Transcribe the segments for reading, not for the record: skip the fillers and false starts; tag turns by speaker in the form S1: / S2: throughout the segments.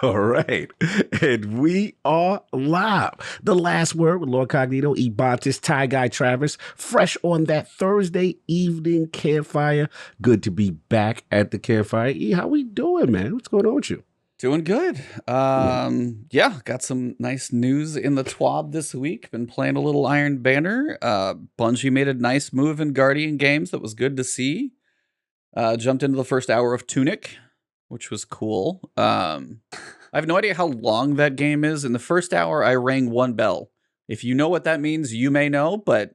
S1: All right. And we are live. The last word with Lord Cognito, Ebontis, Ty Guy Travis, fresh on that Thursday evening campfire. Good to be back at the campfire. E, how we doing, man? What's going on with you?
S2: Doing good. Yeah, got some nice news in the TWAB this week. Been playing a little Iron Banner. Bungie made a nice move in Guardian games that was good to see. Jumped into the first hour of Tunic, which was cool. I have no idea how long that game is. In the first hour, I rang one bell. If you know what that means, you may know, but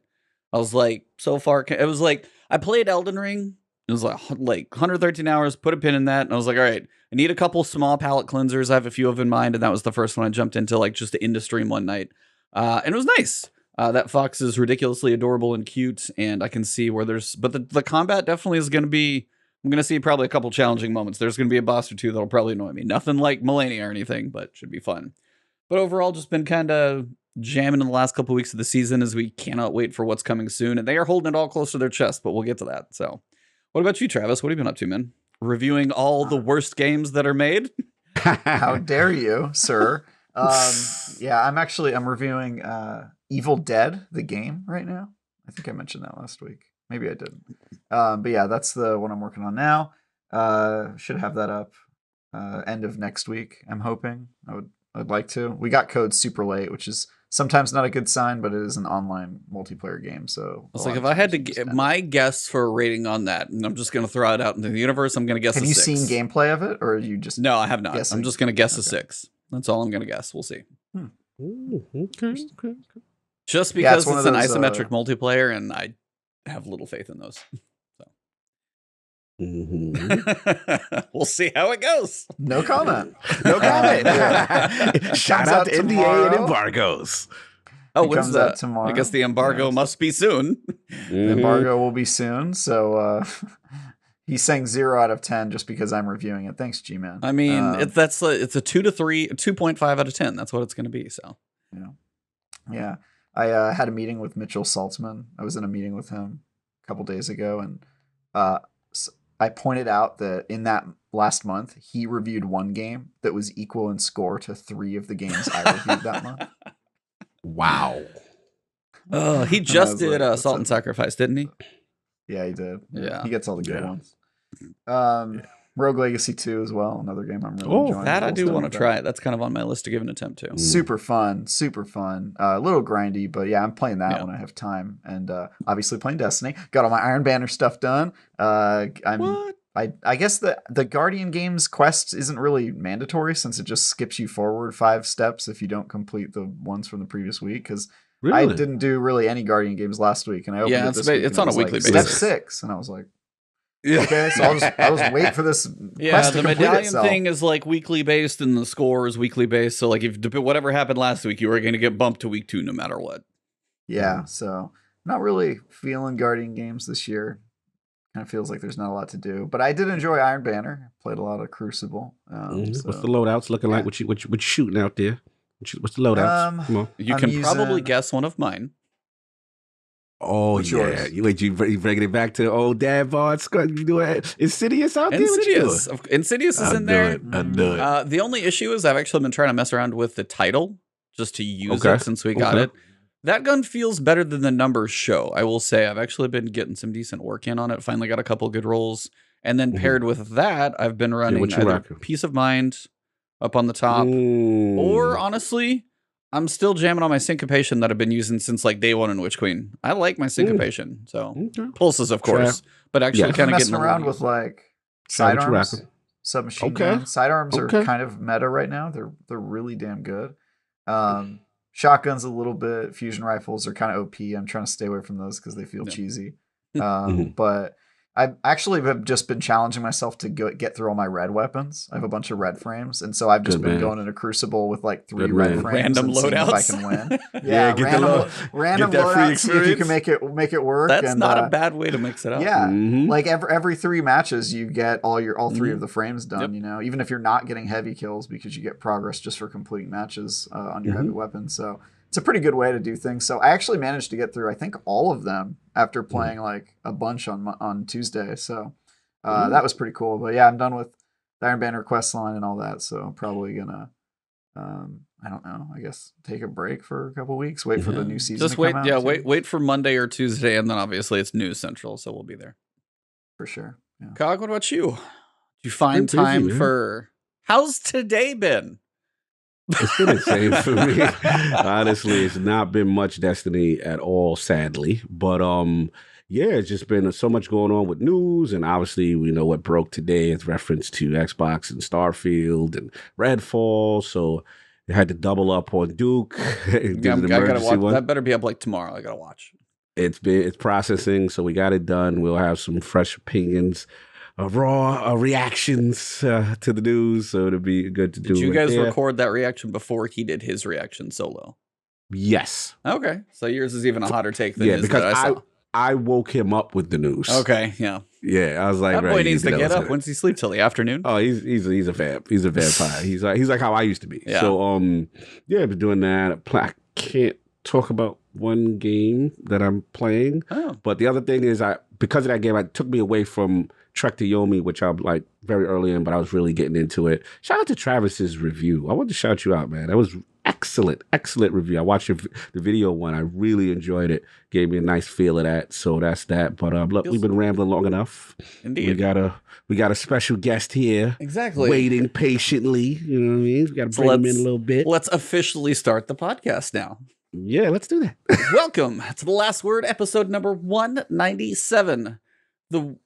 S2: I was like, so far, it was like, I played Elden Ring. It was like 113 hours, put a pin in that, and I was like, all right, I need a couple small palette cleansers. I have a few of in mind, and that was the first one I jumped into, like, just in the stream one night. And it was nice. That fox is ridiculously adorable and cute, and I can see where there's... But the combat definitely is going to be... I'm going to see probably a couple challenging moments. There's going to be a boss or two that'll probably annoy me. Nothing like Melania or anything, but should be fun. But overall, just been kind of jamming in the last couple weeks of the season as we cannot wait for what's coming soon. And they are holding it all close to their chest, but we'll get to that. So what about you, Travis? What have you been up to, man? Reviewing all the worst games that are made?
S3: How dare you, sir? Yeah, I'm reviewing Evil Dead, the game, right now. I think I mentioned that last week. Maybe I didn't. But yeah, that's the one I'm working on now. Should have that up end of next week, I'm hoping. I'd like to. We got code super late, which is sometimes not a good sign, but it is an online multiplayer game. So
S2: it's like, if I had to give my guess for a rating on that, and I'm just going to throw it out into the universe, I'm going to guess a 6.
S3: Have you seen gameplay of it, or are you just...
S2: No, I have not.
S3: Guessing?
S2: I'm just going to guess a 6. That's all I'm going to guess. We'll see.
S1: Okay.
S2: Just because it's an isometric multiplayer, and I have little faith in those. We'll see how it goes.
S3: No comment.
S1: No comment. Shout out to NDA and embargoes.
S2: Oh, when's that?
S3: Tomorrow.
S2: I guess the embargo must be soon.
S3: The embargo will be soon. So he's saying 0 out of 10 just because I'm reviewing it. Thanks, G-Man.
S2: I mean, it's a 2 to 3, 2.5 out of 10. That's what it's going to be. So
S3: yeah. I had a meeting with Mitchell Saltzman. I was in a meeting with him a couple days ago, and I pointed out that in that last month, he reviewed one game that was equal in score to 3 of the games I reviewed that month.
S1: Wow.
S2: He just did Salt and Sacrifice, didn't he?
S3: Yeah, he did.
S2: Yeah.
S3: He gets all the good ones. Rogue Legacy 2 as well, another game I'm really enjoying.
S2: That I do want to try. That's kind of on my list to give an attempt to.
S3: Super fun. A little grindy, but yeah, I'm playing that when I have time. And obviously playing Destiny. Got all my Iron Banner stuff done. I guess the Guardian Games quest isn't really mandatory since it just skips you forward 5 steps if you don't complete the ones from the previous week. Because I didn't do really any Guardian Games last week, and I opened it this week,
S2: it's on a weekly basis.
S3: Step 6, and I was like, okay, so I'll just wait for this. Quest to
S2: the medallion
S3: itself.
S2: thing is like weekly based, and the score is weekly based. So like, if whatever happened last week, you were going to get bumped to week 2 no matter what.
S3: Yeah, so not really feeling Guardian Games this year. Kind of feels like there's not a lot to do, but I did enjoy Iron Banner. Played a lot of Crucible.
S1: What's the loadouts looking like? What you shooting out there? What's the loadouts? Come on.
S2: You can probably guess one of mine.
S1: Oh,
S3: what's
S1: yeah.
S3: Yours?
S1: You bringing it back to the old dad bod. You doing Insidious out there?
S2: Insidious is in there.
S1: I knew it.
S2: The only issue is I've actually been trying to mess around with the title just to use it since we got it. That gun feels better than the numbers show, I will say. I've actually been getting some decent work in on it. Finally got a couple good rolls. And then paired with that, I've been running either Peace of Mind up on the top, or honestly, I'm still jamming on my syncopation that I've been using since like day 1 in Witch Queen. I like my syncopation. So pulses, of course, but actually kind of getting
S3: around with like sidearms, submachine guns. Sidearms are kind of meta right now. They're really damn good. Shotguns a little bit. Fusion rifles are kind of OP. I'm trying to stay away from those because they feel cheesy. But I actually have just been challenging myself to get through all my red weapons. I have a bunch of red frames, and so I've just been going in a Crucible with like 3 red frames.
S2: Random loadouts.
S3: If I can win. Yeah, random loadouts. See if you can make it work.
S2: That's not a bad way to mix it up.
S3: Yeah, like every 3 matches, you get all 3 of the frames done. You know, even if you're not getting heavy kills because you get progress just for completing matches on your heavy weapons. So it's a pretty good way to do things. So I actually managed to get through, I think, all of them after playing like a bunch on Tuesday. So that was pretty cool. But yeah, I'm done with the Iron Banner quest line and all that. So I'm probably gonna, I don't know. I guess take a break for a couple weeks. Wait for the new season.
S2: Just
S3: to
S2: wait.
S3: come out
S2: Yeah,
S3: too.
S2: wait for Monday or Tuesday, and then obviously it's News Central, so we'll be there
S3: For sure. Yeah.
S2: Cog, what about you? Did you find
S1: Been busy,
S2: time
S1: man.
S2: for? How's today been?
S1: It's been the same for me. Honestly, it's not been much Destiny at all, sadly. But yeah, it's just been so much going on with news, and obviously we know what broke today is reference to Xbox and Starfield and Redfall. So they had to double up on Duke. Did
S2: I
S1: an
S2: gotta
S1: emergency
S2: watch.
S1: one.
S2: That better be up like tomorrow. I gotta watch.
S1: It's processing, so we got it done. We'll have some fresh opinions, raw reactions to the news. So it'll be good to do.
S2: Did you
S1: it
S2: guys
S1: there.
S2: record that reaction before he did his reaction solo?
S1: Yes.
S2: Okay, so yours is even a hotter take than
S1: Yeah,
S2: his
S1: because
S2: that I saw.
S1: I woke him up with the news.
S2: Okay, yeah.
S1: Yeah, I was like,
S2: That
S1: right,
S2: boy
S1: you
S2: needs to
S1: know,
S2: get
S1: so-
S2: up. When's he sleep till the afternoon?
S1: Oh, he's a vamp. He's a vampire. He's like how I used to be.
S2: Yeah.
S1: So yeah, I've been doing that. I can't talk about one game that I'm playing,
S2: Oh,
S1: but the other thing is because of that game, it took me away from Trek to Yomi, which I'm like very early in, but I was really getting into it. Shout out to Travis's review. I want to shout you out, man. That was excellent review. I watched the video one. I really enjoyed it. Gave me a nice feel of that. So that's that. But look, we've been rambling long enough.
S2: indeed.
S1: We got a special guest here.
S2: Exactly.
S1: Waiting patiently. You know what I mean? We got to
S2: So
S1: bring him in a little bit.
S2: Let's officially start the podcast now.
S1: Yeah, let's do that.
S2: Welcome to The Last Word, episode number 197.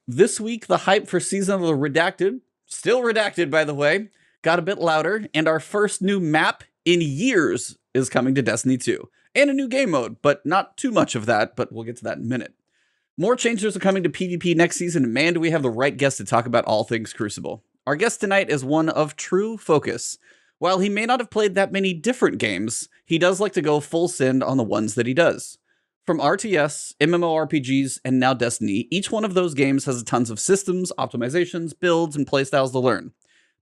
S2: This week, the hype for Season of the Redacted, still redacted by the way, got a bit louder, and our first new map in years is coming to Destiny 2. And a new game mode, but not too much of that, but we'll get to that in a minute. More changes are coming to PvP next season, and man, do we have the right guest to talk about all things Crucible. Our guest tonight is one of true focus. While he may not have played that many different games, he does like to go full send on the ones that he does. From RTS, MMORPGs, and now Destiny, each one of those games has tons of systems, optimizations, builds, and playstyles to learn.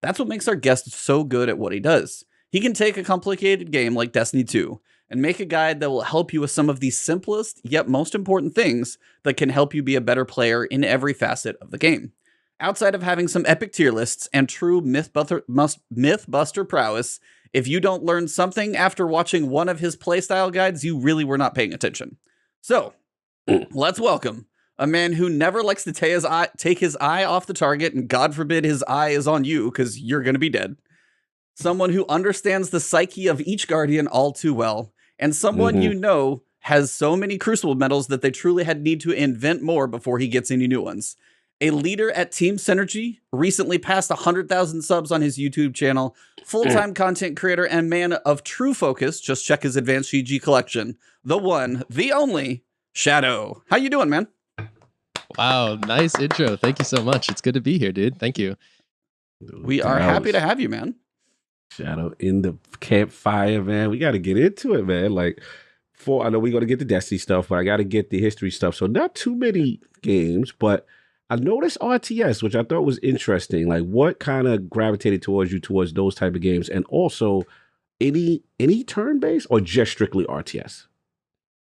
S2: That's what makes our guest so good at what he does. He can take a complicated game like Destiny 2 and make a guide that will help you with some of the simplest yet most important things that can help you be a better player in every facet of the game. Outside of having some epic tier lists and true mythbuster prowess, if you don't learn something after watching one of his playstyle guides, you really were not paying attention. So, let's welcome a man who never likes to take his eye off the target, and God forbid his eye is on you because you're going to be dead. Someone who understands the psyche of each Guardian all too well, and someone you know has so many Crucible medals that they truly had need to invent more before he gets any new ones. A leader at Team Synergy, recently passed 100,000 subs on his YouTube channel, full-time content creator and man of true focus, just check his advanced GG collection, the one, the only, Shadow. How you doing, man?
S4: Wow, nice intro. Thank you so much. It's good to be here, dude. Thank you.
S2: We are happy to have you, man.
S1: Shadow in the campfire, man. We got to get into it, man. Like, I know we're going to get the Destiny stuff, but I got to get the history stuff. So not too many games, but I noticed RTS, which I thought was interesting. Like, what kind of gravitated towards you towards those type of games? And also, any turn-based or just strictly RTS?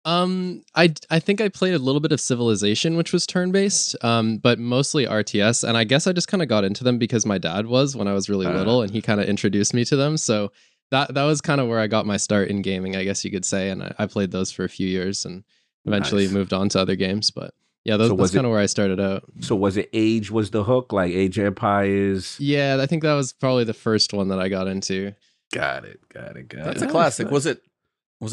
S4: I think I played a little bit of Civilization, which was turn-based, but mostly RTS. And I guess I just kind of got into them because my dad was when I was really little, and he kind of introduced me to them. So that was kind of where I got my start in gaming, I guess you could say. And I played those for a few years and eventually moved on to other games. But yeah, that's kind of where I started out.
S1: So was it Age was the hook, like Age of Empires?
S4: Yeah, I think that was probably the first one that I got into.
S1: Got it.
S2: That's a classic. Was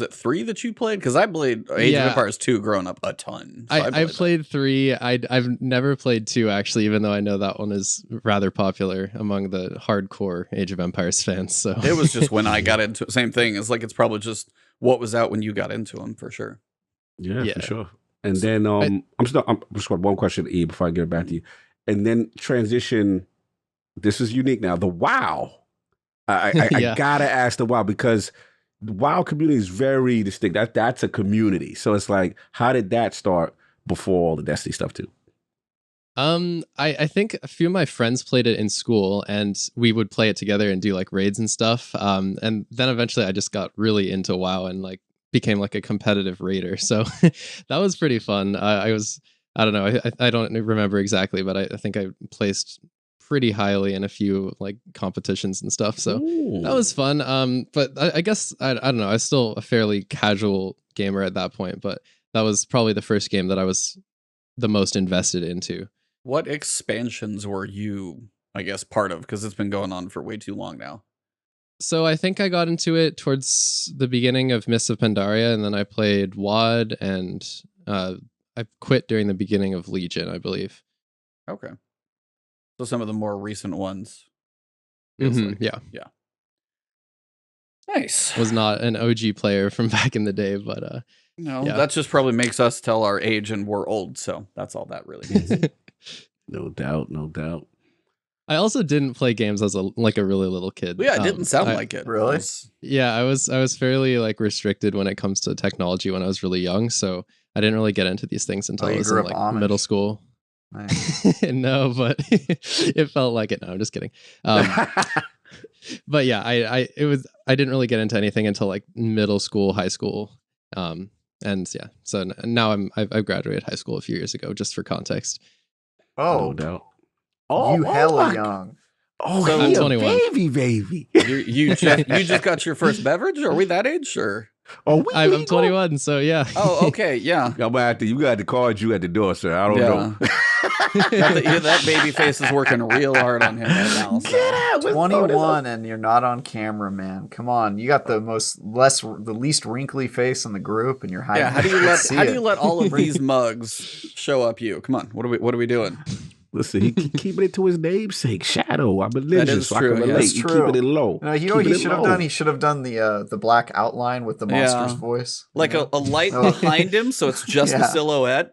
S2: it 3 that you played? Because I played Age of Empires 2 growing up a ton. So
S4: I played 3. I've never played 2, actually, even though I know that one is rather popular among the hardcore Age of Empires fans. So
S2: it was just when I got into it. Same thing. It's like it's probably just what was out when you got into them, for sure.
S1: Yeah, for sure. And then I'm just got one question, E, before I get it back to you. And then transition. This is unique now. The WoW. I gotta ask the WoW, because the WoW community is very distinct. That's a community. So it's like, how did that start before all the Destiny stuff too?
S4: I think a few of my friends played it in school, and we would play it together and do like raids and stuff. And then eventually I just got really into WoW and like became like a competitive raider. So that was pretty fun. I don't know. I don't remember exactly, but I think I placed pretty highly in a few like competitions and stuff. So that was fun. But I guess I don't know. I was still a fairly casual gamer at that point, but that was probably the first game that I was the most invested into.
S2: What expansions were you, I guess, part of? Because it's been going on for way too long now.
S4: So I think I got into it towards the beginning of Mists of Pandaria, and then I played WoD, and I quit during the beginning of Legion, I believe.
S2: Okay. So some of the more recent ones. Like.
S4: Yeah.
S2: Nice.
S4: Was not an OG player from back in the day, but
S2: no,
S4: yeah.
S2: That just probably makes us tell our age and we're old. So that's all that really means.
S1: No doubt.
S4: I also didn't play games as a really little kid.
S2: Well, yeah, it didn't sound like it.
S3: Really?
S4: Yeah, I was fairly like restricted when it comes to technology when I was really young, so I didn't really get into these things until I was in like
S3: Amish.
S4: middle school.
S3: Nice.
S4: No, but it felt like it. No, I'm just kidding. But yeah, I didn't really get into anything until like middle school, high school, and yeah. So now I've graduated high school a few years ago, just for context.
S3: Oh,
S1: No doubt.
S3: you hella young.
S1: Oh,
S4: So
S1: he
S4: I'm
S1: a
S4: 21.
S1: baby.
S2: You just got your first beverage? Are we that age? Or
S4: I'm 21, so yeah.
S2: oh, okay, yeah.
S1: You got the card you at the door, sir. I don't know.
S2: That baby face is working real hard on him right now. So.
S1: Yeah,
S3: 21 and you're not on camera, man. Come on, you got the least wrinkly face in the group, and you're hiding.
S2: Yeah, how do you let all of these mugs show up you? Come on, what are we doing?
S1: Listen, he keeping it to his namesake, Shadow. I'm a ninja,
S2: That is
S1: so
S2: true,
S1: I can
S2: yeah.
S1: relate.
S3: That's
S1: He
S3: true.
S1: keeping it low.
S3: No, you know what he
S1: Keeping it
S3: should have
S1: low.
S3: done? He should have done the black outline with the monster's voice.
S2: Like
S3: you know?
S2: a light
S3: Oh.
S2: behind him, so it's just a silhouette.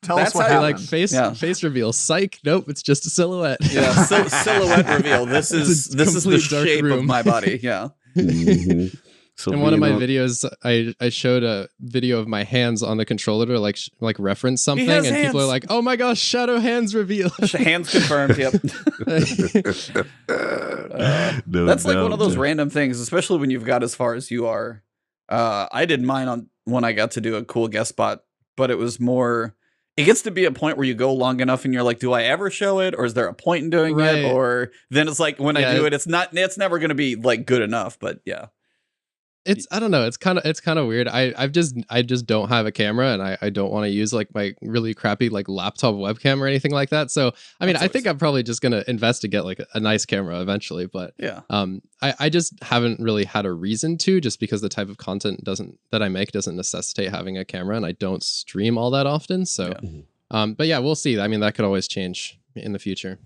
S3: Tell
S2: That's
S3: us what
S2: how you
S3: happened.
S4: Like face reveal. Psych. Nope, it's just a silhouette.
S2: Yeah, silhouette reveal. This is the
S4: complete dark
S2: shape of
S4: room.
S2: my body. Yeah.
S1: Mhm. So
S4: In one of my
S1: being on-
S4: videos, I showed a video of my hands on the controller to like reference something,
S2: has
S4: and people are
S2: hands.
S4: like, "Oh my gosh, shadow hands reveal!"
S2: Hands confirmed. Yep.
S1: No
S2: That's like one
S1: doubt,
S2: of those
S1: yeah.
S2: random things, especially when you've got as far as you are. I did mine on when I got to do a cool guest spot, but it was more. It gets to be a point where you go long enough and you're like, do I ever show it, or is there a point in doing
S4: Right.
S2: it? Or then it's like when I
S4: Yeah.
S2: do it, it's never going to be like good enough. But yeah,
S4: I don't know. It's kind of weird. I just don't have a camera, and I don't want to use like my really crappy like laptop webcam or anything like that. So I mean,
S2: That's
S4: I think I'm probably just gonna invest to get like a nice camera eventually. But
S2: yeah.
S4: I just haven't really had a reason to, just because the type of content that I make doesn't necessitate having a camera, and I don't stream all that often. So, but yeah, we'll see. I mean, that could always change in the future.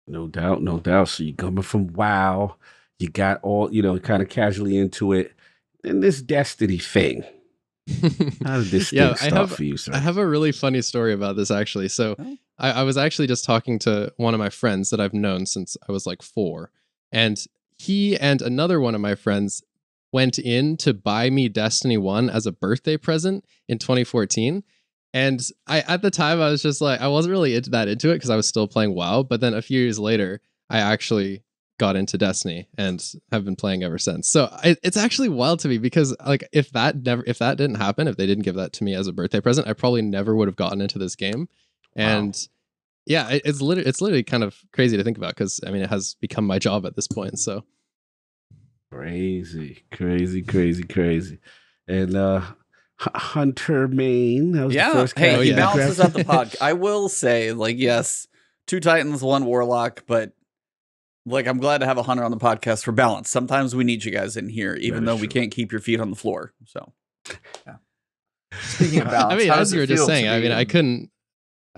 S1: No doubt. So you're coming from WoW. You got all, kind of casually into it. And this Destiny thing. How did this thing start for you, sir?
S4: I have a really funny story about this, actually. So I was actually just talking to one of my friends that I've known since I was like 4. And he and another one of my friends went in to buy me Destiny 1 as a birthday present in 2014. And at the time, I was just like, I wasn't really into it because I was still playing WoW. But then a few years later, I actually got into Destiny and have been playing ever since. So it's actually wild to me, because like if that didn't happen, if they didn't give that to me as a birthday present, I probably never would have gotten into this game. And yeah, it's literally kind of crazy to think about, because I mean, it has become my job at this point. So
S1: crazy. And Hunter Main, that was the first
S2: hey, he
S4: yeah.
S2: balances out the pod. I will say, like, yes, 2 Titans, 1 Warlock, but like, I'm glad to have a Hunter on the podcast for balance. Sometimes we need you guys in here, even though we can't keep your feet on the floor. So,
S3: Speaking of balance,
S4: I mean,
S3: how
S4: as
S3: does
S4: you
S3: it
S4: were just
S3: feel to
S4: saying, I
S3: be
S4: mean,
S3: in-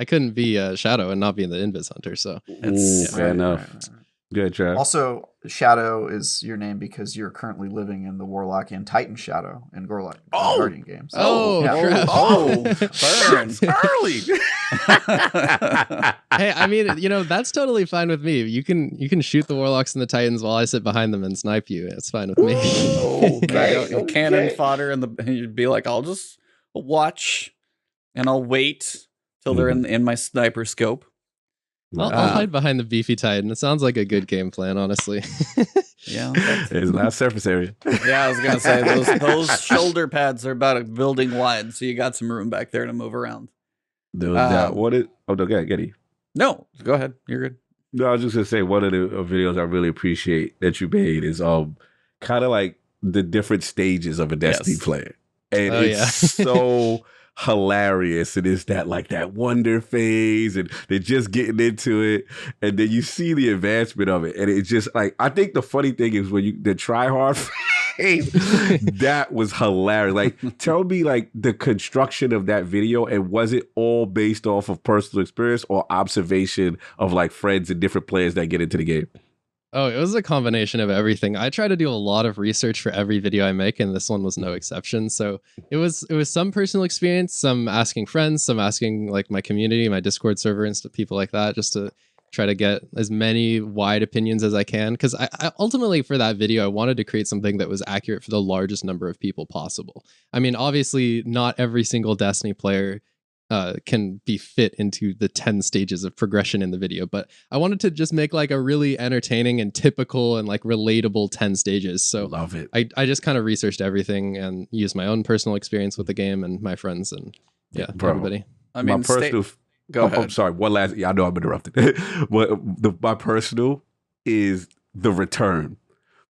S4: I couldn't be Shadow and not be in the Invis Hunter. So
S2: it's
S1: Fair enough.
S3: right.
S1: Good, Trav.
S3: Also, Shadow is your name because you're currently living in the Warlock and Titan Shadow in Guardian games.
S4: Oh,
S3: yeah.
S4: crap.
S2: burn.
S1: Early.
S4: Hey, I mean, that's totally fine with me. You can shoot the Warlocks and the Titans while I sit behind them and snipe you. It's fine with me.
S2: Okay. Cannon fodder, and you'd be like, I'll just watch and I'll wait till they're in my sniper scope.
S4: I'll hide behind the beefy Titan. It sounds like a good game plan, honestly.
S2: Yeah,
S1: There's a lot of surface area.
S2: yeah. I was gonna say those shoulder pads are about a building wide, so you got some room back there to move around.
S1: No doubt. What is? Oh no, get it.
S2: No, go ahead. You're good.
S1: No, I was just gonna say one of the videos I really appreciate that you made is kind of like the different stages of a Destiny player, and it's so hilarious. It is that like that wonder phase, and they're just getting into it, and then you see the advancement of it, and it's just like I think the funny thing is when the try hard phase, that was hilarious. Like, tell me like the construction of that video, and was it all based off of personal experience or observation of like friends and different players that get into the game?
S4: Oh, it was a combination of everything. I try to do a lot of research for every video I make, and this one was no exception. So it was some personal experience, some asking friends, some asking like my community, my Discord server, and stuff, people like that, just to try to get as many wide opinions as I can. Because I ultimately for that video, I wanted to create something that was accurate for the largest number of people possible. I mean, obviously, not every single Destiny player can be fit into the 10 stages of progression in the video, but I wanted to just make like a really entertaining and typical and like relatable 10 stages. So
S1: love it.
S4: I just kind of researched everything and used my own personal experience with the game and my friends and everybody.
S2: I mean,
S1: my personal.
S2: Go ahead.
S1: I'm sorry. One last. I know I'm interrupting. But my personal is the return.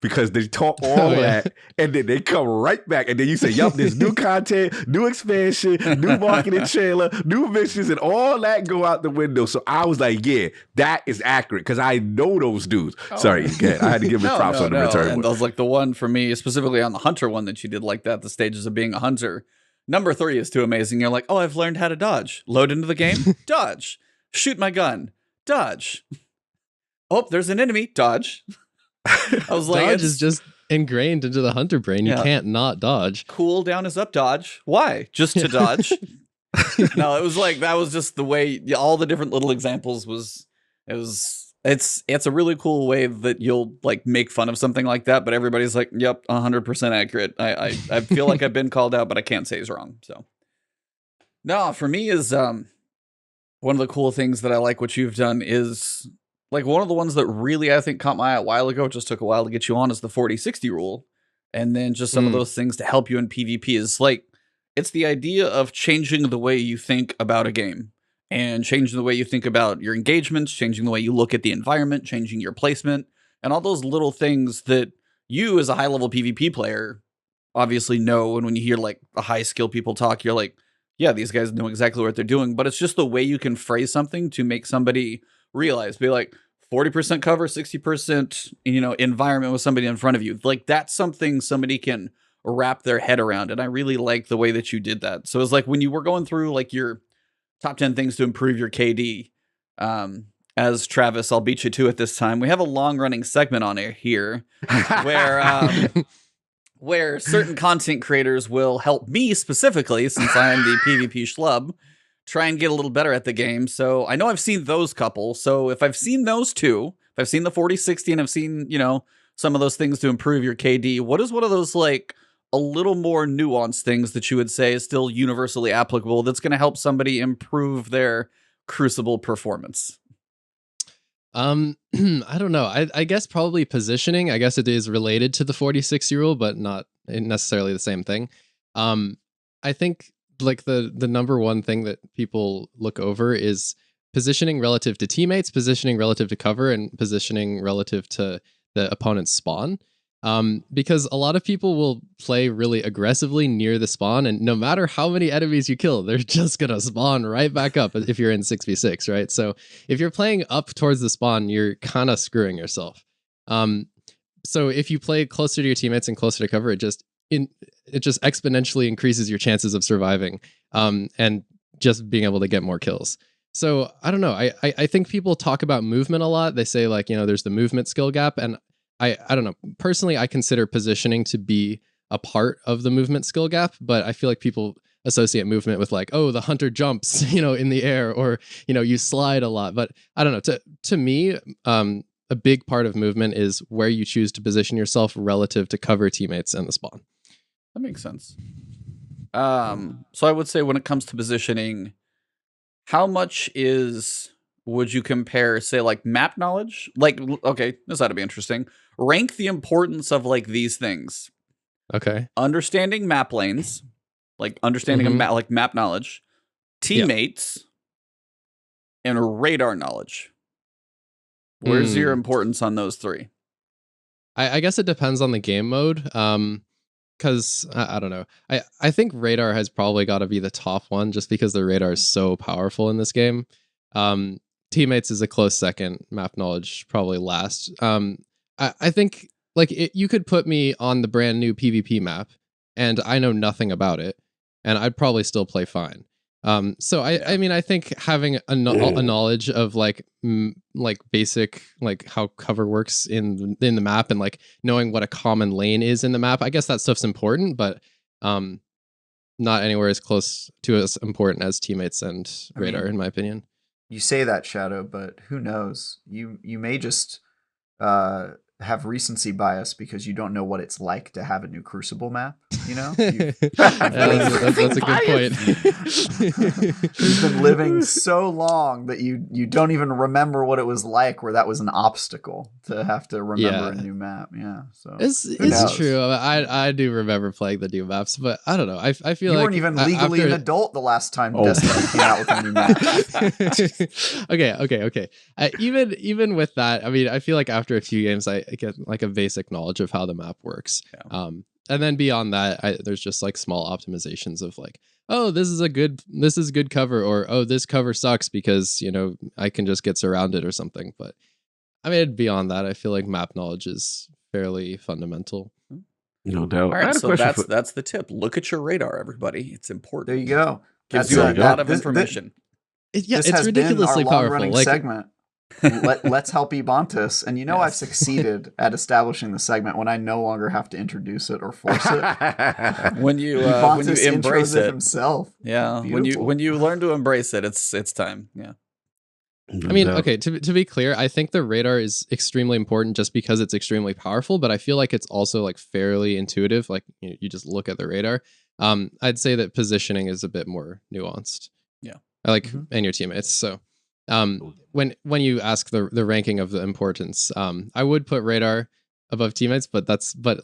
S1: Because they talk all that, and then they come right back, and then you say, "Yup, there's new content, new expansion, new marketing trailer, new missions, and all that go out the window." So I was like, "Yeah, that is accurate," because I know those dudes. Sorry, again, I had to give him props on the return.
S2: And that was like the one for me, specifically on the hunter one that you did like that. The stages of being a hunter. Number 3 is too amazing. You're like, "Oh, I've learned how to dodge. Load into the game, dodge. Shoot my gun, dodge. Oh, there's an enemy, dodge." I was like,
S4: dodge is just ingrained into the hunter brain. You can't not dodge.
S2: Cooldown is up, dodge. Why? Just to dodge? No, it was like that was just the way all the different little examples it's a really cool way that you'll like make fun of something like that, but everybody's like, "Yep, 100% accurate." I feel like I've been called out, but I can't say he's wrong. So no, for me is one of the cool things that I like what you've done is like one of the ones that really I think caught my eye a while ago, it just took a while to get you on, is the 40-60 rule. And then just some of those things to help you in PvP is like, it's the idea of changing the way you think about a game and changing the way you think about your engagements, changing the way you look at the environment, changing your placement, and all those little things that you as a high level PvP player obviously know. And when you hear like the high skill people talk, you're like, yeah, these guys know exactly what they're doing. But it's just the way you can phrase something to make somebody realize, be like 40% cover, 60%, environment with somebody in front of you. Like that's something somebody can wrap their head around. And I really like the way that you did that. So it's like when you were going through like your top 10 things to improve your KD, as Travis, I'll beat you to it this time. We have a long running segment on it here where certain content creators will help me specifically, since I am the PvP schlub, try and get a little better at the game. So I know I've seen those couple. So if I've seen those two, if I've seen the 40-60 and I've seen, some of those things to improve your KD, what is one of those like a little more nuanced things that you would say is still universally applicable that's going to help somebody improve their Crucible performance?
S4: I don't know. I guess probably positioning. I guess it is related to the 40-60 rule, but not necessarily the same thing. I think like the number one thing that people look over is positioning relative to teammates, positioning relative to cover, and positioning relative to the opponent's spawn. Because a lot of people will play really aggressively near the spawn, and no matter how many enemies you kill, they're just gonna spawn right back up if you're in 6v6, right? So if you're playing up towards the spawn, you're kind of screwing yourself. So if you play closer to your teammates and closer to cover, it just exponentially increases your chances of surviving, and just being able to get more kills. So I don't know. I think people talk about movement a lot. They say like, there's the movement skill gap, and I don't know. Personally, I consider positioning to be a part of the movement skill gap, but I feel like people associate movement with like, oh, the hunter jumps, in the air, or, you slide a lot. But I don't know. To me, a big part of movement is where you choose to position yourself relative to cover teammates and the spawn.
S2: That makes sense. So I would say when it comes to positioning, how much would you compare, say, like map knowledge? Like, okay, this ought to be interesting. Rank the importance of like these things.
S4: Okay.
S2: Understanding map lanes, like understanding like map knowledge, teammates, and radar knowledge. Where's your importance on those three?
S4: I guess it depends on the game mode. Because I don't know. I think radar has probably got to be the top one just because the radar is so powerful in this game. Teammates is a close second. Map knowledge probably last. I think like you could put me on the brand new PvP map and I know nothing about it and I'd probably still play fine. So I mean, I think having a knowledge of like basic, like how cover works in the map and like knowing what a common lane is in the map, I guess that stuff's important, but not anywhere as close to as important as teammates and radar, in my opinion.
S3: You say that, Shadow, but who knows? You may just have recency bias because you don't know what it's like to have a new Crucible map. You know,
S4: that's a good point.
S3: You've been living so long that you don't even remember what it was like, where that was an obstacle to have to remember a new map. Yeah, so
S4: it's true. I do remember playing the new maps, but I don't know. I feel
S3: you
S4: like
S3: weren't even legally an adult the last time Destiny came out with a new map.
S4: Okay. Even with that, I mean, I feel like after a few games, I get like a basic knowledge of how the map works. Yeah. And then beyond that, there's just like small optimizations of like, oh, this is good cover, or oh, this cover sucks because, you know, I can just get surrounded or something. But I mean, beyond that, I feel like map knowledge is fairly fundamental.
S1: No doubt.
S2: All right, so that's the tip. Look at your radar, everybody. It's important.
S3: There you go.
S2: Gives you a lot of information.
S4: It's ridiculously powerful. Like
S3: segment. Let's help Ebontis. And you know, I've succeeded at establishing the segment when I no longer have to introduce it or force it.
S2: when you embrace it
S3: himself.
S2: Yeah.
S3: Beautiful.
S2: When you learn to embrace it, it's time. Yeah.
S4: I mean, okay, to be clear, I think the radar is extremely important just because it's extremely powerful, but I feel like it's also like fairly intuitive. Like you just look at the radar. I'd say that positioning is a bit more nuanced. Yeah. I like and your teammates. So when you ask the ranking of the importance, I would put radar above teammates, but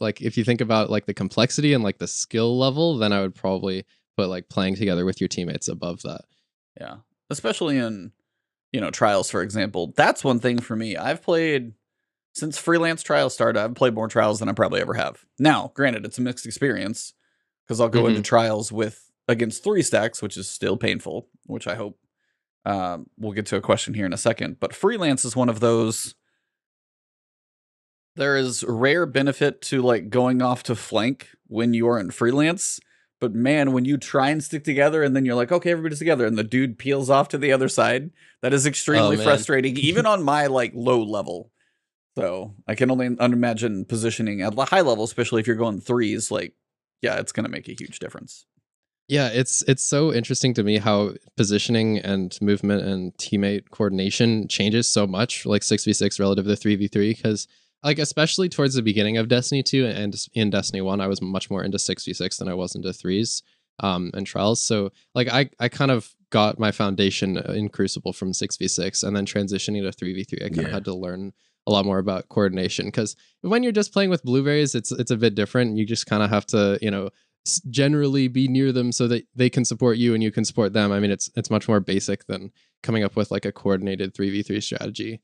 S4: like if you think about like the complexity and like the skill level, then I would probably put like playing together with your teammates above that.
S2: Yeah. Especially in, you know, trials, for example. That's one thing for me. I've played since freelance trials started. I've played more trials than I probably ever have. Now, granted, it's a mixed experience because I'll go into trials against 3 stacks, which is still painful, which I hope we'll get to a question here in a second. But freelance is one of those. There is rare benefit to like going off to flank when you're in freelance. But man, when you try and stick together and then you're like, okay, everybody's together, and the dude peels off to the other side, that is extremely frustrating, even on my like low level. So I can only imagine positioning at a high level, especially if you're going 3s, like, yeah, it's going to make a huge difference.
S4: Yeah, it's so interesting to me how positioning and movement and teammate coordination changes so much, like 6v6 relative to 3v3, because like especially towards the beginning of Destiny 2 and in Destiny 1, I was much more into 6v6 than I was into 3s and trials. So like I kind of got my foundation in Crucible from 6v6, and then transitioning to 3v3, I kind of had to learn a lot more about coordination, because when you're just playing with blueberries, it's a bit different. You just kind of have to, you know, generally be near them so that they can support you and you can support them. I mean, it's much more basic than coming up with like a coordinated 3v3 strategy.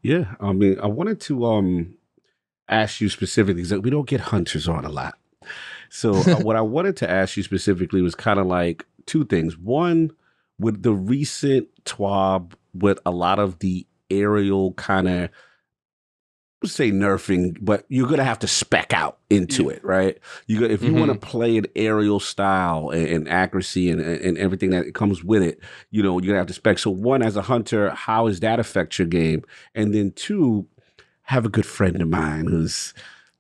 S1: Yeah, I mean, I wanted to ask you specifically, because we don't get hunters on a lot. So what I wanted to ask you specifically was kind of like 2 things. One, with the recent TWAB, with a lot of the aerial kind of, say nerfing, but you're gonna have to spec out into it, right? If you want to play an aerial style and accuracy and everything that comes with it, you know, you're gonna have to spec. So 1, as a hunter, how does that affect your game? And then 2, have a good friend of mine who's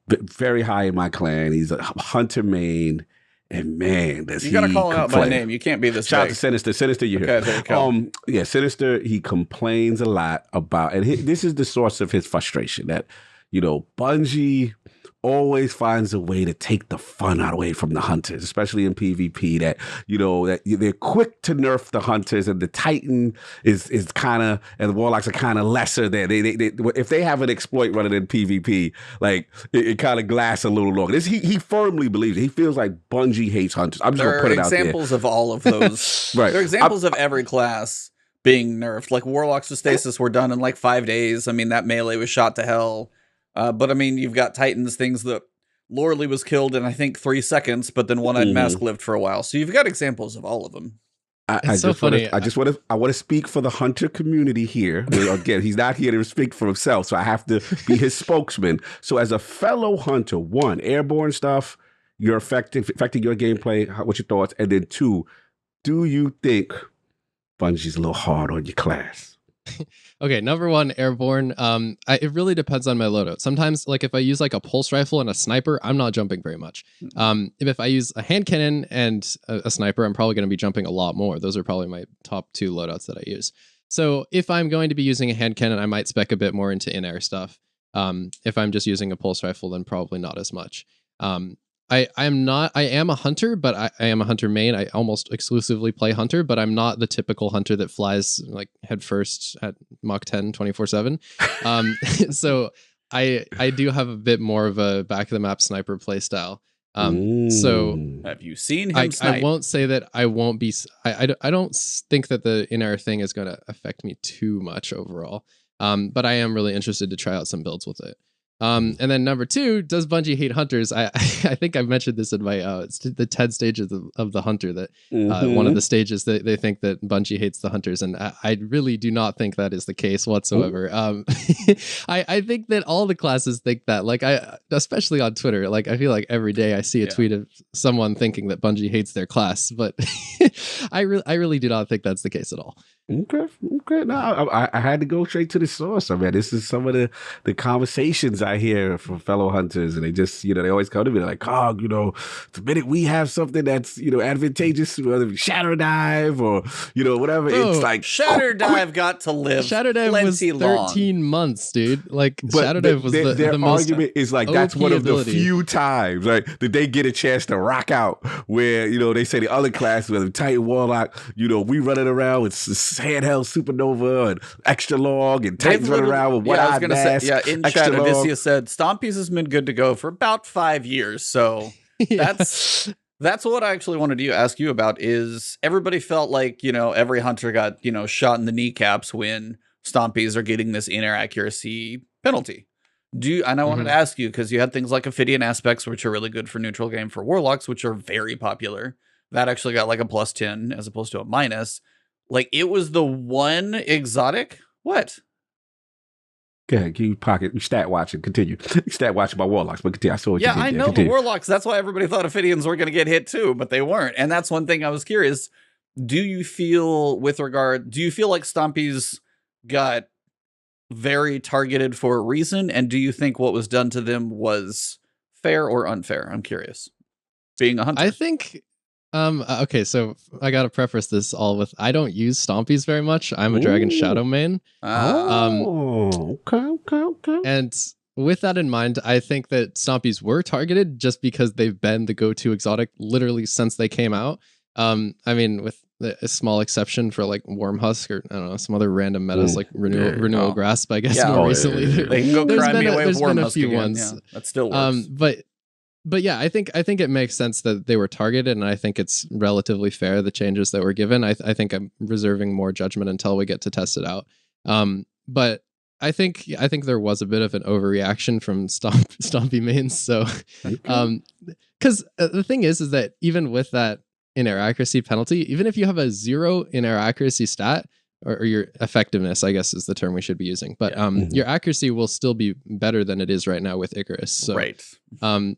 S1: very high in my clan. He's a hunter main. And man, does
S2: you gotta call him out by name. You can't be this.
S1: Shout out to Sinister. Sinister, you
S2: okay,
S1: here?
S2: There
S1: Yeah, Sinister. He complains a lot about, and this is the source of his frustration, that, you know, Bungie always finds a way to take the fun away from the hunters, especially in PvP. That, you know, that they're quick to nerf the hunters, and the Titan is kind of, and the Warlocks are kind of lesser there. They if they have an exploit running in PvP, like it kind of lasts a little longer. He firmly believes it. He feels like Bungie hates hunters. I'm just gonna put it out there.
S2: There are examples of all of those.
S1: Right.
S2: There are examples of every class, being nerfed. Like Warlocks of Stasis were done in like 5 days. I mean, that melee was shot to hell. But I mean, you've got Titans, things that Loreley was killed in I think 3 seconds, but then One-Eyed Mask lived for a while. So you've got examples of all of them.
S1: I want to speak for the hunter community here. Again, he's not here to speak for himself, so I have to be his spokesman. So as a fellow hunter, 1, airborne stuff, you're affecting your gameplay. What's your thoughts? And then 2, do you think Bungie's a little hard on your class?
S4: Okay, number 1, airborne. It really depends on my loadout. Sometimes, like if I use like a pulse rifle and a sniper, I'm not jumping very much. If I use a hand cannon and a sniper, I'm probably going to be jumping a lot more. Those are probably my top 2 loadouts that I use. So if I'm going to be using a hand cannon, I might spec a bit more into in-air stuff. If I'm just using a pulse rifle, then probably not as much. I am a hunter, but I am a hunter main. I almost exclusively play hunter, but I'm not the typical hunter that flies like head first at Mach 10 24/7. So I do have a bit more of a back of the map sniper play style. So
S2: have you seen him snipe?
S4: I won't say that I won't be. I don't think that the in-air thing is going to affect me too much overall. But I am really interested to try out some builds with it. And then number 2, does Bungie hate hunters? I think I've mentioned this in my it's the 10 stages of the hunter that one of the stages that they think that Bungie hates the hunters, and I really do not think that is the case whatsoever. I think that all the classes think that, like especially on Twitter, like I feel like every day I see a tweet of someone thinking that Bungie hates their class, but I really do not think that's the case at all.
S1: Okay. No, I had to go straight to the source. I mean, this is some of the conversations I hear from fellow hunters, and they just, they always come to me like, Cog, the minute we have something that's, advantageous, whether it's Shadow Dive or, whatever, it's like
S2: Shadow Dive got to live.
S4: Shadow Dive was 13 months, dude. Like Shadow Dive was
S1: their
S4: the most
S1: argument is like, that's
S4: OP
S1: one of
S4: ability.
S1: the few times, right, that they get a chance to rock out where, they say the other classes, whether Titan Warlock, we running around with handheld supernova and extra long, and Titans running around with one-eyed mask.
S2: In chat, Odysseus said Stompies has been good to go for about 5 years. So that's what I actually wanted to ask you about. Is everybody felt like every hunter got shot in the kneecaps when Stompies are getting this in-air accuracy penalty? And I wanted to ask you, because you had things like Ophidian Aspects, which are really good for neutral game for Warlocks, which are very popular. That actually got like a +10 as opposed to a minus. Like, it was the one exotic? What?
S1: Okay, you stat watching. Continue. Stat watching my Warlocks, but continue. I saw what you did.
S2: I know
S1: continue.
S2: the Warlocks. That's why everybody thought Ophidians were going to get hit too, but they weren't. And that's one thing I was curious. Do you feel like Stompies got very targeted for a reason? And do you think what was done to them was fair or unfair? I'm curious. Being a hunter.
S4: I think... okay, so I gotta preface this all with I don't use Stompies very much. I'm a Dragon Shadow main.
S1: Okay.
S4: And with that in mind, I think that Stompies were targeted just because they've been the go-to exotic literally since they came out. I mean, with a small exception for like Wormhusk or I don't know, some other random metas like Renewal Grasp, I guess more recently.
S2: They can go cry me away with
S4: there's been a
S2: Wormhusk
S4: few
S2: again.
S4: ones.
S2: Yeah, that still works.
S4: But yeah, I think it makes sense that they were targeted, and I think it's relatively fair, the changes that were given. I think I'm reserving more judgment until we get to test it out. But I think there was a bit of an overreaction from Stompy mains. So, because the thing is that even with that in-air accuracy penalty, even if you have a 0 in-air accuracy stat, or your effectiveness, I guess is the term we should be using, but your accuracy will still be better than it is right now with Icarus. So,
S2: right.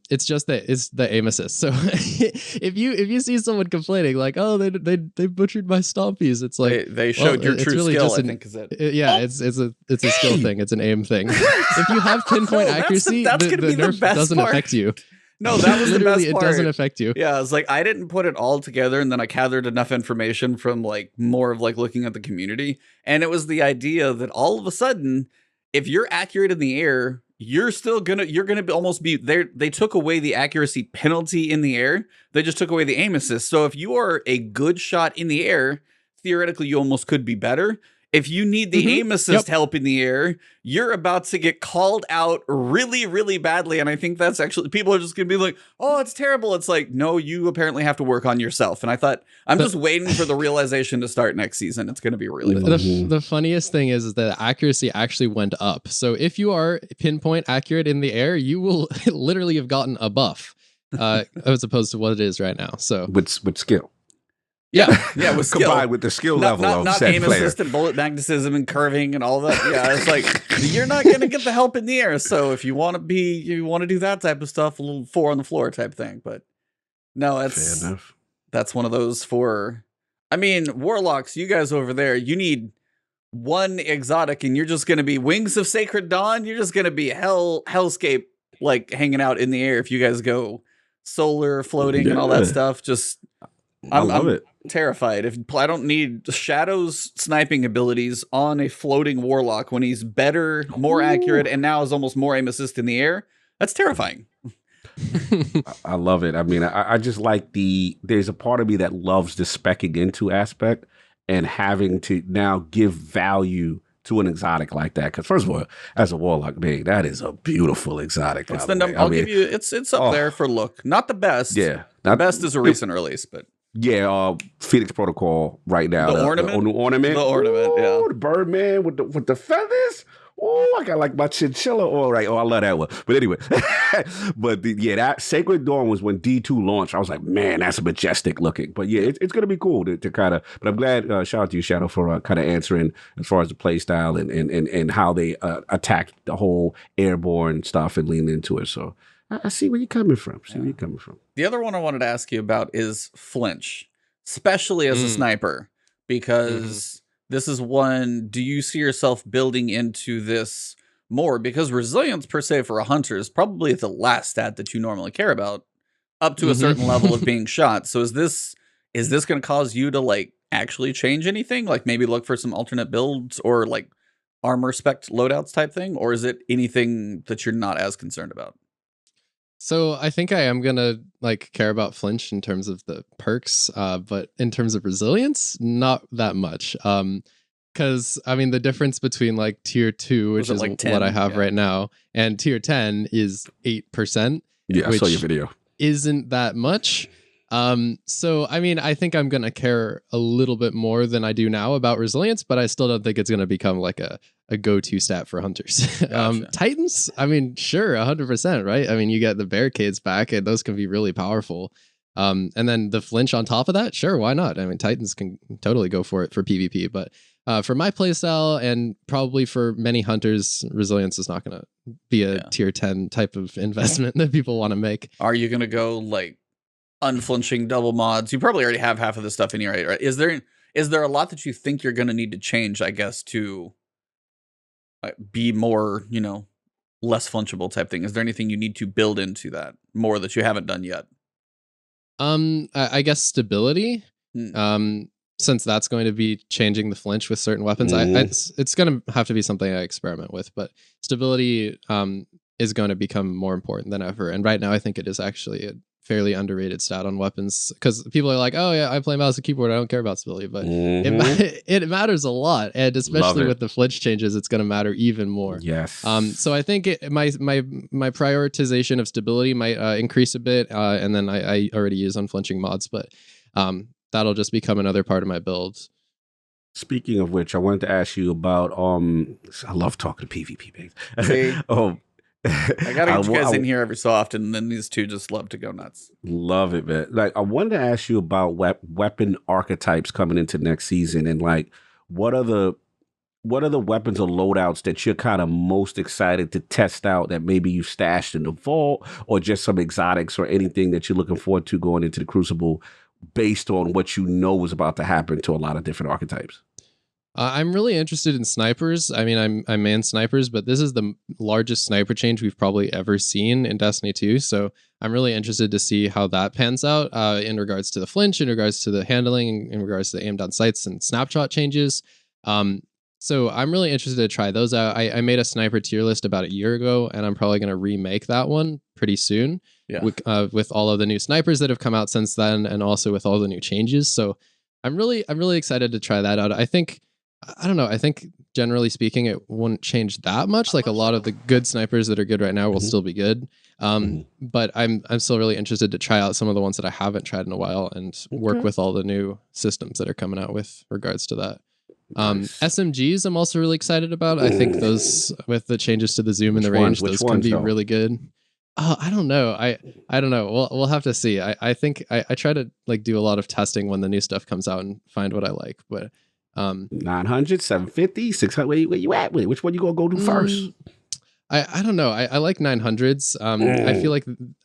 S4: It's just that it's the aim assist. So if you see someone complaining like, oh, they butchered my Stompies, it's like
S2: they showed your true
S4: really
S2: skill. I think is it.
S4: It's a skill thing. It's an aim thing. If you have pinpoint accuracy,
S2: that's
S4: the
S2: gonna be the
S4: nerf
S2: best
S4: doesn't
S2: part.
S4: affect you.
S2: No, that was
S4: literally
S2: the best part.
S4: It doesn't affect you.
S2: Yeah, it's like I didn't put it all together, and then I gathered enough information from like more of like looking at the community, and it was the idea that all of a sudden, if you're accurate in the air, you're gonna almost be there. They took away the accuracy penalty in the air. They just took away the aim assist. So if you are a good shot in the air, theoretically you almost could be better. if you need the aim assist help in the air, you're about to get called out really, really badly. And I think that's actually, people are just going to be like, oh, it's terrible. It's like, no, you apparently have to work on yourself. And I thought, I'm just waiting for the realization to start next season. It's going to be really fun.
S4: The funniest thing is that accuracy actually went up. So if you are pinpoint accurate in the air, you will literally have gotten a buff as opposed to what it is right now. So
S1: with skill.
S2: Yeah, with skill.
S1: Combined with the skill level of
S2: not
S1: said
S2: aim
S1: player.
S2: assist and bullet magnetism and curving and all that. Yeah, it's like you're not gonna get the help in the air. So if you want to do that type of stuff, a little 4 on the floor type thing. But no, that's one of those for. I mean, warlocks, you guys over there, you need one exotic, and you're just gonna be Wings of Sacred Dawn. You're just gonna be hellscape, like hanging out in the air. If you guys go solar floating and all that stuff, just.
S1: I love it.
S2: Terrified. If I don't need Shadow's sniping abilities on a floating warlock when he's better, more accurate, and now is almost more aim assist in the air, that's terrifying.
S1: I love it. I mean, I just like there's a part of me that loves the specking into aspect and having to now give value to an exotic like that. Because first of all, as a warlock, man, that is a beautiful exotic.
S2: It's I'll give you. It's up there for look. Not the best.
S1: Yeah,
S2: the best is a recent release, but.
S1: Yeah, Phoenix Protocol right now.
S2: The ornament?
S1: The ornament.
S2: The ornament, yeah.
S1: The Birdman with the feathers. Oh, I got like my chinchilla. All right. Oh, I love that one. But anyway, that Sacred Dawn was when D2 launched. I was like, man, that's majestic looking. But yeah, it's going to be cool to kind of, but I'm glad, shout out to you, Shadow, for kind of answering as far as the play style and how they attacked the whole airborne stuff and leaned into it. So I see where you're coming from.
S2: The other one I wanted to ask you about is Flinch, especially as a sniper, because this is one, do you see yourself building into this more? Because resilience per se for a hunter is probably the last stat that you normally care about up to a certain level of being shot. So is this going to cause you to like actually change anything? Like maybe look for some alternate builds or like armor spec loadouts type thing? Or is it anything that you're not as concerned about?
S4: So I think I am gonna like care about Flinch in terms of the perks, but in terms of resilience, not that much. Because I mean the difference between like tier 2, which is like 10, what I have right now, and tier 10 is 8%.
S1: Yeah, I saw your video.
S4: Isn't that much. So I mean I think I'm gonna care a little bit more than I do now about resilience, but I still don't think it's gonna become like a go-to stat for hunters. Gotcha. Titans, I mean, sure, 100%, right? I mean, you get the barricades back, and those can be really powerful. And then the Flinch on top of that, sure, why not? I mean, Titans can totally go for it for PvP, but for my playstyle and probably for many hunters, resilience is not going to be a tier 10 type of investment that people want to make.
S2: Are you going to go like unflinching double mods? You probably already have half of this stuff in here, right? Is there a lot that you think you're going to need to change, I guess, to be more, less flinchable type thing? Is there anything you need to build into that more that you haven't done yet?
S4: I guess stability. Since that's going to be changing the flinch with certain weapons, it's going to have to be something I experiment with. But stability is going to become more important than ever. And right now, I think it is actually a fairly underrated stat on weapons, because people are like, oh yeah, I play mouse and keyboard, I don't care about stability, but it matters a lot, and especially with the flinch changes, it's going to matter even more.
S1: Yes.
S4: So I think my prioritization of stability might increase a bit, and then I already use unflinching mods, but that'll just become another part of my build.
S1: Speaking of which, I wanted to ask you about I love talking to PvP, babe.
S2: See? I gotta get you guys in here every so often, and then these two just love to go nuts.
S1: Love it, man. Like, I wanted to ask you about weapon archetypes coming into next season, and like, what are the weapons or loadouts that you're kind of most excited to test out that maybe you stashed in the vault, or just some exotics or anything that you're looking forward to going into the Crucible based on what you know is about to happen to a lot of different archetypes?
S4: I'm really interested in snipers. I mean, I man snipers, but this is the largest sniper change we've probably ever seen in Destiny 2. So I'm really interested to see how that pans out in regards to the flinch, in regards to the handling, in regards to the aim down sights and snapshot changes. So I'm really interested to try those out. I made a sniper tier list about a year ago, and I'm probably going to remake that one pretty soon with all of the new snipers that have come out since then, and also with all the new changes. So I'm really excited to try that out. I think I don't know. I think generally speaking, it wouldn't change that much. Like a lot of the good snipers that are good right now will still be good. But I'm still really interested to try out some of the ones that I haven't tried in a while and work with all the new systems that are coming out with regards to that. SMGs I'm also really excited about. I think those with the changes to the zoom and the range, those can be really good. Oh, I don't know. I don't know. We'll have to see. I think I try to like do a lot of testing when the new stuff comes out and find what I like. But
S1: 900, 750, 600. Where you at with it? Which one you gonna go do first?
S4: I don't know. I like 900s.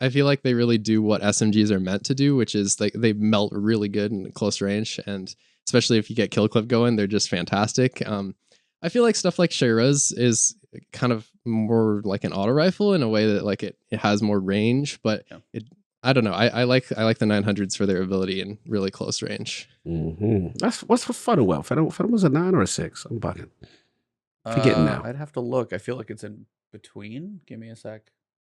S4: I feel like they really do what SMGs are meant to do, which is they melt really good in close range, and especially if you get kill clip going, they're just fantastic. I feel like stuff like Shayra's is kind of more like an auto rifle in a way that like it has more range, but I don't know. I like the 900s for their ability in really close range.
S1: That's what's for Funnel. Funnel was a 9 or a 6. I'm bugging. Forgetting now.
S2: I'd have to look. I feel like it's in between. Give me a sec.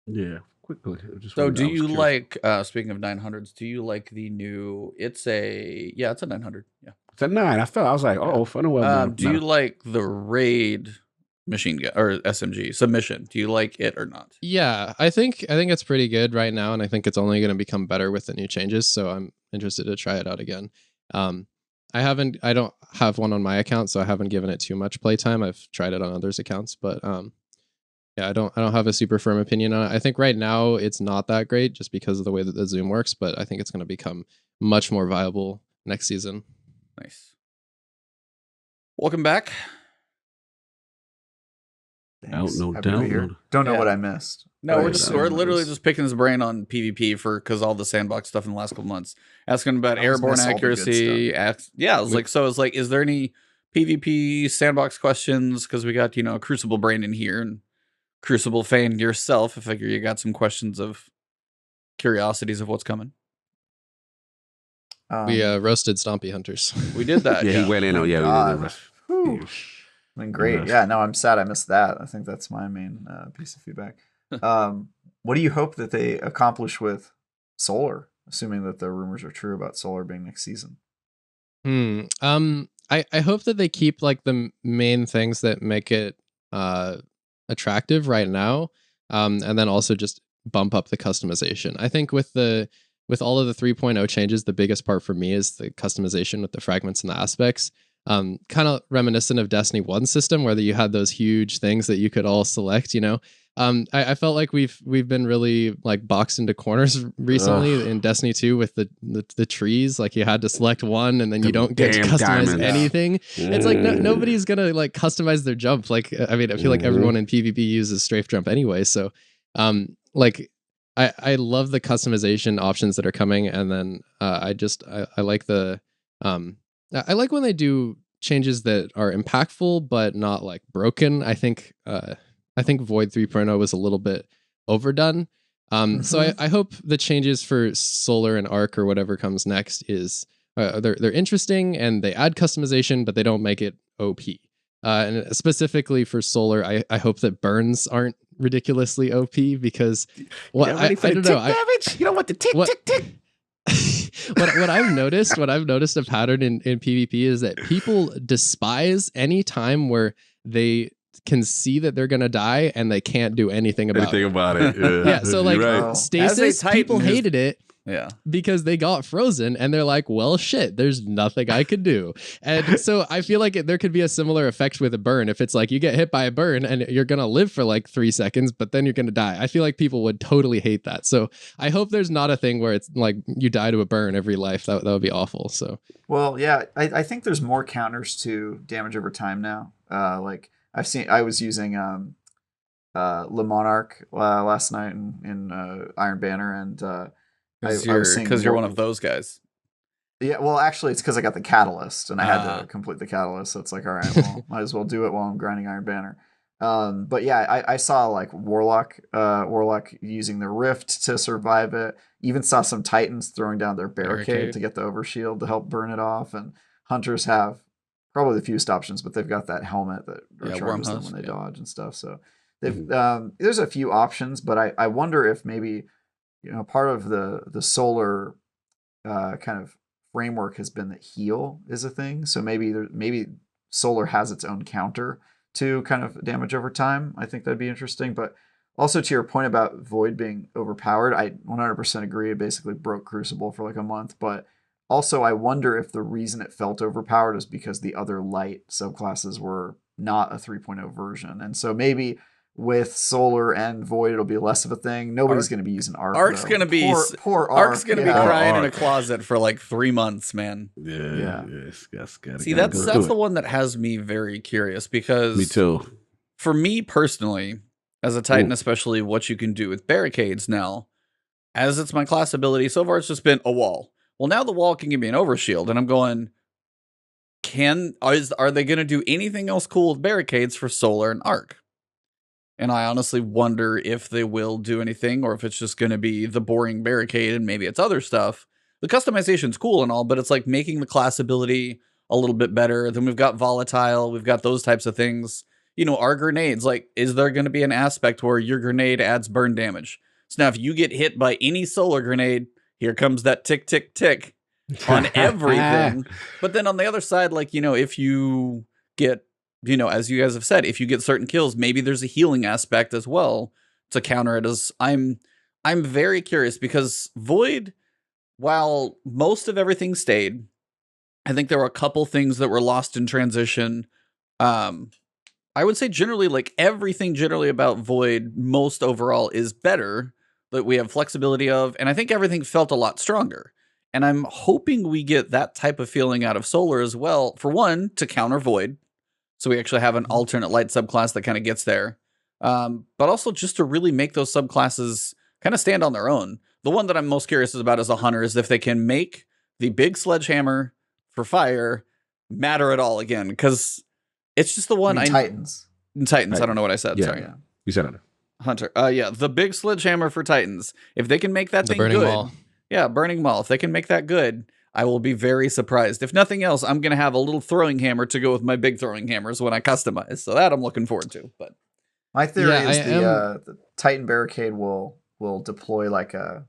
S1: Yeah, quickly.
S2: So do you like, speaking of 900s, do you like the new, it's a 900. Yeah.
S1: It's a 9. I was like, oh, Funnel.
S2: Do you like the raid machine gun or SMG submission? Do you like it or not?
S4: Yeah, I think it's pretty good right now, and I think it's only going to become better with the new changes. So I'm interested to try it out again. I don't have one on my account, so I haven't given it too much playtime. I've tried it on others' accounts, but yeah, I don't have a super firm opinion on it. I think right now it's not that great just because of the way that the zoom works, but I think it's going to become much more viable next season.
S2: Nice. Welcome back.
S3: Thanks.
S1: No
S3: Happy to
S1: doubt.
S3: be here. Don't know what I missed.
S2: No,
S3: But
S2: we're literally just picking his brain on PvP because all the sandbox stuff in the last couple months. Asking about airborne accuracy. Is there any PvP sandbox questions? Because we got Crucible brain in here and Crucible fan yourself. I figure you got some questions of curiosities of what's coming.
S4: We roasted Stompy Hunters.
S2: We did that.
S1: He went in on we did that.
S3: Been great. Yeah, no, I'm sad I missed that. I think that's my main piece of feedback. What do you hope that they accomplish with Solar, assuming that the rumors are true about Solar being next season?
S4: I hope that they keep like the main things that make it attractive right now, and then also just bump up the customization. I think with all of the 3.0 changes, the biggest part for me is the customization with the fragments and the aspects. Kind of reminiscent of Destiny 1 system where you had those huge things that you could all select, I felt like we've been really like boxed into corners recently in Destiny 2 with the trees. Like you had to select one and then you don't get to customize anything. It's like nobody's gonna like customize their jump. Like I mean, I feel like everyone in PvP uses strafe jump anyway. So like I love the customization options that are coming, and then I like the I like when they do changes that are impactful but not like broken. I think Void 3.0 was a little bit overdone. So I hope the changes for Solar and Arc or whatever comes next is they're interesting and they add customization, but they don't make it OP. And specifically for Solar, I hope that burns aren't ridiculously OP because I don't know.
S1: Damage? You don't want the tick.
S4: What I've noticed a pattern in PvP is that people despise any time where they can see that they're gonna die and they can't do anything about it. Yeah, so like Stasis, people hated it.
S2: Yeah,
S4: because they got frozen and they're like, well, shit, there's nothing I could do. And so I feel like there could be a similar effect with a burn. If it's like you get hit by a burn and you're going to live for like 3 seconds, but then you're going to die. I feel like people would totally hate that. So I hope there's not a thing where it's like you die to a burn every life. That would be awful. So,
S3: well, yeah, I think there's more counters to damage over time now. Like I was using Le Monarch last night in Iron Banner, and
S2: because you're one of those guys.
S3: Yeah, well, actually, it's because I got the catalyst and I had to complete the catalyst. So it's like, all right, well, might as well do it while I'm grinding Iron Banner. But yeah, I saw like Warlock using the Rift to survive it. Even saw some Titans throwing down their barricade to get the overshield to help burn it off. And Hunters have probably the fewest options, but they've got that helmet that recharges them when they dodge and stuff. So they've there's a few options, but I wonder if maybe part of the Solar kind of framework has been that heal is a thing. So maybe solar has its own counter to kind of damage over time. I think that'd be interesting. But also to your point about Void being overpowered, I 100% agree. It basically broke Crucible for like a month. But also, I wonder if the reason it felt overpowered is because the other light subclasses were not a 3.0 version. And so maybe with Solar and Void, it'll be less of a thing. Nobody's going to be using Arc.
S2: Arc's going to be
S3: poor Arc.
S2: Arc's going to be
S3: yeah.
S2: crying in a
S1: Arc.
S2: closet for like 3 months, man.
S1: Yeah. That's
S2: See, that's the one that has me very curious because
S1: Me too.
S2: for me personally, as a Titan, especially what you can do with barricades now, as it's my class ability, so far it's just been a wall. Well, now the wall can give me an overshield, and I'm going, are they going to do anything else cool with barricades for Solar and Arc? And I honestly wonder if they will do anything, or if it's just going to be the boring barricade and maybe it's other stuff. The customization's cool and all, but it's like making the class ability a little bit better. Then we've got volatile, we've got those types of things. You know, our grenades, like, is there going to be an aspect where your grenade adds burn damage? So now if you get hit by any solar grenade, here comes that tick, tick, tick on everything. But then on the other side, like, you know, if you get, you know, as you guys have said, if you get certain kills, maybe there's a healing aspect as well to counter it. As I'm very curious because Void, while most of everything stayed, I think there were a couple things that were lost in transition. I would say generally, like everything generally about Void, most overall is better that we have flexibility of, and I think everything felt a lot stronger. And I'm hoping we get that type of feeling out of Solar as well. For one, to counter Void. So we actually have an alternate light subclass that kind of gets there. But also just to really make those subclasses kind of stand on their own. The one that I'm most curious about as a hunter is if they can make the big sledgehammer for fire matter at all again. Because it's just the one
S3: Titans.
S2: Titans, I don't know what I said.
S1: Yeah.
S2: Sorry.
S3: Yeah.
S1: You said it.
S2: Hunter. Yeah, the big sledgehammer for Titans. If they can make that
S4: The
S2: thing
S4: burning
S2: good.
S4: maul.
S2: Yeah, burning maul. If they can make that good, I will be very surprised. If nothing else, I'm going to have a little throwing hammer to go with my big throwing hammers when I customize. So that I'm looking forward to. But
S3: My theory
S4: Yeah,
S3: is
S4: I
S3: the Titan barricade will deploy like a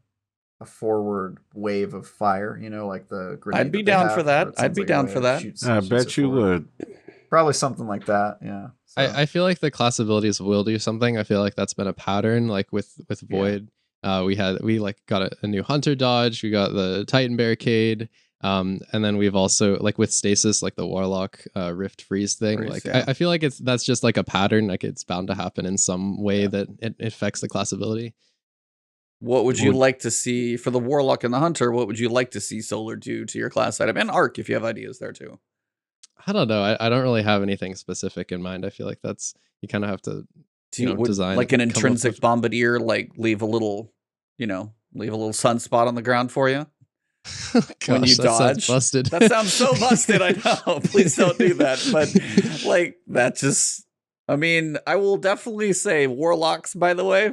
S3: forward wave of fire, you know, like the grenade.
S2: I'd be
S3: that they
S2: down
S3: have,
S2: for that.
S3: where it
S2: I'd
S3: sounds
S2: be
S3: like a
S2: down
S3: wave,
S2: for that.
S3: shoots
S1: I
S3: it
S1: bet you
S3: forward.
S1: would.
S3: Probably something like that. Yeah. So,
S4: I feel like the class abilities will do something. I feel like that's been a pattern. Like with Void, we got a new Hunter dodge. We got the Titan barricade, and then we've also like with Stasis, like the Warlock Rift Freeze thing.
S2: Freeze,
S4: like
S2: yeah.
S4: I feel like that's just like a pattern. Like it's bound to happen in some way that it affects the class ability.
S2: what would you like to see for the Warlock and the Hunter? What would you like to see Solar do to your class item? And Arc, if you have ideas there too.
S4: I don't know. I don't really have anything specific in mind. I feel like that's you kind of have to
S2: Would,
S4: design
S2: like an
S4: come up
S2: intrinsic
S4: with-
S2: bombardier, like leave a little sunspot on the ground for you. When you
S4: Gosh, that sounds
S2: dodge.
S4: busted.
S2: That sounds so busted. I know. Please don't do that. But like that just, I mean, I will definitely say Warlocks, by the way.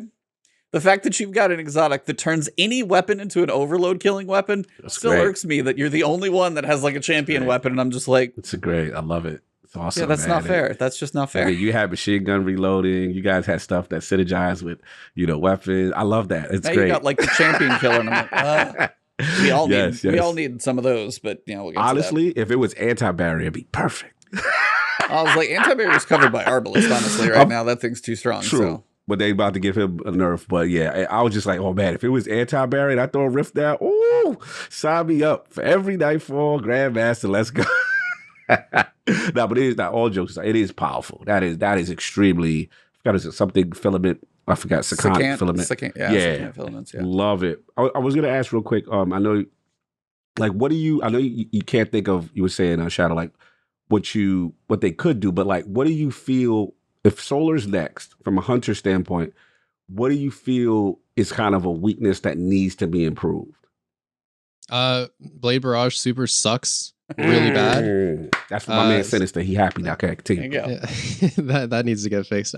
S2: The fact that you've got an exotic that turns any weapon into an overload killing weapon
S1: That's
S2: still
S1: great.
S2: irks me that you're the only one that has like a champion
S1: Right.
S2: weapon. And I'm just like,
S1: It's great. I love it. It's awesome.
S2: yeah, that's
S1: man.
S2: not fair. That's just not
S1: I
S2: fair.
S1: mean, you had machine gun reloading. You guys had stuff that synergized with, weapons. I love that. It's
S2: Now
S1: great.
S2: you got like the champion killer. And I'm like, we all
S1: Yes,
S2: we
S1: yes.
S2: all need some of those, but we'll get to that.
S1: Honestly, if it was anti-barrier, it'd be perfect.
S2: I was like, anti-barrier is covered by Arbalest, honestly, right now. That thing's too strong.
S1: True.
S2: So.
S1: But they about to give him a nerf. But yeah, I was just like, oh man, if it was anti-barrier and I throw a rift down, ooh, sign me up for every Nightfall Grandmaster. Let's go. No, but it is not all jokes aside. It is powerful. That is extremely. I forgot is it something filament? I forgot secant filament.
S2: Yeah, secant filaments. Yeah.
S1: Love it. I was gonna ask real quick. I know, like, what do you? I know you can't think of. You were saying Shadow, like what they could do, but like, what do you feel if Solar's next from a hunter standpoint? What do you feel is kind of a weakness that needs to be improved?
S4: Blade Barrage super sucks really bad.
S1: That's what my man Sinister. He happy now. Okay,
S2: There you
S1: continue.
S2: go.
S4: Yeah. that needs to get fixed.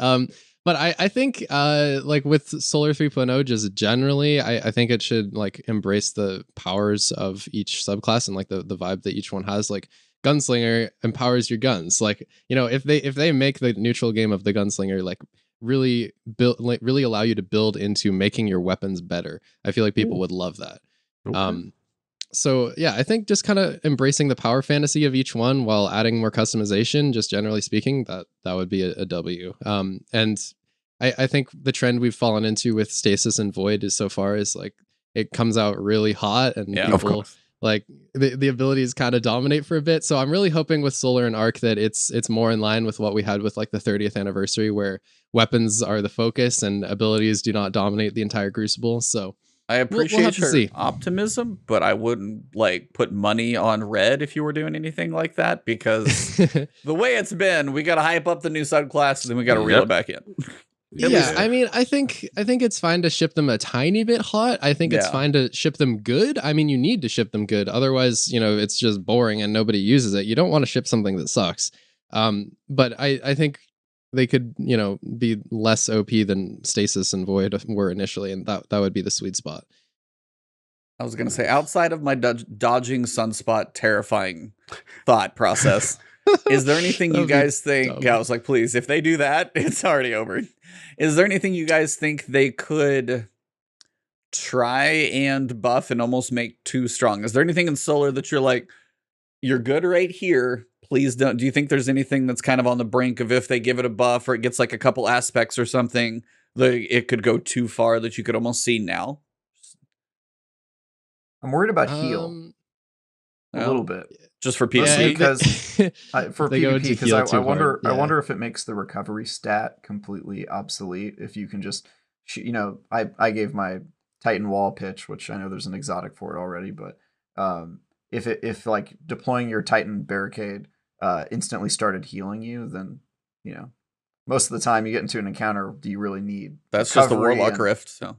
S4: But I think like with Solar 3.0, just generally, I think it should like embrace the powers of each subclass and like the vibe that each one has. Like Gunslinger empowers your guns. Like, if they make the neutral game of the Gunslinger like really really allow you to build into making your weapons better, I feel like people would love that.
S1: Okay.
S4: So yeah, I think just kind of embracing the power fantasy of each one while adding more customization, just generally speaking, that would be a W. And I think the trend we've fallen into with Stasis and Void is so far is like it comes out really hot and
S2: Yeah,
S1: of
S4: people
S1: course.
S4: like the abilities kind of dominate for a bit. So I'm really hoping with Solar and Arc that it's more in line with what we had with like the 30th anniversary, where weapons are the focus and abilities do not dominate the entire Crucible. So
S2: I
S4: we'll
S2: appreciate
S4: have to
S2: your
S4: see.
S2: optimism, but I wouldn't like put money on red if you were doing anything like that, because the way it's been, we got to hype up the new subclass and then we got to reel
S1: Yep.
S2: it back in.
S4: Yeah, I mean, I think it's fine to ship them a tiny bit hot. I think it's
S2: Yeah.
S4: fine to ship them good. I mean, you need to ship them good. Otherwise, it's just boring and nobody uses it. You don't want to ship something that sucks. But I think they could, be less OP than Stasis and Void were initially, and that would be the sweet spot.
S2: I was going to say, outside of my dodging sunspot terrifying thought process, is there anything you
S4: That'd be
S2: guys think?
S4: dumb.
S2: Yeah, I was like, please, if they do that, it's already over. Is there anything you guys think they could try and buff and almost make too strong? Is there anything in Solar that you're like, you're good right here, please don't? Do you think there's anything that's kind of on the brink of, if they give it a buff or it gets like a couple aspects or something, that it could go too far that you could almost see now?
S3: I'm worried about heal a
S2: Oh,
S3: little bit.
S2: just for
S3: Mostly
S2: PC?
S3: because for
S4: They go
S3: PvP,
S4: into
S3: because
S4: heal
S3: I
S4: too
S3: wonder
S4: hard.
S3: I
S4: Yeah.
S3: wonder if it makes the recovery stat completely obsolete if you can just I gave my Titan wall pitch, which I know there's an exotic for it already, but if like deploying your Titan barricade instantly started healing you, then most of the time you get into an encounter, do you really need
S2: That's just the
S3: recovery
S2: Warlock
S3: and-
S2: Rift. So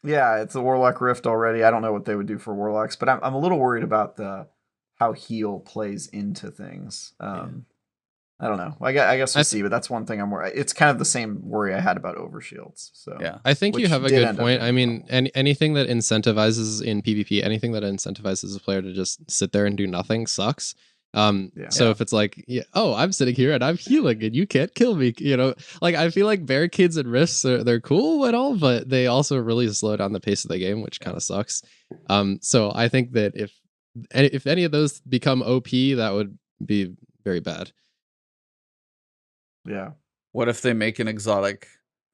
S3: Yeah, it's the Warlock Rift already. I don't know what they would do for Warlocks, but I'm a little worried about how heal plays into things. I don't know. I guess we'll see, but that's one thing I'm worried. It's kind of the same worry I had about overshields. So
S2: yeah.
S4: I think you
S3: Which
S4: have a
S3: did
S4: good
S3: end up
S4: point.
S3: being
S4: I
S3: a
S4: mean,
S3: problem.
S4: anything that incentivizes in PvP, anything that incentivizes a player to just sit there and do nothing sucks. So
S2: Yeah.
S4: if it's like, I'm sitting here and I'm healing and you can't kill me, like I feel like barricades and rifts they're cool and all, but they also really slow down the pace of the game, which kind of sucks. So I think that if any of those become OP, that would be very bad.
S3: yeah,
S2: What if they make an exotic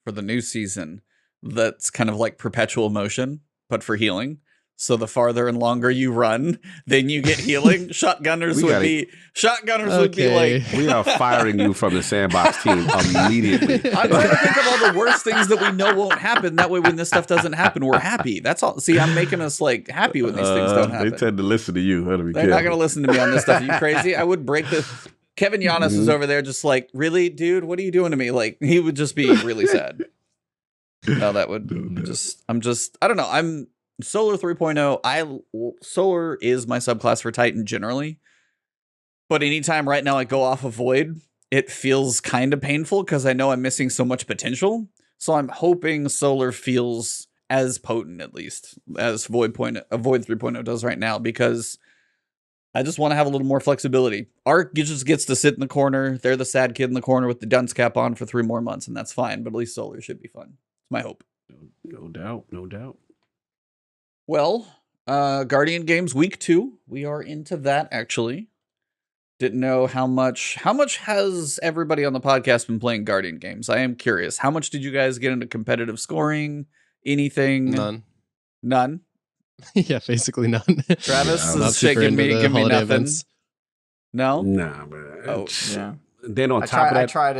S2: for the new season that's kind of like perpetual motion, but for healing? So the farther and longer you run, then you get healing. Shotgunners would be like,
S1: We are firing you from the sandbox team immediately.
S2: I'm trying to think of all the worst things that we know won't happen. That way, when this stuff doesn't happen, we're happy. That's all. See, I'm making us like happy when these things don't happen.
S1: They tend to listen to you.
S2: They're not going to listen to me on this stuff. Are you crazy? I would break the. Kevin Giannis is over there just like, really, dude, what are you doing to me? Like, he would just be really sad. No, that would I don't know. I'm Solar 3.0. Solar is my subclass for Titan generally. But anytime right now I go off of Void, it feels kind of painful because I know I'm missing so much potential. So I'm hoping Solar feels as potent, at least, as Void 3.0 does right now, because I just want to have a little more flexibility. Arc just gets to sit in the corner. They're the sad kid in the corner with the dunce cap on for 3 more months, and that's fine. But at least Solar should be fun. It's my hope.
S1: No doubt.
S2: Well, Guardian Games Week 2. We are into that, actually. Didn't know how much has everybody on the podcast been playing Guardian Games? I am curious. How much did you guys get into competitive scoring? Anything? None?
S4: Yeah, basically none.
S2: Travis
S4: Not
S2: is
S4: super
S2: shaking
S4: into
S2: me.
S4: the
S2: Give me
S4: holiday
S2: nothing.
S4: events.
S2: No?
S1: Nah, man.
S2: Oh,
S3: yeah.
S1: Then on
S3: I
S1: top of that,
S3: tried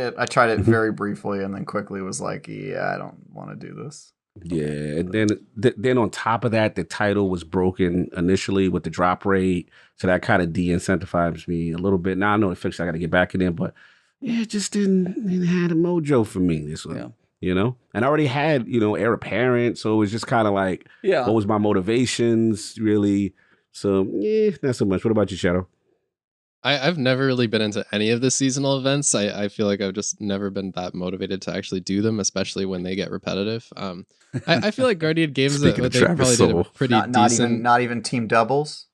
S3: it very briefly, and then quickly was like, yeah, I don't want to do this.
S1: yeah, and then on top of that, the title was broken initially with the drop rate, so that kind of de-incentivizes me a little bit. Now I know it fixed. I got to get back in there, but yeah, it just didn't have a mojo for me this one.
S2: Yeah.
S1: And I already had heir apparent, so it was just kind of like,
S2: yeah.
S1: what was my motivations really? So yeah, not so much. What about you, Shadow?
S4: I've never really been into any of the seasonal events. I feel like I've just never been that motivated to actually do them, especially when they get repetitive. I feel like Guardian Games
S1: Speaking of
S4: they
S1: Travis
S4: probably did a
S1: Soul.
S4: pretty
S3: Not
S4: decent.
S3: not even team doubles.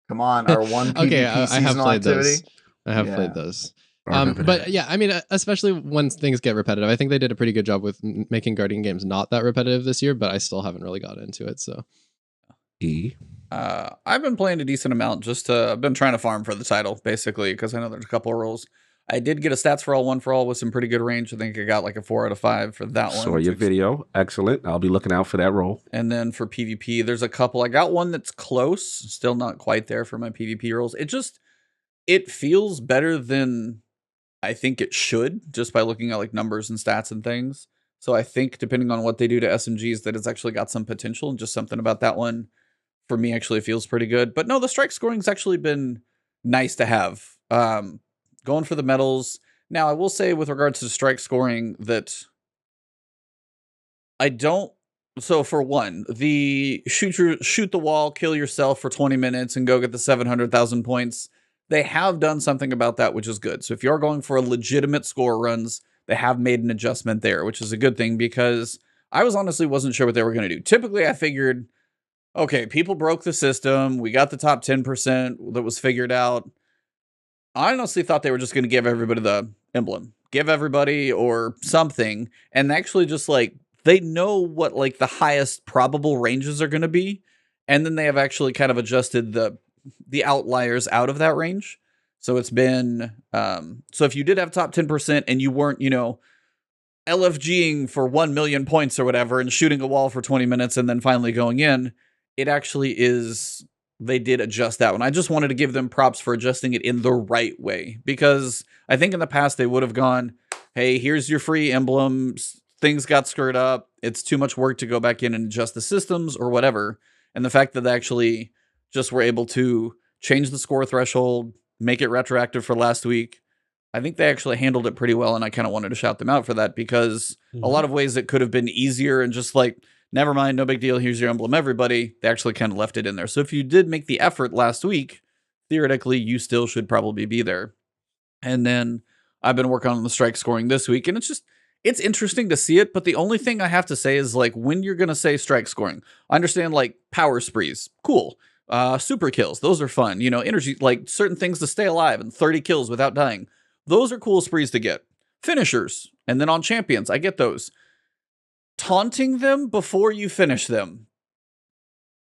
S3: Come on, our one PvP
S4: Okay, I have
S3: seasonal
S4: played
S3: activity.
S4: those. I have
S3: Yeah.
S4: played those.
S1: I remember
S4: But
S1: that.
S4: yeah, I mean, especially when things get repetitive, I think they did a pretty good job with making Guardian Games not that repetitive this year. But I still haven't really got into it. So
S2: I've been playing a decent amount. I've been trying to farm for the title, basically, because I know there's a couple of roles. I did get a stats for all, 1 for all with some pretty good range. I think I got like a 4 out of 5 for that one.
S1: Saw your video. Excellent. I'll be looking out for that role.
S2: And then for PvP, there's a couple. I got one that's close, still not quite there for my PvP roles. It feels better than I think it should, just by looking at like numbers and stats and things. So I think depending on what they do to SMGs, that it's actually got some potential, and just something about that one for me actually feels pretty good. But no, the strike scoring's actually been nice to have. Going for the medals. Now, I will say with regards to strike scoring that I don't. So for one, the shoot the wall, kill yourself for 20 minutes and go get the 700,000 points. They have done something about that, which is good. So if you're going for a legitimate score runs, they have made an adjustment there, which is a good thing, because I wasn't sure what they were going to do. Typically, I figured, okay, people broke the system. We got the top 10% that was figured out. I honestly thought they were just going to give everybody the emblem, give everybody or something, and actually just like they know what like the highest probable ranges are going to be, and then they have actually kind of adjusted the outliers out of that range. So it's been so if you did have top 10% and you weren't, LFGing for 1 million points or whatever and shooting a wall for 20 minutes and then finally going in, it actually is. They did adjust that one. I just wanted to give them props for adjusting it in the right way, because I think in the past they would have gone, hey, here's your free emblems. Things got screwed up. It's too much work to go back in and adjust the systems or whatever. And the fact that they actually just were able to change the score threshold, make it retroactive for last week, I think they actually handled it pretty well. And I kind of wanted to shout them out for that, because a lot of ways it could have been easier and just like, never mind, no big deal, here's your emblem, everybody. They actually kind of left it in there. So if you did make the effort last week, theoretically, you still should probably be there. And then I've been working on the strike scoring this week, and it's interesting to see it. But the only thing I have to say is, like, when you're going to say strike scoring, I understand, like, power sprees, cool. Super kills, those are fun. Energy, like certain things to stay alive and 30 kills without dying. Those are cool sprees to get. Finishers, and then on champions, I get those. Taunting them before you finish them.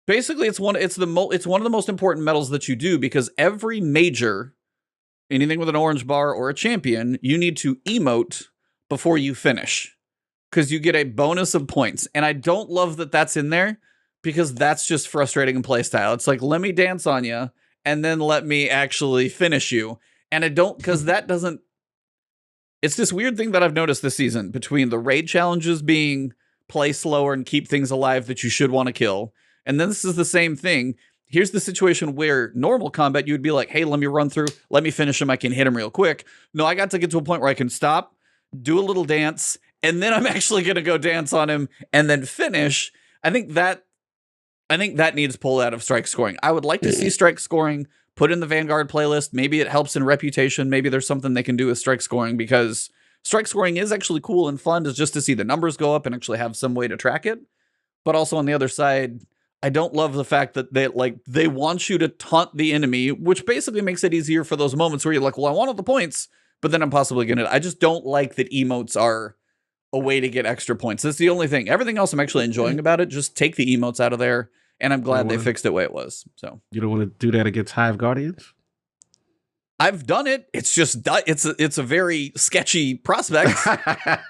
S2: Basically, it's one of the most important medals that you do, because every major, anything with an orange bar or a champion, you need to emote before you finish, because you get a bonus of points. And I don't love that that's in there, because that's just frustrating in playstyle. It's like, let me dance on you and then let me actually finish you. And I don't, because that doesn't. It's this weird thing that I've noticed this season between the raid challenges being play slower and keep things alive that you should want to kill. And then this is the same thing. Here's the situation where normal combat, you would be like, hey, let me run through, let me finish him, I can hit him real quick. No, I got to get to a point where I can stop, do a little dance, and then I'm actually going to go dance on him and then finish. I think that needs pulled out of strike scoring. I would like to see strike scoring put in the Vanguard playlist. Maybe it helps in reputation. Maybe there's something they can do with strike scoring, because strike scoring is actually cool and fun just to see the numbers go up and actually have some way to track it. But also on the other side, I don't love the fact that they want you to taunt the enemy, which basically makes it easier for those moments where you're like, well, I want all the points, but then I'm possibly going to. I just don't like that emotes are a way to get extra points. That's the only thing. Everything else I'm actually enjoying about it. Just take the emotes out of there. And I'm glad they fixed it the way it was. So
S1: you don't want to do that against Hive Guardians?
S2: I've done it. It's just it's a very sketchy prospect.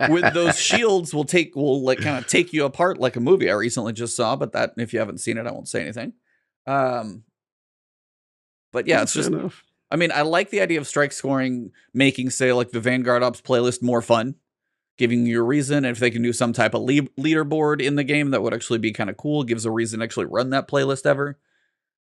S2: With those shields, will kind of take you apart like a movie I recently just saw. But that, if you haven't seen it, I won't say anything. But yeah, it's just. Enough. I mean, I like the idea of strike scoring, making, say, like the Vanguard Ops playlist more fun. Giving you a reason. If they can do some type of leaderboard in the game, that would actually be kind of cool. Gives a reason to actually run that playlist ever.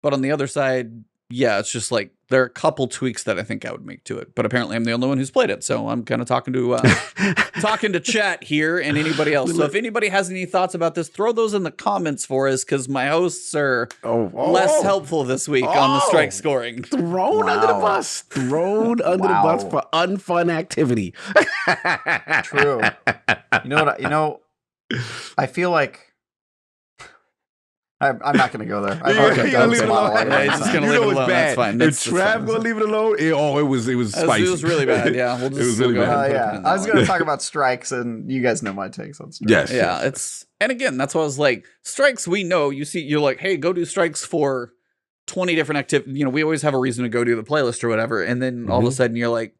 S2: But on the other side, yeah, it's just like there are a couple tweaks that I think I would make to it. But apparently I'm the only one who's played it. So I'm kind of talking to chat here and anybody else. So if anybody has any thoughts about this, throw those in the comments for us, because my hosts are less helpful this week on the strike scoring.
S1: Thrown under the bus. Thrown under the bus for unfun activity.
S3: True. You know what? I feel like I'm not going to go there. I've
S1: Yeah,
S3: already
S1: you
S3: done
S1: leave
S3: some
S1: it alone.
S3: monologue.
S2: Yeah, he's just gonna
S1: You
S2: leave
S1: know
S2: it
S1: it's
S2: alone. That's
S1: bad.
S2: fine.
S1: If
S2: That's
S1: Trav
S2: fine.
S1: gonna leave it alone, it was spicy.
S2: It was really bad. Yeah, we'll just
S1: It was
S2: still
S1: really
S2: go
S1: bad.
S2: ahead and put a pin in
S3: I
S2: that
S3: was
S2: one.
S3: going to talk about strikes, and you guys know my takes on strikes.
S1: Yes.
S2: Yeah, it's and again, that's why I was like, strikes. We know you're like, hey, go do strikes for 20 different activities. You know, we always have a reason to go do the playlist or whatever, and then all of a sudden you're like,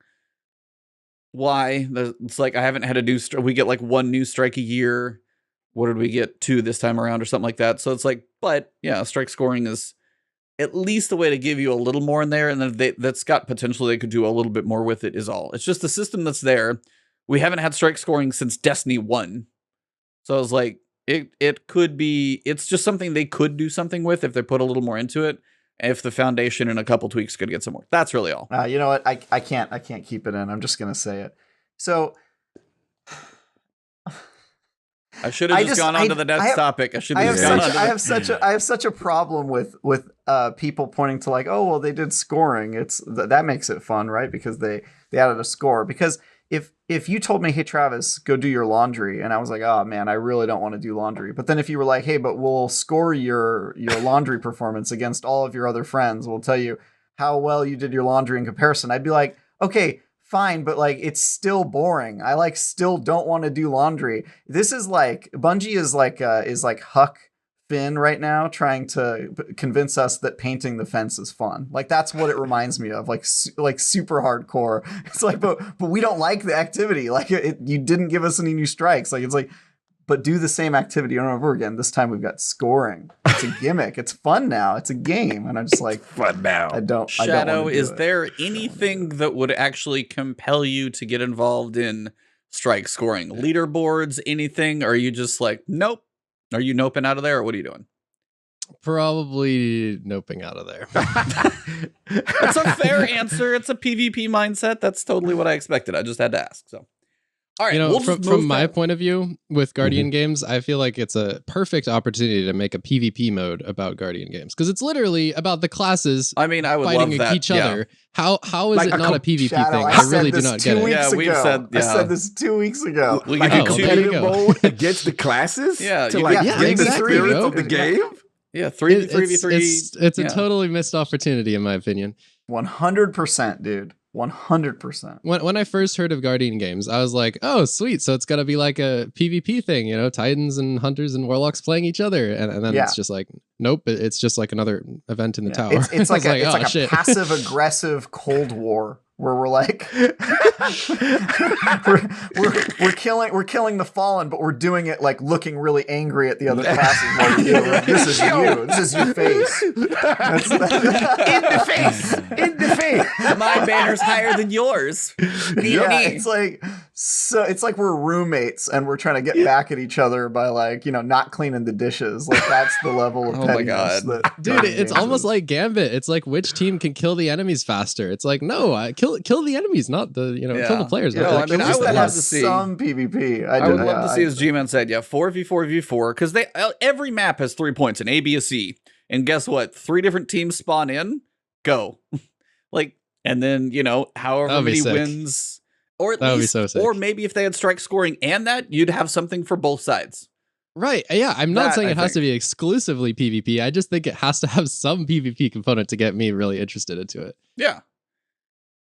S2: why? It's like I haven't had a new. We get like one new strike a year. What did we get? 2 this time around or something like that. So it's like, but yeah, strike scoring is at least a way to give you a little more in there, and then that's got potential. They could do a little bit more with it. Is all. It's just the system that's there. We haven't had strike scoring since Destiny 1. So I was like, it could be. It's just something they could do something with if they put a little more into it. If the foundation and a couple tweaks could get some more. That's really all.
S3: You know what? I can't keep it in. I'm just going to say it. So.
S2: I should have just gone on to the next topic. I
S3: have such a problem with people pointing to like, oh well, they did scoring. That makes it fun, right? Because they added a score. Because if you told me, hey Travis, go do your laundry, and I was like, oh man, I really don't want to do laundry. But then if you were like, hey, but we'll score your laundry performance against all of your other friends, we'll tell you how well you did your laundry in comparison, I'd be like, okay, fine, but like it's still boring. I like still don't want to do laundry. This is like Bungie is like Huck Finn right now, trying to convince us that painting the fence is fun. Like that's what it reminds me of. Like super hardcore. It's like, but we don't like the activity. Like you didn't give us any new strikes. Like it's like, but do the same activity over and over again. This time we've got scoring. It's a gimmick. It's fun now. It's a game, and I'm just like,
S1: fun now.
S2: Shadow, is there anything that would actually compel you to get involved in strike scoring? Leaderboards, anything? Or are you just like, nope? Are you noping out of there, or what are you doing?
S4: Probably noping out of there.
S2: That's a fair answer. It's a PvP mindset. That's totally what I expected. I just had to ask. So, all right.
S4: You know,
S2: we'll
S4: from my point of view with Guardian games, I feel like it's a perfect opportunity to make a PvP mode about Guardian games, because it's literally about the classes.
S2: I mean, I would
S4: fighting
S2: love that.
S4: each other. How is
S1: Like
S4: it not a PvP
S3: Shadow,
S4: thing?
S3: I
S4: I really do
S3: said
S4: not
S3: this
S4: get
S3: 2
S4: it.
S3: weeks
S2: Yeah, we've
S3: ago.
S2: said-
S3: I
S2: yeah.
S3: said this 2 weeks ago.
S2: We
S1: Like
S2: can
S1: a
S2: do
S1: competitive
S4: there you go.
S1: mode against the classes
S2: Yeah,
S1: to
S2: you-
S1: like
S3: yeah,
S1: get the
S4: exactly,
S1: spirit
S4: yo.
S1: of the game.
S2: Yeah, 3v3v3.
S4: It's a
S2: yeah.
S4: totally missed opportunity, in my opinion.
S3: 100%, dude. 100%.
S4: When I first heard of Guardian games, I was like, oh, sweet. So it's got to be like a PvP thing, you know, Titans and Hunters and Warlocks playing each other. And then it's just like, nope, it's just like another event in the tower.
S3: It's like
S4: I was
S3: a
S4: shit.
S3: passive aggressive Cold War where we're like we're killing the fallen, but we're doing it like looking really angry at the other classes while we do it. Like, this is you. This is your face.
S1: In the face. In the face.
S2: My banner's higher than yours.
S3: Yeah, it's like we're roommates and we're trying to get back at each other by like, you know, not cleaning the dishes. Like that's the level of
S2: Oh my
S3: pettiness.
S2: God.
S3: That
S4: Dude,
S3: Guardian
S4: it's
S3: games
S4: almost
S3: is.
S4: like Gambit. It's like which team can kill the enemies faster. It's like, no, kill the enemies, not the, you know,
S2: Yeah.
S4: kill the players.
S3: Yeah,
S2: No, I
S3: at
S2: mean, I
S3: least
S2: would
S3: that
S2: love
S3: has
S2: to see-
S3: some PvP.
S2: I would love to see, as G-Man said, 4v4v4, because every map has 3 points, an A, B, a C. And guess what? 3 different teams spawn in, go. Like, and then, you know, however
S4: That would be
S2: many
S4: sick.
S2: wins, or at
S4: That would be
S2: least,
S4: so sick.
S2: or maybe if they had strike scoring and that, you'd have something for both sides.
S4: Right. Yeah. I'm not
S2: That,
S4: saying
S2: I
S4: it has to
S2: think.
S4: be exclusively PvP. I just think it has to have some PvP component to get me really interested into it.
S2: Yeah.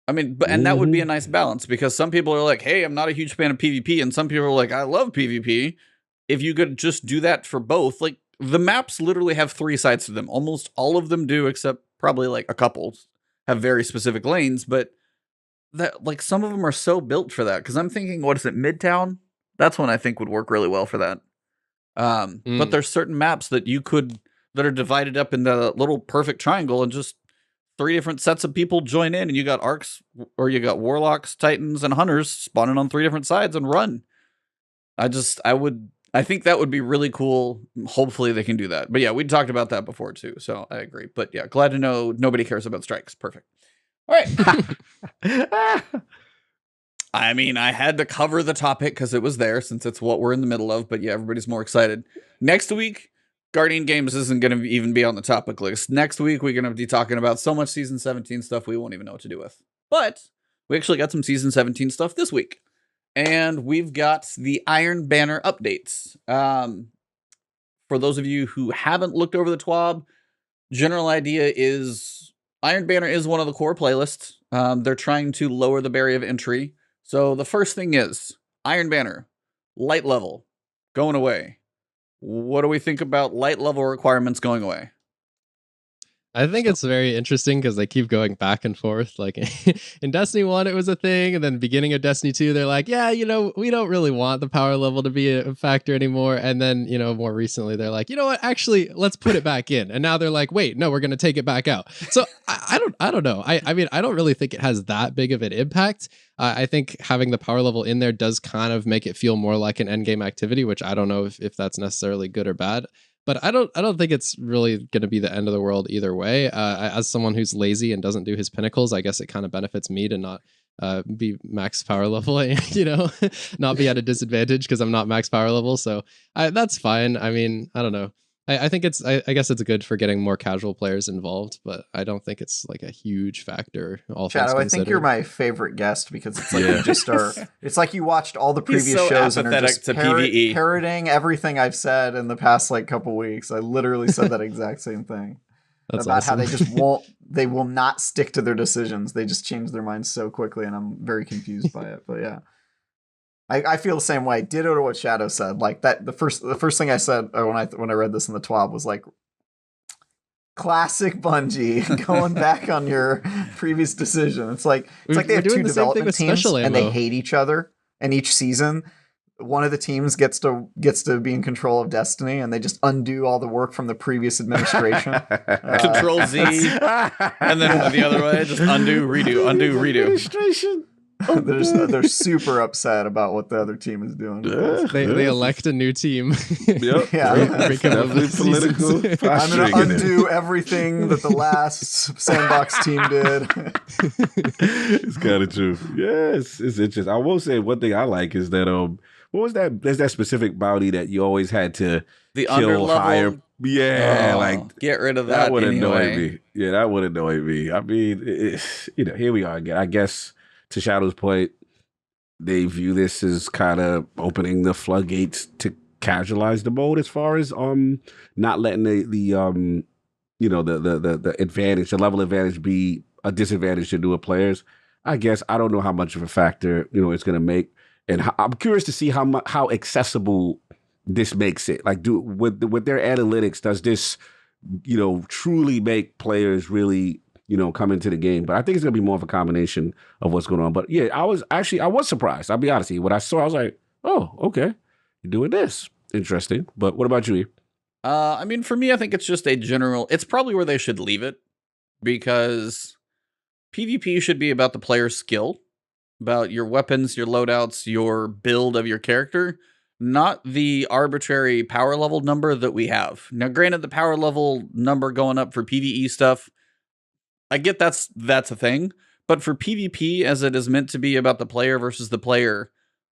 S2: I mean, and that would be a nice balance, because some people are like, hey, I'm not a huge fan of PvP. And some people are like, I love PvP. If you could just do that for both, like the maps literally have 3 sides to them. Almost all of them do, except probably like a couple have very specific lanes. But that, like, some of them are so built for that. Because I'm thinking, what is it, Midtown? That's one I think would work really well for that. But there's certain maps that that are divided up into little perfect triangle, and just 3 different sets of people join in, and you got arcs, or you got warlocks, titans, and hunters spawning on 3 different sides and run. I think that would be really cool. Hopefully they can do that. But yeah, we talked about that before too, so I agree. But yeah, glad to know nobody cares about strikes. Perfect. All right. I mean, I had to cover the topic because it was there, since it's what we're in the middle of. But yeah, everybody's more excited. Next week, Guardian Games isn't going to even be on the topic list. Next week, we're going to be talking about so much Season 17 stuff we won't even know what to do with. But we actually got some Season 17 stuff this week. And we've got the Iron Banner updates. for those of you who haven't looked over the TWAB, general idea is Iron Banner is one of the core playlists. They're trying to lower the barrier of entry. So the first thing is Iron Banner, light level, going away. What do we think about light level requirements going away?
S4: I think it's very interesting because they keep going back and forth. Like in Destiny 1, it was a thing. And then beginning of Destiny 2, they're like, yeah, we don't really want the power level to be a factor anymore. And then, more recently, they're like, you know what, actually, let's put it back in. And now they're like, wait, no, we're going to take it back out. So I don't know. I mean, I don't really think it has that big of an impact. I think having the power level in there does kind of make it feel more like an endgame activity, which I don't know if that's necessarily good or bad. But I don't think it's really going to be the end of the world either way. As someone who's lazy and doesn't do his pinnacles, I guess it kind of benefits me to not be max power level, not be at a disadvantage because I'm not max power level. So that's fine. I mean, I don't know. I think I guess it's good for getting more casual players involved, but I don't think it's like a huge factor. All things
S3: Shadow, I
S4: considered.
S3: think you're my favorite guest because it's like
S1: Yeah.
S3: you just are. It's like you watched all the
S2: He's
S3: previous
S2: so
S3: shows and are
S2: apathetic
S3: just
S2: to PvE.
S3: parroting everything I've said in the past like couple weeks. I literally said that exact same thing
S4: That's
S3: about
S4: awesome.
S3: how they will not stick to their decisions. They just change their minds so quickly, and I'm very confused by it. But yeah. I feel the same way. Ditto to what Shadow said. Like that, the first thing I said when I read this in the TWAB was like, classic Bungie going back on your previous decision. It's like they have
S4: We're doing
S3: two
S4: the same thing
S3: development
S4: with
S3: teams
S4: special
S3: and they
S4: ammo.
S3: hate each other. And each season, one of the teams gets to be in control of Destiny, and they just undo all the work from the previous administration.
S2: Control Z, and then the other way, just undo, redo, undo, redo.
S1: Administration.
S3: They're super upset about what the other team is doing.
S4: They elect a new team.
S1: Yep.
S3: Yeah.
S4: Every couple of
S1: Definitely political
S4: seasons.
S3: I'm
S1: posturing
S3: gonna
S1: in it.
S3: undo everything that the last sandbox team did.
S1: It's kind of true. Yes, it's interesting. I will say one thing I like is that what was that? There's that specific bounty that you always had to
S2: The
S1: kill
S2: under
S1: higher.
S2: level.
S1: Yeah,
S2: Oh,
S1: like
S2: get rid of
S1: that
S2: that
S1: would
S2: anyway.
S1: annoy me. Yeah, that would annoy me. I mean, here we are again. I guess to Shadow's point, they view this as kind of opening the floodgates to casualize the mode as far as not letting the advantage, the level advantage be a disadvantage to newer players. I guess I don't know how much of a factor it's going to make, and I'm curious to see how accessible this makes it. Like, with their analytics, does this truly make players really come into the game? But I think it's gonna be more of a combination of what's going on. But yeah, I was surprised. I'll be honest with you. When I saw, I was like, oh, okay, you're doing this. Interesting. But what about you, E?
S2: I mean, for me, I think it's just a general. It's probably where they should leave it, because PvP should be about the player's skill, about your weapons, your loadouts, your build of your character, not the arbitrary power level number that we have. Now, granted, the power level number going up for PvE stuff, I get that's a thing, but for PvP, as it is meant to be about the player versus the player,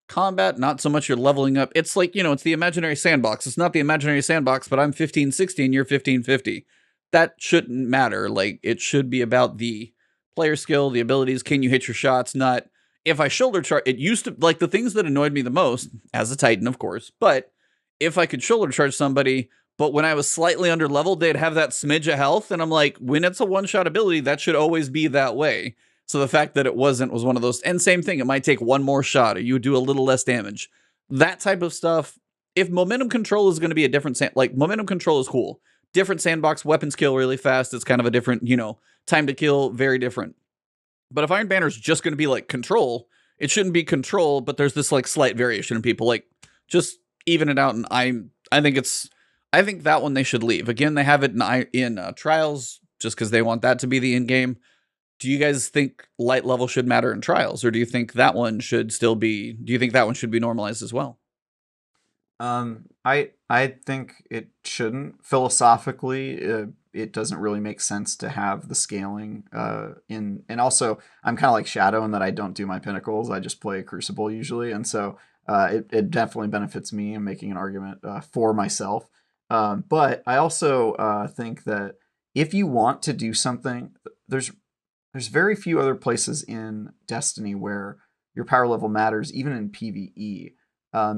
S2: combat, not so much you're leveling up. It's like, it's the imaginary sandbox. It's not the imaginary sandbox, but I'm 1560 and you're 1550. That shouldn't matter. Like, it should be about the player skill, the abilities. Can you hit your shots? Not if I shoulder charge. It used to, like, the things that annoyed me the most, as a Titan, of course, but if I could shoulder charge somebody, but when I was slightly under leveled, they'd have that smidge of health. And I'm like, when it's a one-shot ability, that should always be that way. So the fact that it wasn't was one of those. And same thing, it might take one more shot or you would do a little less damage. That type of stuff. If momentum control is going to be a different, momentum control is cool. Different sandbox, weapons kill really fast. It's kind of a different, time to kill, very different. But if Iron Banner is just going to be like control, it shouldn't be control, but there's this like slight variation in people. Like, just even it out. And I think that one they should leave. Again, they have it in Trials just because they want that to be the end game. Do you guys think light level should matter in Trials, or do you think that one should still be? Do you think that one should be normalized as well?
S3: I think it shouldn't. Philosophically, it doesn't really make sense to have the scaling and also I'm kind of like Shadow in that I don't do my pinnacles. I just play Crucible usually, and so it definitely benefits me in making an argument for myself. But I also think that if you want to do something, there's very few other places in Destiny where your power level matters, even in PvE.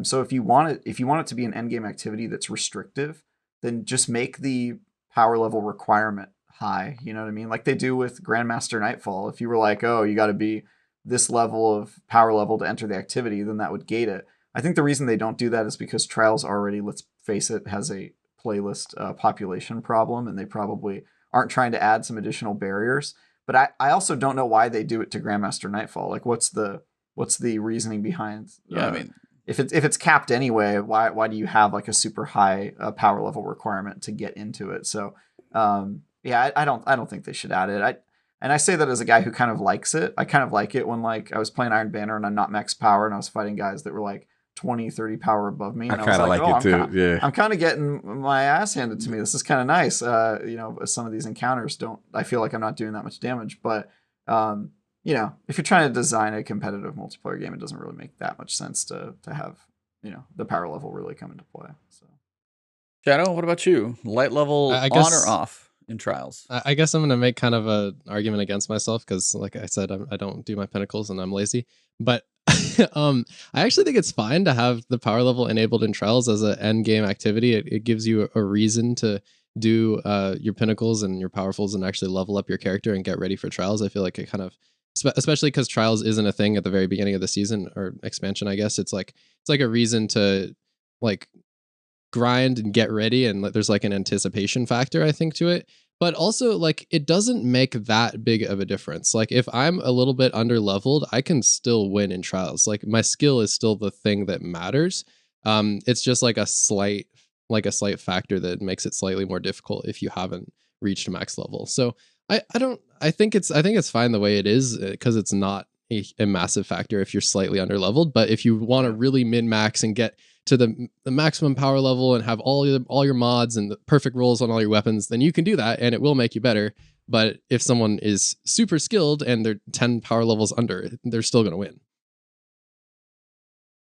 S3: So if you want it to be an endgame activity that's restrictive, then just make the power level requirement high. You know what I mean? Like they do with Grandmaster Nightfall. If you were like, oh, you got to be this level of power level to enter the activity, then that would gate it. I think the reason they don't do that is because Trials already, let's face it, has a playlist population problem, and they probably aren't trying to add some additional barriers. But I also don't know why they do it to Grandmaster Nightfall. Like, what's the reasoning behind?
S2: Yeah, I mean,
S3: if it's capped anyway, why do you have like a super high power level requirement to get into it? So yeah, I don't think they should add it. I say that as a guy who kind of likes it. I kind of like it when like I was playing Iron Banner and I'm not max power and I was fighting guys that were like 20, 30 power above me. And
S1: I kind of like it too. Yeah,
S3: I'm kind of getting my ass handed to me. This is kind of nice. You know, some of these encounters I feel like I'm not doing that much damage, but you know, if you're trying to design a competitive multiplayer game, it doesn't really make that much sense to have, you know, the power level really come into play. So,
S2: Shadow, what about you? Light level
S4: I
S2: on
S4: guess-
S2: or off in Trials?
S4: I guess I'm gonna make kind of a argument against myself because, like I said, I don't do my pinnacles and I'm lazy. But I actually think it's fine to have the power level enabled in Trials as an end game activity. It gives you a reason to do your pinnacles and your powerfuls and actually level up your character and get ready for Trials. I feel like it kind of, especially because Trials isn't a thing at the very beginning of the season or expansion. I guess it's like a reason to like grind and get ready, and there's like an anticipation factor I think to it. But also, like, it doesn't make that big of a difference. Like, if I'm a little bit under leveled, I can still win in Trials. Like, my skill is still the thing that matters. It's just like a slight factor that makes it slightly more difficult if you haven't reached max level. So I think it's fine the way it is because it's not a massive factor if you're slightly under leveled. But if you want to really min max and get to the maximum power level and have all your mods and the perfect rolls on all your weapons, then you can do that and it will make you better. But if someone is super skilled and they're 10 power levels under, they're still going to win.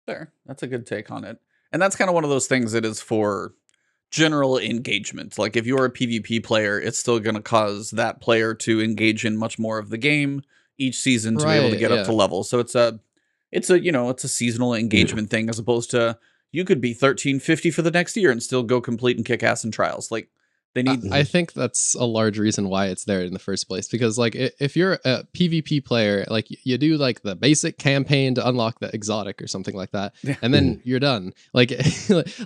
S2: Fair. That's a good take on it. And that's kind of one of those things that is for general engagement. Like if you're a PvP player, it's still going to cause that player to engage in much more of the game each season to be able to get up to level. So it's a seasonal engagement thing as opposed to you could be 1350 for the next year and still go complete and kick ass in Trials. Like they need.
S4: I think that's a large reason why it's there in the first place, because like if you're a PvP player, like you do like the basic campaign to unlock the exotic or something like that, and then you're done. Like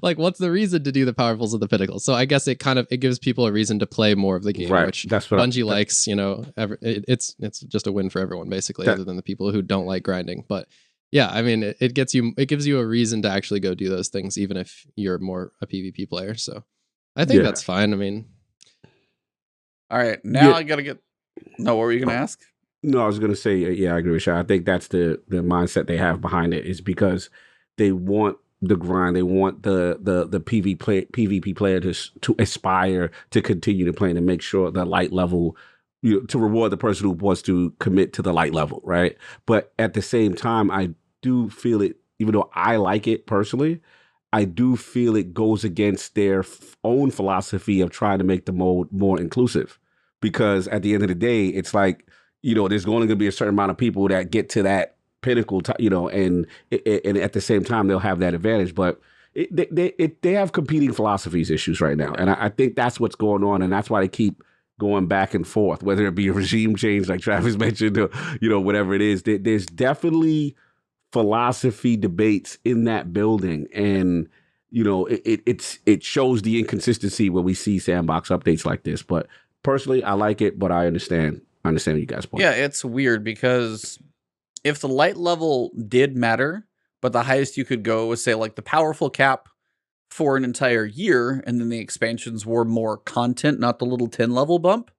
S4: like what's the reason to do the powerfuls of the pinnacle? So I guess it gives people a reason to play more of the game,
S1: right.
S4: Which
S1: That's what
S4: Bungie likes. You know, it's just a win for everyone basically, other than the people who don't like grinding, but. Yeah, I mean, it gives you a reason to actually go do those things, even if you're more a PvP player. So I think that's fine. I mean,
S2: all right, now I gotta get. No, what were you gonna ask?
S1: No, I was gonna say, yeah, I agree with Shaun. I think that's the mindset they have behind it, is because they want the grind, they want the PvP player to aspire to continue to play and to make sure the light level. To reward the person who wants to commit to the light level, right? But at the same time, I do feel it, even though I like it personally, I do feel it goes against their own philosophy of trying to make the mode more inclusive. Because at the end of the day, it's like, you know, there's only going to be a certain amount of people that get to that pinnacle, you know, and at the same time, they'll have that advantage. But they have competing philosophies issues right now. And I think that's what's going on. And that's why they keep going back and forth, whether it be a regime change like Travis mentioned, or, you know, whatever it is. There's definitely philosophy debates in that building, and you know, it shows the inconsistency when we see sandbox updates like this. But personally, I like it, but I understand you guys' point.
S2: Yeah, it's weird because if the light level did matter, but the highest you could go was say like the powerful cap for an entire year, and then the expansions were more content, not the little 10 level bump,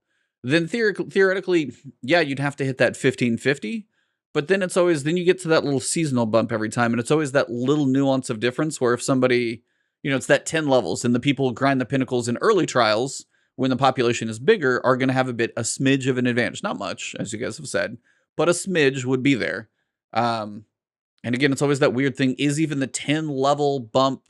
S2: then theoretically, yeah, you'd have to hit that 1550. But then then you get to that little seasonal bump every time, and it's always that little nuance of difference where if somebody, you know, it's that 10 levels, and the people who grind the pinnacles in early Trials when the population is bigger are going to have a smidge of an advantage. Not much, as you guys have said, but a smidge would be there. And again, it's always that weird thing. Is even the 10 level bump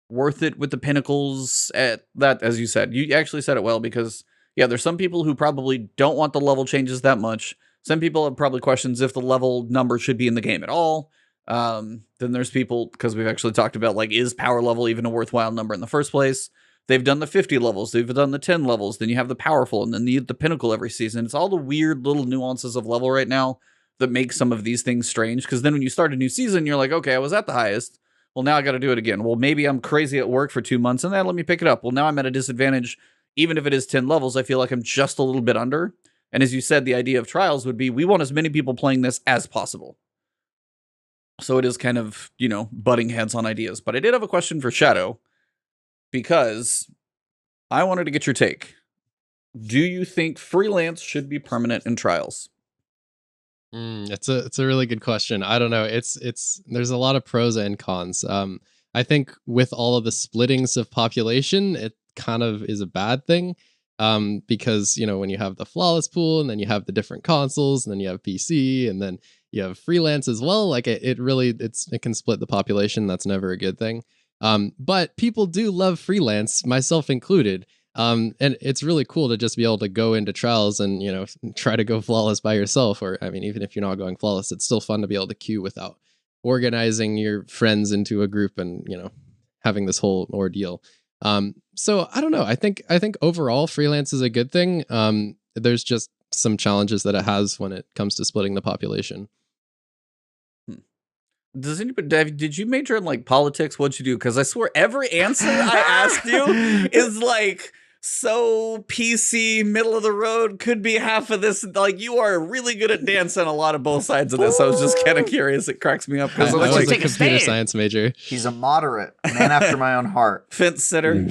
S2: worth it with the pinnacles at that? As you said, you actually said it well, because yeah, there's some people who probably don't want the level changes that much. Some people have probably questions if the level number should be in the game at all. Then there's people, because we've actually talked about like, is power level even a worthwhile number in the first place? they've done the 50 levels, they've done the 10 levels, then you have the powerful, and then the pinnacle every season. It's all the weird little nuances of level right now that make some of these things strange. Because then when you start a new season, you're like, okay, I was at the highest. Well, now I got to do it again. Well, maybe I'm crazy at work for 2 months, and then let me pick it up. Well, now I'm at a disadvantage. Even if it is 10 levels, I feel like I'm just a little bit under. And as you said, the idea of trials would be we want as many people playing this as possible. So it is kind of, butting heads on ideas. But I did have a question for Shadow, because I wanted to get your take. Do you think freelance should be permanent in trials?
S4: It's a really good question. I don't know. There's a lot of pros and cons. I think with all of the splittings of population, it kind of is a bad thing. Because when you have the flawless pool, and then you have the different consoles, and then you have PC, and then you have freelance as well, like it can split the population. That's never a good thing. But people do love freelance, myself included. And it's really cool to just be able to go into trials and, try to go flawless by yourself. Or, even if you're not going flawless, it's still fun to be able to queue without organizing your friends into a group and, having this whole ordeal. So I don't know. I think overall freelance is a good thing. There's just some challenges that it has when it comes to splitting the population.
S2: Does anybody, did you major in like politics? What'd you do? Because I swear every answer I asked you is like so PC, middle of the road, could be half of this. Like, you are really good at dancing a lot of both sides of this. I was just kind of curious. It cracks me up.
S4: I
S2: Because
S4: was
S2: like
S4: a computer science major.
S3: He's a moderate man after my own heart.
S2: fence sitter.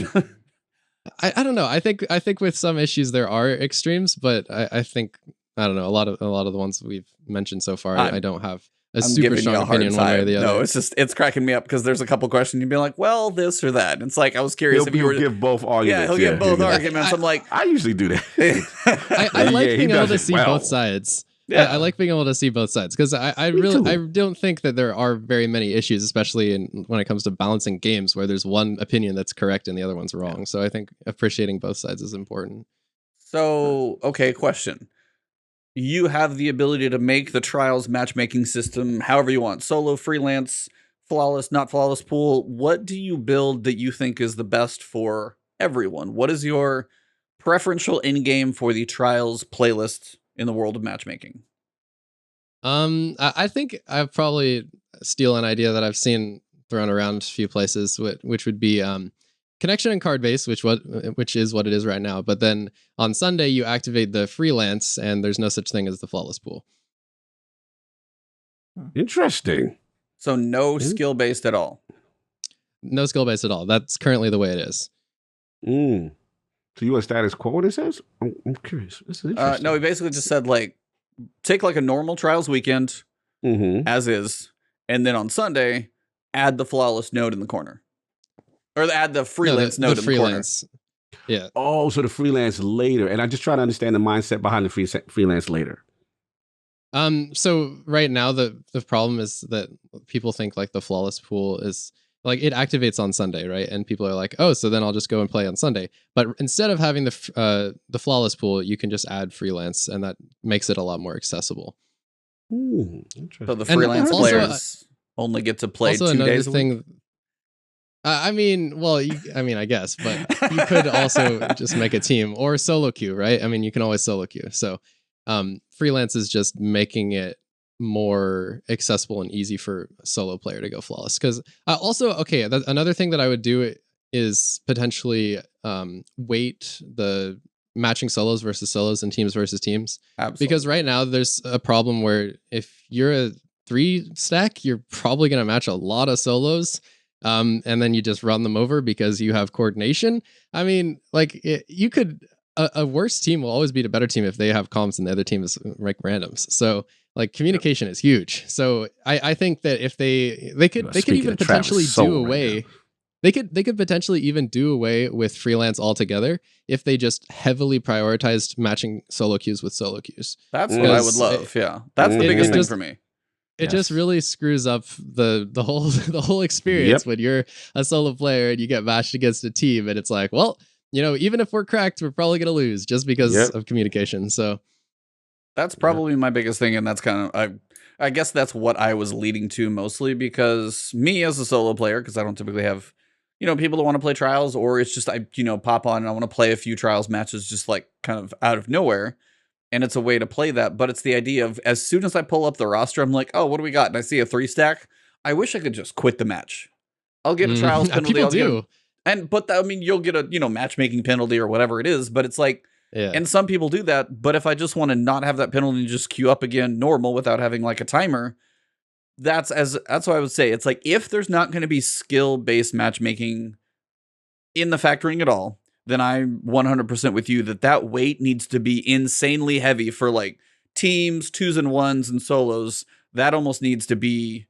S4: I don't know. I think with some issues there are extremes, but I think, I don't know, a lot of the ones we've mentioned so far, I don't have a super strong opinion one way or the other.
S2: No, it's cracking me up because there's a couple questions you'd be like, well, this or that. And it's like, I was curious if you were
S1: give both arguments.
S2: Yeah, he'll give both arguments. I'm like,
S1: I usually do that.
S4: I like
S1: he
S4: being able
S1: does
S4: to
S1: it
S4: see
S1: well.
S4: both sides.
S2: Yeah.
S4: I like being able to see both sides because I don't think that there are very many issues, especially when it comes to balancing games where there's one opinion that's correct and the other one's wrong. So I think appreciating both sides is important.
S2: So, okay, question. You have the ability to make the trials matchmaking system however you want. Solo, freelance, flawless, not flawless pool. What do you build that you think is the best for everyone? What is your preferential in-game for the trials playlist in the world of matchmaking?
S4: I think I've probably steal an idea that I've seen thrown around a few places, which would be connection and card base, which is what it is right now. But then on Sunday you activate the freelance, and there's no such thing as the flawless pool.
S1: Interesting.
S2: So no skill based at all.
S4: No skill based at all. That's currently the way it is.
S1: So you want status quo? What it says? I'm curious. This is interesting.
S2: No, he basically just said like take like a normal trials weekend as is, and then on Sunday add the flawless node in the corner. Or add the freelance node in the corner.
S4: Yeah.
S1: Oh, so the freelance later. And I just try to understand the mindset behind the freelance later.
S4: So right now the problem is that people think like the flawless pool is like it activates on Sunday, right? And people are like, oh, so then I'll just go and play on Sunday. But instead of having the flawless pool, you can just add freelance, and that makes it a lot more accessible.
S1: Interesting.
S2: So the freelance players only get to play 2 days a week.
S4: I guess, but you could also just make a team or solo queue, right? I mean, you can always solo queue. So freelance is just making it more accessible and easy for a solo player to go flawless. Because another thing that I would do is potentially weight the matching solos versus solos and teams versus teams.
S2: Absolutely.
S4: Because right now there's a problem where if you're a 3 stack, you're probably going to match a lot of solos. And then you just run them over because you have coordination. I mean, like you could, a worse team will always beat a better team if they have comms and the other team is like randoms. So like communication is huge. So I think that if they could even potentially do away, they could potentially even do away with freelance altogether if they just heavily prioritized matching solo queues with solo queues.
S2: That's what I would love. That's the biggest thing for me.
S4: It just really screws up the whole experience when you're a solo player and you get matched against a team, and it's like, well, even if we're cracked, we're probably gonna lose just because of communication. So
S2: that's probably my biggest thing, and that's kind of I guess that's what I was leading to mostly, because me as a solo player, because I don't typically have people that want to play trials, or it's just I pop on and I want to play a few trials matches just like kind of out of nowhere, and it's a way to play that. But it's the idea of as soon as I pull up the roster, I'm like, oh, what do we got? And I see a 3-stack. I wish I could just quit the match. I'll get a trials penalty.
S4: People do.
S2: You'll get a matchmaking penalty or whatever it is. But it's like, and some people do that. But if I just want to not have that penalty and just queue up again normal without having like a timer, that's what I would say. It's like if there's not going to be skill-based matchmaking in the factoring at all, then I'm 100% with you that weight needs to be insanely heavy for like teams, 2s and 1s and solos. That almost needs to be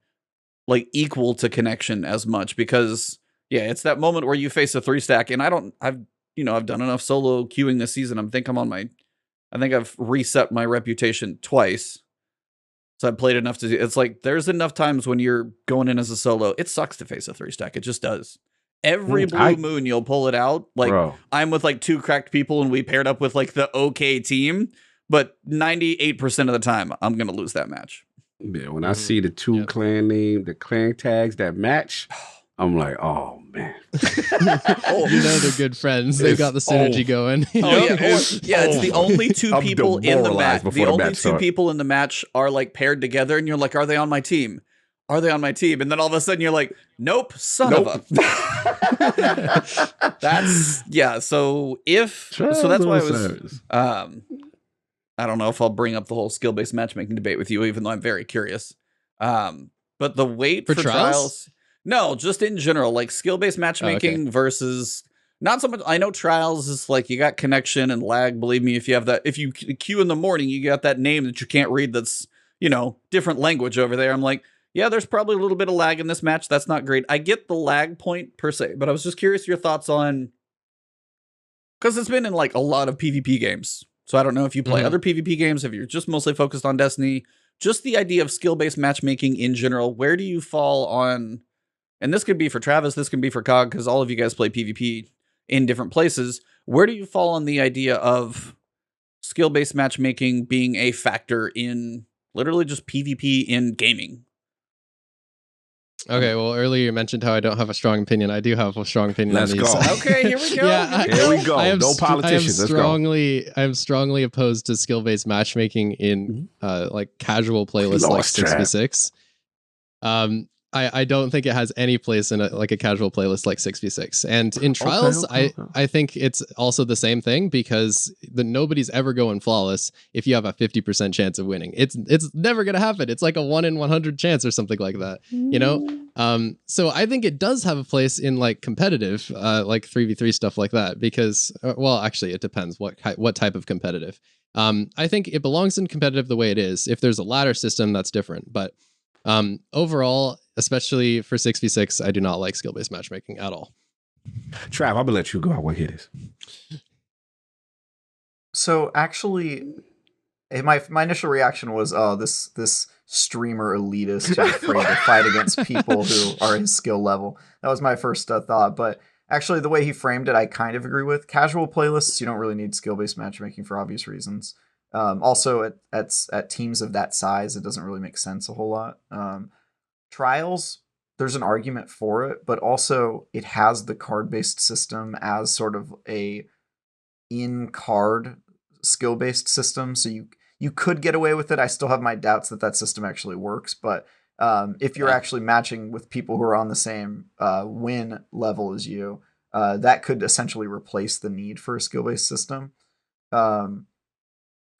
S2: like equal to connection as much, because it's that moment where you face a 3-stack, and I've done enough solo queuing this season. I think I've reset my reputation twice. So I've played enough it's like there's enough times when you're going in as a solo. It sucks to face a 3-stack. It just does. Every blue moon you'll pull it out. Like I'm with like 2 cracked people and we paired up with like the okay team, but 98% of the time I'm gonna lose that match.
S1: Yeah, when I see the 2 clan name, the clan tags that match, I'm like, oh man.
S4: They're good friends. They got the synergy going.
S2: It's the only 2 people in the match. The only 2 people in the match are like paired together, and you're like, are they on my team? Are they on my team? And then all of a sudden you're like, nope, son of a. So that's why I was. I don't know if I'll bring up the whole skill-based matchmaking debate with you, even though I'm very curious. But the wait for trials. No, just in general, like skill-based matchmaking versus not so much. I know trials is like you got connection and lag. Believe me, if you queue in the morning, you got that name that you can't read. That's different language over there. I'm like, yeah, there's probably a little bit of lag in this match. That's not great. I get the lag point per se, but I was just curious your thoughts on, because it's been in like a lot of PvP games. So I don't know if you play other PvP games, if you're just mostly focused on Destiny. Just the idea of skill-based matchmaking in general. Where do you fall on? And this could be for Travis, this can be for Cog, because all of you guys play PvP in different places. Where do you fall on the idea of skill-based matchmaking being a factor in literally just PvP in gaming?
S4: Okay, well, earlier you mentioned how I don't have a strong opinion. I do have a strong opinion on these.
S1: Let's go.
S2: Okay, here we go.
S1: Here we go. No politicians. Let's go.
S4: I am strongly opposed to skill-based matchmaking in like casual playlists like 6v6. I don't think it has any place in a casual playlist like 6v6. And in trials, I think it's also the same thing, because nobody's ever going flawless if you have a 50% chance of winning. It's never going to happen. It's like a 1 in 100 chance or something like that, So I think it does have a place in like competitive, like 3v3 stuff like that, because, well, actually it depends what type of competitive. I think it belongs in competitive the way it is. If there's a ladder system, that's different. But overall, especially for 6v6, I do not like skill-based matchmaking at all.
S1: Trav, I'm gonna let you go. I want to hear this.
S3: So actually, my initial reaction was, oh, this streamer elitist who's afraid to fight against people who are his skill level. That was my first thought. But actually, the way he framed it, I kind of agree with. Casual playlists, you don't really need skill-based matchmaking for obvious reasons. Also, at teams of that size, it doesn't really make sense a whole lot. Trials, there's an argument for it, but also it has the card-based system as sort of a in-card skill-based system, so you could get away with it. I still have my doubts that system actually works, but if you're actually matching with people who are on the same win level as you, that could essentially replace the need for a skill-based system.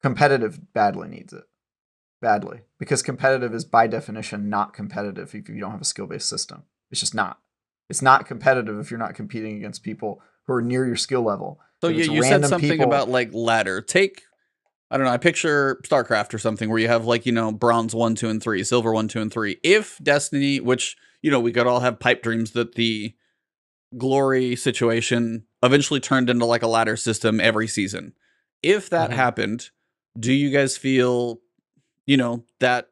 S3: Competitive badly needs it. Badly. Because competitive is by definition not competitive if you don't have a skill-based system. It's just not. It's not competitive if you're not competing against people who are near your skill level.
S2: So you said something about like ladder. I don't know, I picture StarCraft or something where you have like, bronze 1, 2, and 3, silver 1, 2, and 3. If Destiny, which, we could all have pipe dreams that the glory situation eventually turned into like a ladder system every season. If that happened, do you guys feel, that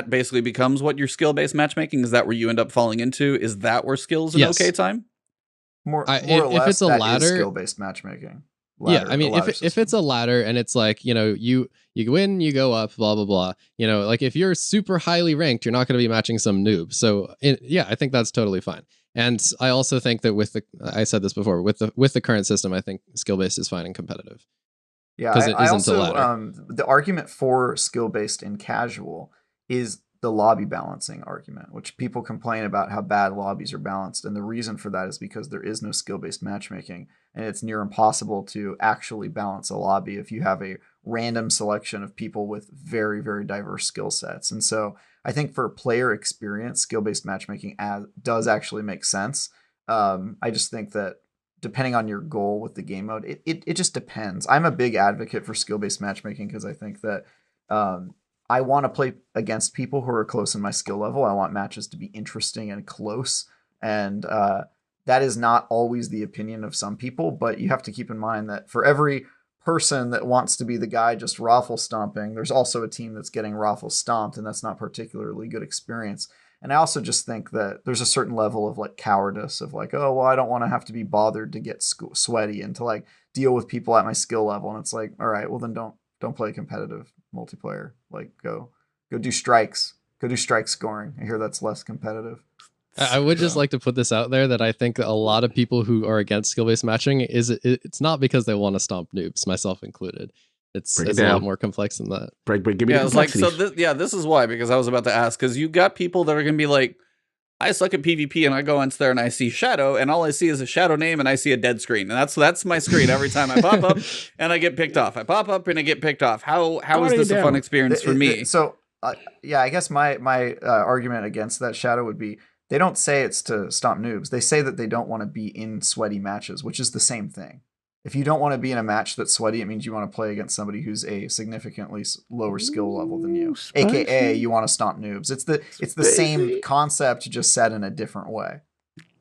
S2: basically becomes what your skill-based matchmaking? Is that where you end up falling into? Is that where skills in okay time?
S3: More or less, if it's a ladder, skill-based matchmaking.
S4: If it's a ladder and it's like, you win, you go up, blah, blah, blah. Like if you're super highly ranked, you're not going to be matching some noob. So I think that's totally fine. And I also think that I said this before, with the current system, I think skill based is fine and competitive.
S3: Yeah,
S4: because it
S3: I
S4: isn't a
S3: also
S4: ladder.
S3: the argument for skill based in casual is the lobby balancing argument, which people complain about how bad lobbies are balanced, and the reason for that is because there is no skill based matchmaking, and it's near impossible to actually balance a lobby if you have a random selection of people with very very diverse skill sets. And so I think for player experience, skill based matchmaking does actually make sense. I just think that depending on your goal with the game mode, it just depends. I'm a big advocate for skill-based matchmaking because I think that I want to play against people who are close in my skill level. I want matches to be interesting and close. And that is not always the opinion of some people, but you have to keep in mind that for every person that wants to be the guy just raffle stomping, there's also a team that's getting raffle stomped, and that's not particularly good experience. And I also just think that there's a certain level of like cowardice of like, oh, well, I don't want to have to be bothered to get sweaty and to like deal with people at my skill level. And it's like, all right, well then don't play competitive multiplayer. Like go do strikes. Go do strike scoring. I hear that's less competitive.
S4: I would just like to put this out there that I think a lot of people who are against skill-based matching it's not because they want to stomp noobs, myself included. It's a lot more complex than that.
S1: Break, give me the complexities.
S2: It's like, so this is why, because I was about to ask, because you got people that are going to be like, I suck at PvP, and I go into there and I see Shadow, and all I see is a Shadow name, and I see a dead screen, and that's my screen every time I pop up, and I get picked off. I pop up and I get picked off. How is this a fun experience for me?
S3: So yeah, I guess my argument against that, Shadow, would be they don't say it's to stomp noobs. They say that they don't want to be in sweaty matches, which is the same thing. If you don't want to be in a match that's sweaty, it means you want to play against somebody who's a significantly lower skill level than you.
S1: Spicy.
S3: AKA, you want to stomp noobs. It's the same concept, just said in a different way.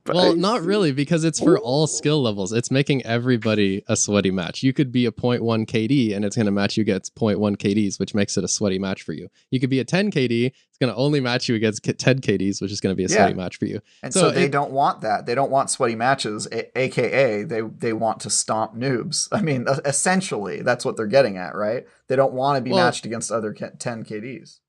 S4: Well, not really, because it's for all skill levels. It's making everybody a sweaty match. You could be a 0.1 KD, and it's going to match you against 0.1 KDs, which makes it a sweaty match for you. You could be a 10 KD, it's going to only match you against 10 KDs, which is going to be a sweaty match for you.
S3: And so they don't want that. They don't want sweaty matches, AKA they want to stomp noobs. I mean, essentially, that's what they're getting at, right? They don't want to be matched against other 10 KDs.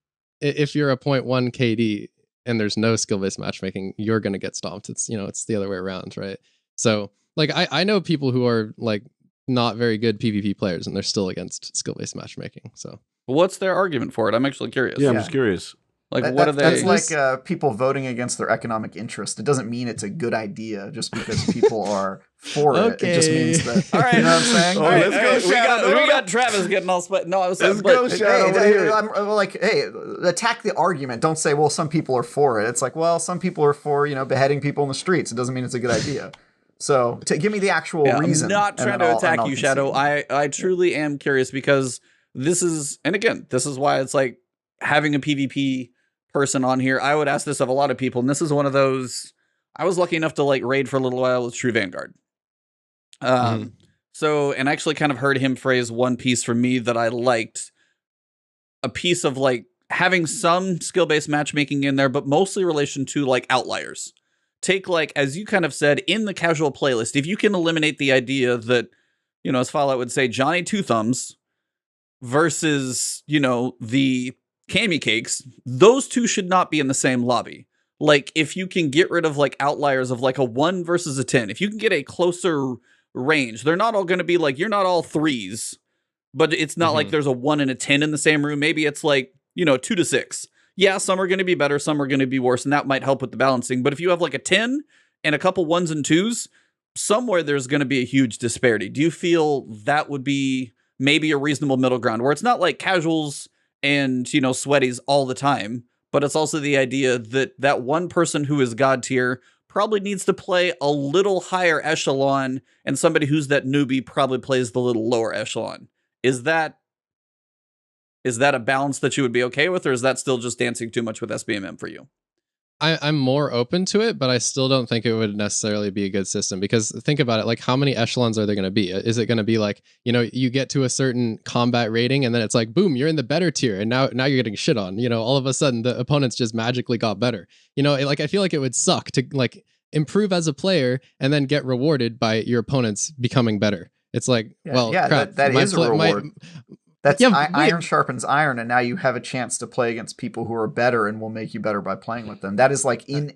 S4: If you're a 0.1 KD, and there's no skill-based matchmaking, you're going to get stomped. It's the other way around, right? So like I know people who are like not very good PvP players, and they're still against skill-based matchmaking. So
S2: what's their argument for it? I'm actually curious.
S1: Yeah, I'm just curious.
S2: Like, what are they?
S3: That's like people voting against their economic interest. It doesn't mean it's a good idea just because people are for it. It just means that.
S2: All right,
S3: you know what I'm saying?
S2: All right, let's go. We got Travis getting all sweat. No, I was
S1: let's go, Shadow.
S3: I'm like, hey, attack the argument. Don't say, well, some people are for it. It's like, well, some people are for beheading people in the streets. It doesn't mean it's a good idea. So give me the actual reason.
S2: I'm not trying to attack you, Shadow. I truly am curious because this is why it's like having a PvP person on here. I would ask this of a lot of people, and this is one of those. I was lucky enough to like raid for a little while with True Vanguard. So, and actually kind of heard him phrase one piece for me that I liked, a piece of like having some skill-based matchmaking in there, but mostly relation to like outliers. Take like, as you kind of said, in the casual playlist, if you can eliminate the idea that, as Fallout would say, Johnny Two Thumbs versus, the Cammy Cakes, those two should not be in the same lobby. Like, if you can get rid of like outliers of like a 1 versus a 10, if you can get a closer range, they're not all going to be like, you're not all 3s, but it's not like there's a 1 and a 10 in the same room. Maybe it's like, 2 to 6. Yeah, some are going to be better, some are going to be worse, and that might help with the balancing. But if you have like a 10 and a couple 1s and 2s, somewhere there's going to be a huge disparity. Do you feel that would be maybe a reasonable middle ground where it's not like casuals and, sweaties all the time, but it's also the idea that that one person who is God tier probably needs to play a little higher echelon, and somebody who's that newbie probably plays the little lower echelon. Is that a balance that you would be okay with, or is that still just dancing too much with SBMM for you?
S4: I'm more open to it, but I still don't think it would necessarily be a good system, because think about it, like how many echelons are there going to be? Is it going to be like, you get to a certain combat rating and then it's like, boom, you're in the better tier, and now you're getting shit on, all of a sudden the opponents just magically got better. I feel like it would suck to like improve as a player and then get rewarded by your opponents becoming better. It's like, crap,
S3: that is a reward. Iron sharpens iron, and now you have a chance to play against people who are better and will make you better by playing with them. That is like in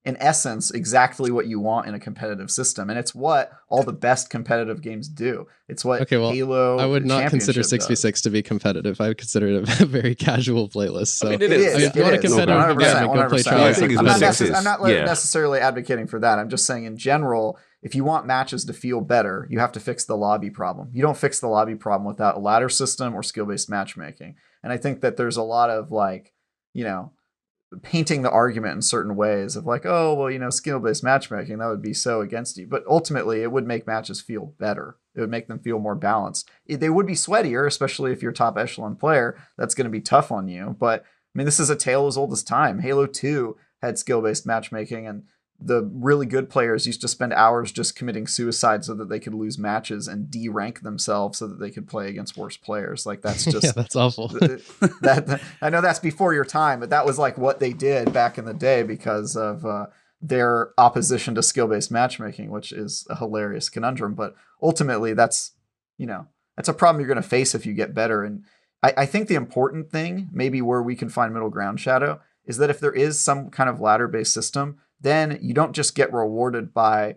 S3: in essence exactly what you want in a competitive system, and it's what all the best competitive games do. It's what Halo.
S4: I would not consider
S3: Championship
S4: 6v6 to be competitive. I would consider it a very casual playlist. So
S2: I mean, it is.
S3: It
S4: if you want a
S3: is.
S4: competitive
S3: 100%,
S4: environment, go play
S3: 100%.
S1: I think
S4: Trials.
S1: it's
S3: I'm not necessarily advocating for that. I'm just saying in general, if you want matches to feel better, you have to fix the lobby problem. You don't fix the lobby problem without a ladder system or skill-based matchmaking. And I think that there's a lot of like, you know, painting the argument in certain ways of like, oh, well, you know, skill-based matchmaking, that would be so against you. But ultimately, it would make matches feel better. It would make them feel more balanced. They would be sweatier, especially if you're a top echelon player. That's going to be tough on you. But I mean, this is a tale as old as time. Halo 2 had skill-based matchmaking, and the really good players used to spend hours just committing suicide so that they could lose matches and de-rank themselves so that they could play against worse players. Like that's just
S4: Yeah, that's awful.
S3: that I know that's before your time, but that was like what they did back in the day because of their opposition to skill-based matchmaking, which is a hilarious conundrum. But ultimately, that's a problem you're going to face if you get better. And I think the important thing, maybe where we can find middle ground, Shadow, is that if there is some kind of ladder-based system, then you don't just get rewarded by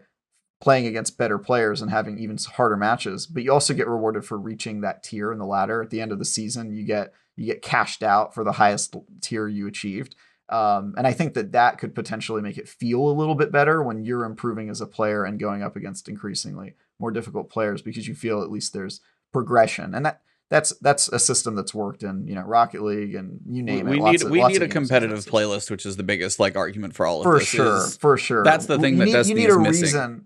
S3: playing against better players and having even harder matches, but you also get rewarded for reaching that tier in the ladder. At the end of the season, you get cashed out for the highest tier you achieved. And I think that could potentially make it feel a little bit better when you're improving as a player and going up against increasingly more difficult players, because you feel at least there's progression. And that's a system that's worked in, you know, Rocket League and you name it.
S2: We need a competitive playlist, which is the biggest like argument for all of this.
S3: For sure.
S2: That's the thing that Destiny is missing.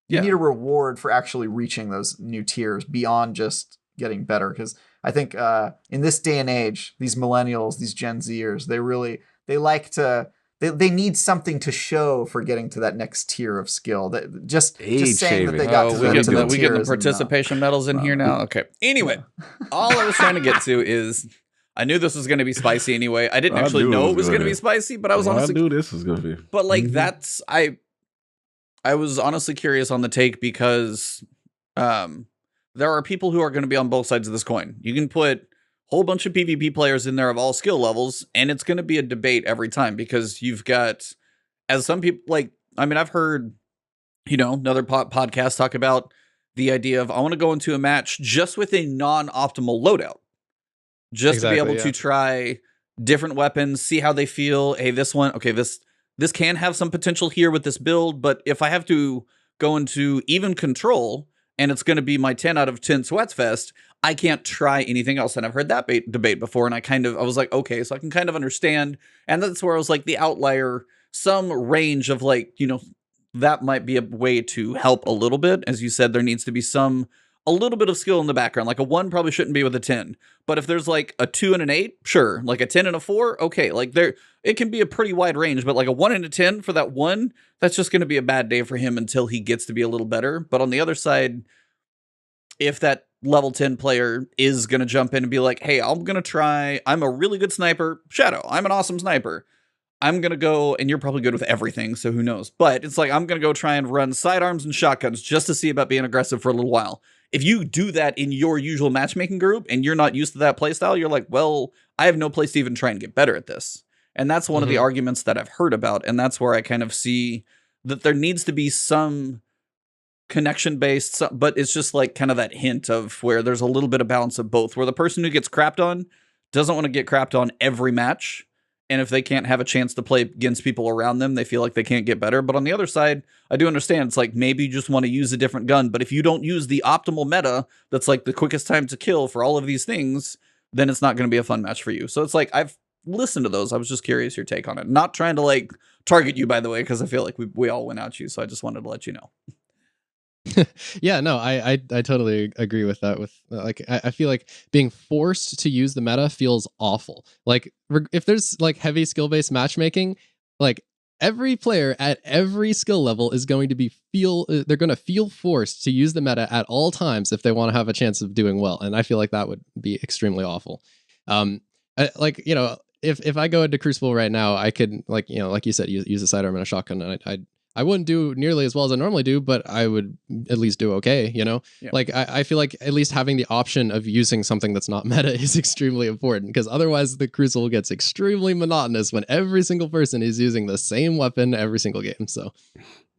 S3: You need a reward for actually reaching those new tiers beyond just getting better. Because I think in this day and age, these millennials, these Gen Zers, they need something to show for getting to that next tier of skill. Just saying that they got to the
S2: we get the participation medals in here now. Okay. Anyway, all I was trying to get to is I knew this was going to be spicy anyway. I didn't actually know it was going to be spicy, but I was honestly
S1: I knew this was going to be.
S2: But like I was honestly curious on the take because there are people who are going to be on both sides of this coin. You can put a whole bunch of PvP players in there of all skill levels, and it's going to be a debate every time because you've got, as some people, like, I mean, I've heard, you know, another podcast talk about the idea of I want to go into a match just with a non-optimal loadout. Just to be able to try different weapons, see how they feel. Hey, this one, okay, this can have some potential here with this build, but if I have to go into even control and it's going to be my 10 out of 10 Sweatsfest, I can't try anything else. And I've heard that debate before, and I was like, okay, so I can kind of understand. And that's where I was like, the outlier, some range of like, you know, that might be a way to help a little bit. As you said, there needs to be a little bit of skill in the background. Like a 1 probably shouldn't be with a 10. But if there's like a 2 and an 8, sure. Like a 10 and a 4, okay. Like it can be a pretty wide range, but like a 1 and a 10 for that 1, that's just going to be a bad day for him until he gets to be a little better. But on the other side, if that level 10 player is going to jump in and be like, hey, I'm going to try, I'm a really good sniper. Shadow, I'm an awesome sniper. I'm going to go, and you're probably good with everything, so who knows. But it's like, I'm going to go try and run sidearms and shotguns just to see about being aggressive for a little while. If you do that in your usual matchmaking group and you're not used to that playstyle, you're like, well, I have no place to even try and get better at this. And that's one of the arguments that I've heard about. And that's where I kind of see that there needs to be some connection based, but it's just like kind of that hint of where there's a little bit of balance of both, where the person who gets crapped on doesn't want to get crapped on every match. And if they can't have a chance to play against people around them, they feel like they can't get better. But on the other side, I do understand. It's like, maybe you just want to use a different gun. But if you don't use the optimal meta, that's like the quickest time to kill for all of these things, then it's not going to be a fun match for you. So it's like, I've listened to those. I was just curious your take on it. Not trying to like target you, by the way, because I feel like we all went at you. So I just wanted to let you know.
S4: Yeah, no, I totally agree with that. With like, I feel like being forced to use the meta feels awful. Like if there's like heavy skill-based matchmaking, like every player at every skill level is going to they're going to feel forced to use the meta at all times if they want to have a chance of doing well. And I feel like that would be extremely awful. Like, you know, if I go into Crucible right now, I could, like, you know, like you said, use a sidearm and a shotgun, and I wouldn't do nearly as well as I normally do, but I would at least do okay, you know?
S2: Yeah.
S4: Like, I feel like at least having the option of using something that's not meta is extremely important, because otherwise the Crucible gets extremely monotonous when every single person is using the same weapon every single game, so.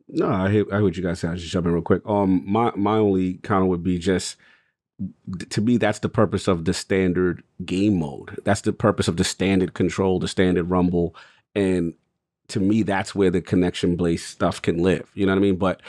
S1: No, I hear what you guys say. I'll just jump in real quick. My only counter would be just, to me, that's the purpose of the standard game mode. That's the purpose of the standard control, the standard rumble. And to me, that's where the connection-based stuff can live. You know what I mean? But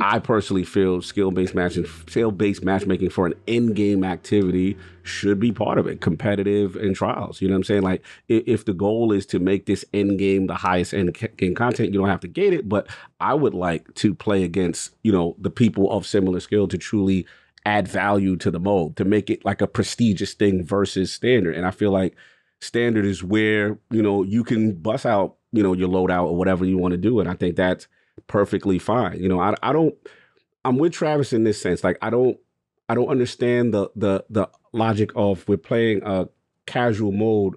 S1: I personally feel skill-based matchmaking for an in-game activity should be part of it, competitive and trials. You know what I'm saying? Like, if the goal is to make this end-game the highest end-game content, you don't have to gate it. But I would like to play against, the people of similar skill to truly add value to the mode, to make it like a prestigious thing versus standard. And I feel like standard is where, you can bust out, your loadout or whatever you want to do. And I think that's perfectly fine. I'm with Travis in this sense. Like, I don't understand the logic of we're playing a casual mode,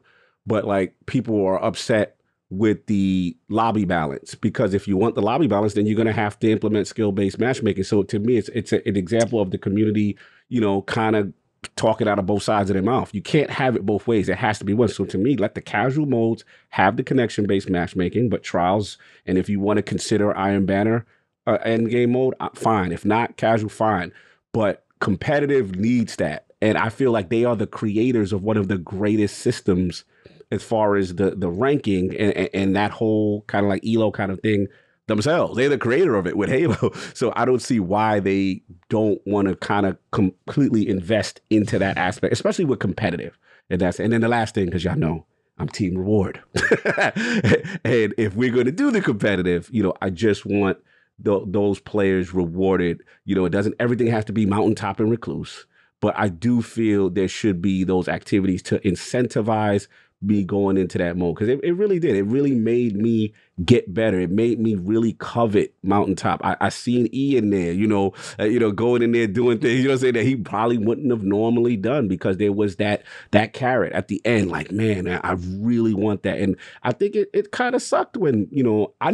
S1: but like people are upset with the lobby balance, because if you want the lobby balance, then you're going to have to implement skill-based matchmaking. So to me, it's an example of the community, kind of talking out of both sides of their mouth. You can't have it both ways. It has to be one. So to me, let the casual modes have the connection-based matchmaking, but trials, and if you want to consider Iron Banner end game mode, fine. If not, casual, fine. But competitive needs that. And I feel like they are the creators of one of the greatest systems as far as the ranking and that whole kind of like ELO kind of thing themselves. They're the creator of it with Halo. So I don't see why they don't want to kind of completely invest into that aspect, especially with competitive. And then the last thing, because y'all know I'm team reward. And if we're going to do the competitive, I just want those players rewarded. Everything has to be mountaintop and recluse, but I do feel there should be those activities to incentivize me going into that mode, because it really did. It really made me get better. It made me really covet mountaintop. I seen E in there, going in there doing things, that he probably wouldn't have normally done, because there was that carrot at the end. Like, man, I really want that. And I think it kind of sucked when, I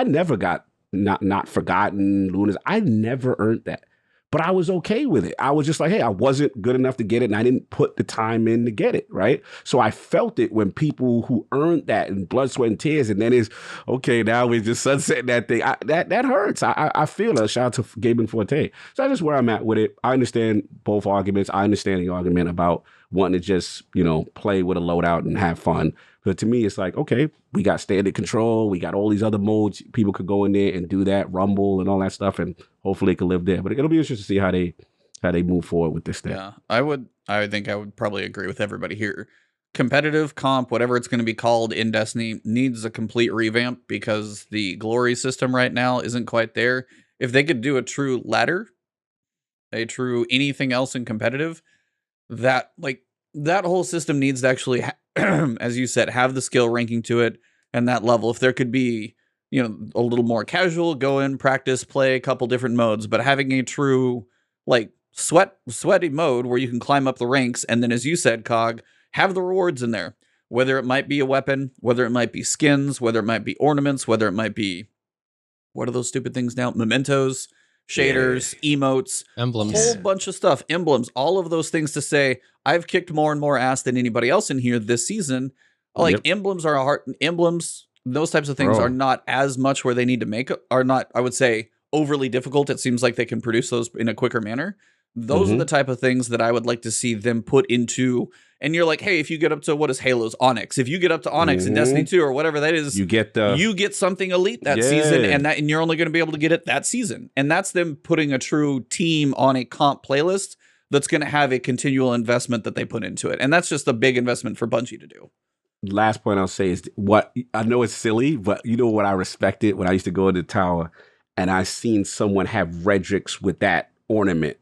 S1: never got not forgotten Lunas. I never earned that. But I was okay with it. I was just like, hey, I wasn't good enough to get it, and I didn't put the time in to get it, right? So I felt it when people who earned that in blood, sweat, and tears, and then it's, okay, now we're just sunsetting that thing. That hurts. I feel it. Shout out to Gaben Forte. So that's just where I'm at with it. I understand both arguments. I understand the argument about wanting to just, play with a loadout and have fun. But to me, it's like, okay, we got standard control. We got all these other modes. People could go in there and do that, rumble and all that stuff, and hopefully it can live there. But it'll be interesting to see how they move forward with this thing.
S2: Yeah, I think I would probably agree with everybody here. Competitive comp, whatever it's going to be called in Destiny, needs a complete revamp, because the glory system right now isn't quite there. If they could do a true ladder, a true anything else in competitive, that whole system needs to actually, as you said, have the skill ranking to it and that level. If there could be, a little more casual, go in, practice, play a couple different modes, but having a true, like, sweaty mode where you can climb up the ranks, and then, as you said, Cog, have the rewards in there. Whether it might be a weapon, whether it might be skins, whether it might be ornaments, whether it might be, what are those stupid things now? Mementos, shaders, emotes,
S4: emblems,
S2: whole bunch of stuff, emblems, all of those things to say, I've kicked more and more ass than anybody else in here this season. Like, emblems are emblems, those types of things are not as much where they need to make, are not, I would say, overly difficult. It seems like they can produce those in a quicker manner. Those are the type of things that I would like to see them put into. And you're like, hey, if you get up to, what is Halo's Onyx? If you get up to Onyx in Destiny 2 or whatever that is, you get something elite that season, and you're only going to be able to get it that season. And that's them putting a true team on a comp playlist that's going to have a continual investment that they put into it. And that's just a big investment for Bungie to do.
S1: Last point I'll say is, what I know it's silly, but you know what I respected when I used to go to the tower and I seen someone have Redrix with that ornament,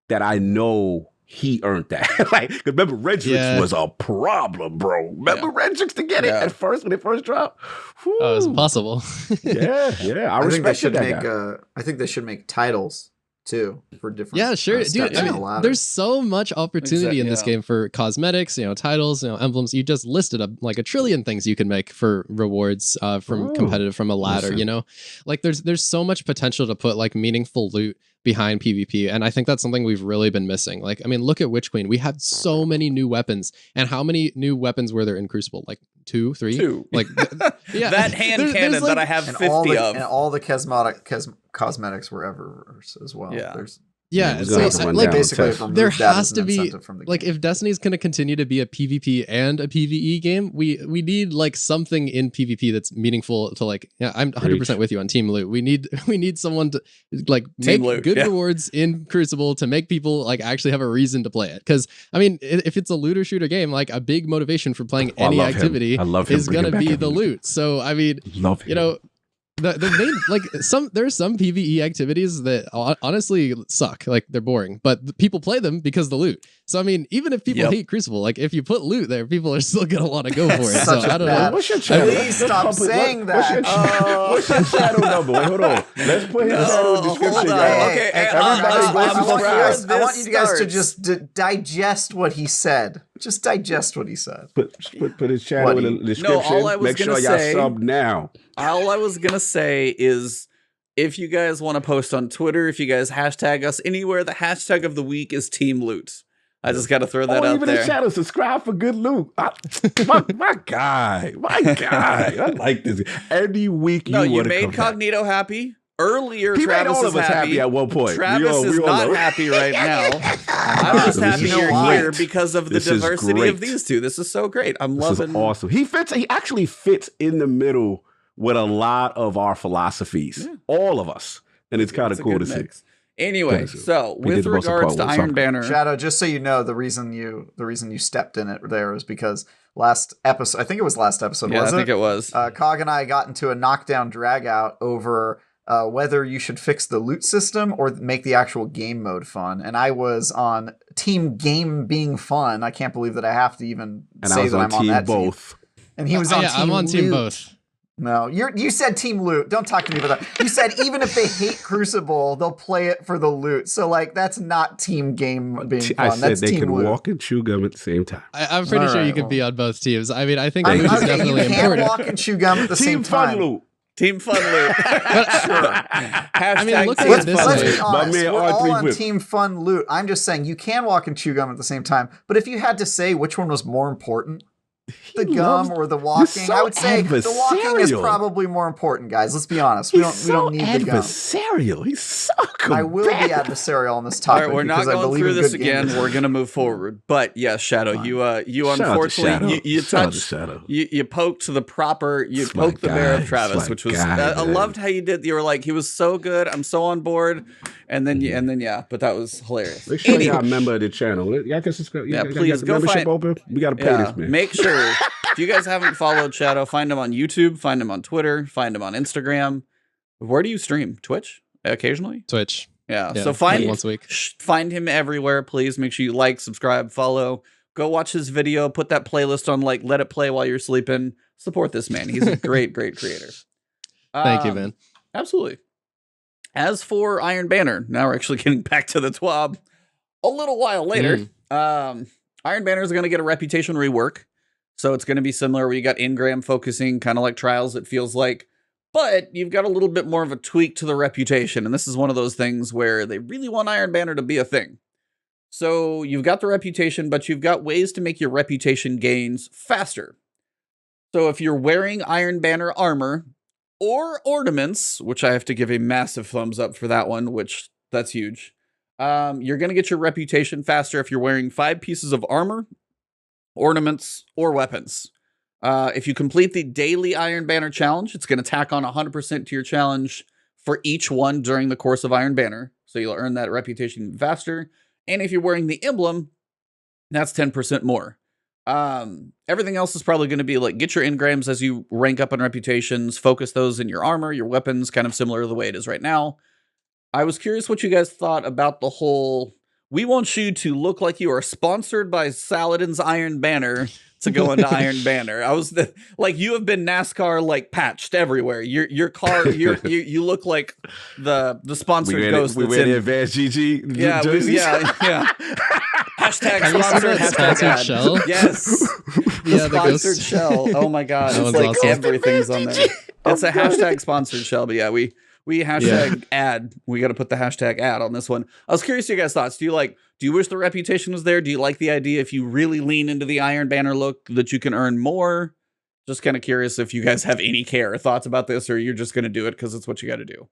S1: that I know he earned that. Like, remember, Redrix was a problem, bro. Remember Redrix to get it at first, when it first dropped? Whew.
S4: Oh, it was impossible.
S1: Yeah. I respect that guy.
S3: I think they should make titles too for different.
S4: Yeah, sure,
S3: steps
S4: dude.
S3: in
S4: I
S3: the
S4: mean,
S3: ladder.
S4: there's so much opportunity in this
S2: yeah.
S4: game for cosmetics, titles, emblems. You just listed like a trillion things you can make for rewards from competitive from a ladder.
S1: listen.
S4: Like there's so much potential to put like meaningful loot behind PvP, and I think that's something we've really been missing. Like, I mean, look at Witch Queen. We had so many new weapons, and how many new weapons were there in Crucible? Like 2, 3?
S2: 2.
S4: Like, yeah,
S2: That hand
S4: there's,
S2: cannon
S4: like,
S2: that I have
S3: and
S2: 50 of.
S3: and all the cosmetics were eververse as well.
S2: Yeah.
S3: There's
S4: yeah,
S1: we're
S4: so
S1: gonna have to run
S4: like
S1: down
S3: basically
S1: tests.
S3: removed
S4: there
S3: that
S4: has
S3: as an
S4: to be
S3: incentive from the
S4: like
S3: game.
S4: if Destiny's going to continue to be a PvP and a PvE game, we need like something in PvP that's meaningful to like. Yeah, I'm 100% with you on Team Loot. We need someone to like make
S2: Loot,
S4: good
S2: yeah.
S4: rewards in Crucible to make people like actually have a reason to play it. Because I mean, if it's a looter shooter game, like a big motivation for playing
S1: Oh, I
S4: any
S1: love him.
S4: activity
S1: I love him.
S4: is
S1: Bring him
S4: going to
S1: back
S4: be
S1: every
S4: the
S1: week.
S4: loot. So I mean,
S1: Love him.
S4: the main like there's some PvE activities that honestly suck, like they're boring, but people play them because of the loot. So I mean, even if people hate Crucible, like if you put loot there, people are still gonna want to go for it. So
S3: Such a
S4: I don't
S3: bad-
S4: know.
S1: What's your channel?
S3: Please stop saying
S1: What's your,
S3: that.
S1: what's your channel number? Wait, hold on. Let's put his channel in the description,
S2: hold on.
S1: y'all.
S2: Okay,
S1: everybody go
S3: I
S1: subscribe.
S3: want you guys to
S2: This
S3: just digest what he said. Just digest what he said.
S1: Put his channel in the description.
S2: all I was
S1: Make sure
S2: gonna
S1: y'all
S2: say-
S1: sub now.
S2: All I was going to say is if you guys want to post on Twitter, if you guys hashtag us anywhere, the hashtag of the week is Team Loot. I just got to throw that out
S1: even
S2: there.
S1: his channel, subscribe for good loot. My guy. I like this. Every week
S2: No, you
S1: wanna
S2: made
S1: come back.
S2: Cognito happy. Earlier,
S1: He made
S2: Travis
S1: all
S2: is
S1: of us happy
S2: happy
S1: at one point.
S2: Travis is not happy right now. I'm just
S1: This
S2: happy
S1: is
S2: you're
S1: great.
S2: here because of the
S1: This is
S2: diversity
S1: great.
S2: of these two. This is so great. I'm
S1: This
S2: loving.
S1: is awesome. He actually fits in the middle with a lot of our philosophies.
S2: Yeah.
S1: All of us. And it's kind of
S2: It's a
S1: cool
S2: good
S1: to
S2: mix.
S1: see.
S2: Anyway,
S1: Good.
S2: so
S1: We did
S2: with
S1: the most
S2: regards to
S1: important one,
S2: Iron
S1: so-
S2: Banner,
S3: Shadow, just so you know, the reason you stepped in it there is because last episode, I think it was last episode,
S2: yeah, I
S3: was
S2: think it was.
S3: Cog and I got into a knockdown drag out over whether you should fix the loot system or make the actual game mode fun. And I was on team game being fun. I can't believe that I have to even
S1: And
S3: say
S1: I was
S3: that
S1: on
S3: I'm on
S1: team
S3: that
S1: both.
S3: team. And he was on
S4: yeah,
S3: team
S4: I'm on team
S3: loot.
S4: both.
S3: No, you said team loot. Don't talk to me about that. You said even if they hate Crucible, they'll play it for the loot. So like that's not team game being fun.
S1: I said
S3: that's
S1: they
S3: team
S1: can
S3: loot.
S1: walk and chew gum at the same time.
S4: I'm pretty
S3: All
S4: sure you
S3: right,
S4: can be on both teams. I mean, I think
S3: I'm,
S4: loot is
S3: okay,
S4: definitely
S3: you can't
S4: important.
S3: walk and chew gum at the same
S1: Team fun
S3: time.
S1: loot.
S2: Team Fun Loot.
S4: I mean, look at
S2: Team
S4: it this
S2: Fun
S3: Let's
S4: way.
S2: Loot.
S3: be honest.
S1: man,
S3: We're all
S1: R3
S3: on
S1: whip.
S3: team fun loot. I'm just saying you can walk and chew gum at the same time. But if you had to say which one was more important, the gum or the walking,
S1: so
S3: I would say the walking is
S1: adversarial.
S3: probably more important, guys. Let's be honest. We don't need the gum.
S1: adversarial. He's so
S3: I will be adversarial on this topic.
S2: All right, we're not
S3: because I
S2: going
S3: believe
S2: through
S3: in
S2: this
S3: good
S2: again.
S3: game
S2: We're going to move forward. But yes, Shadow, you
S1: Shout out to
S2: unfortunately
S1: Shadow.
S2: you
S1: Shout out to
S2: touched
S1: Shadow.
S2: you poked the proper
S1: It's my
S2: poked the bear
S1: guy.
S2: of Travis,
S1: It's my
S2: which was
S1: guy,
S2: I
S1: man.
S2: loved how you did. You were like, he was so good. I'm so on board. And then yeah, but that was hilarious.
S1: Make sure
S2: Anyway,
S1: y'all member of the channel. Y'all can subscribe.
S2: Yeah,
S1: Y'all
S2: please
S1: got the
S2: go
S1: membership
S2: find-
S1: open. We got to pay
S2: yeah,
S1: this man.
S2: make sure if you guys haven't followed Shadow, find him on YouTube, find him on Twitter, find him on Instagram. Where do you stream? Twitch? Occasionally?
S4: Twitch.
S2: Yeah.
S4: Yeah,
S2: So find
S4: like once a week.
S2: find him everywhere, please. Make sure you like, subscribe, follow. Go watch his video. Put that playlist on, like, let it play while you're sleeping. Support this man. He's a great, great creator.
S4: Thank you, man.
S2: Absolutely. As for Iron Banner, now we're actually getting back to the TWAB a little while later. Iron Banner is going to get a reputation rework. So it's going to be similar where you got Ingram focusing, kind of like Trials, it feels like. But you've got a little bit more of a tweak to the reputation. And this is one of those things where they really want Iron Banner to be a thing. So you've got the reputation, but you've got ways to make your reputation gains faster. So if you're wearing Iron Banner armor or ornaments, which I have to give a massive thumbs up for that one, which that's huge. You're going to get your reputation faster if you're wearing 5 pieces of armor, ornaments, or weapons. If you complete the daily Iron Banner challenge, it's going to tack on 100% to your challenge for each one during the course of Iron Banner. So you'll earn that reputation even faster. And if you're wearing the emblem, that's 10% more. Everything else is probably going to be like, get your engrams as you rank up on reputations, focus those in your armor, your weapons, kind of similar to the way it is right now. I was curious what you guys thought about the whole, we want you to look like you are sponsored by Saladin's Iron Banner to go into Iron Banner. Like you have been NASCAR like patched everywhere. Your car, you look like the sponsored ghost.
S1: We wear the Advanced GG jerseys.
S2: Yeah. Hashtag
S4: Have you seen
S2: sponsored.
S4: that sponsored
S2: Ad.
S4: shell?
S2: Yes.
S4: Yeah, the
S2: sponsored
S4: ghost.
S2: shell. Oh my god,
S4: That
S2: it's
S4: one's
S2: like
S4: awesome.
S2: everything's on there. It's a hashtag sponsored shell, but yeah, we hashtag ad. We got to put the hashtag ad on this one. I was curious your guys' thoughts. Do you wish the reputation was there? Do you like the idea if you really lean into the Iron Banner look that you can earn more? Just kind of curious if you guys have any care or thoughts about this, or you're just going to do it because it's what you got to do.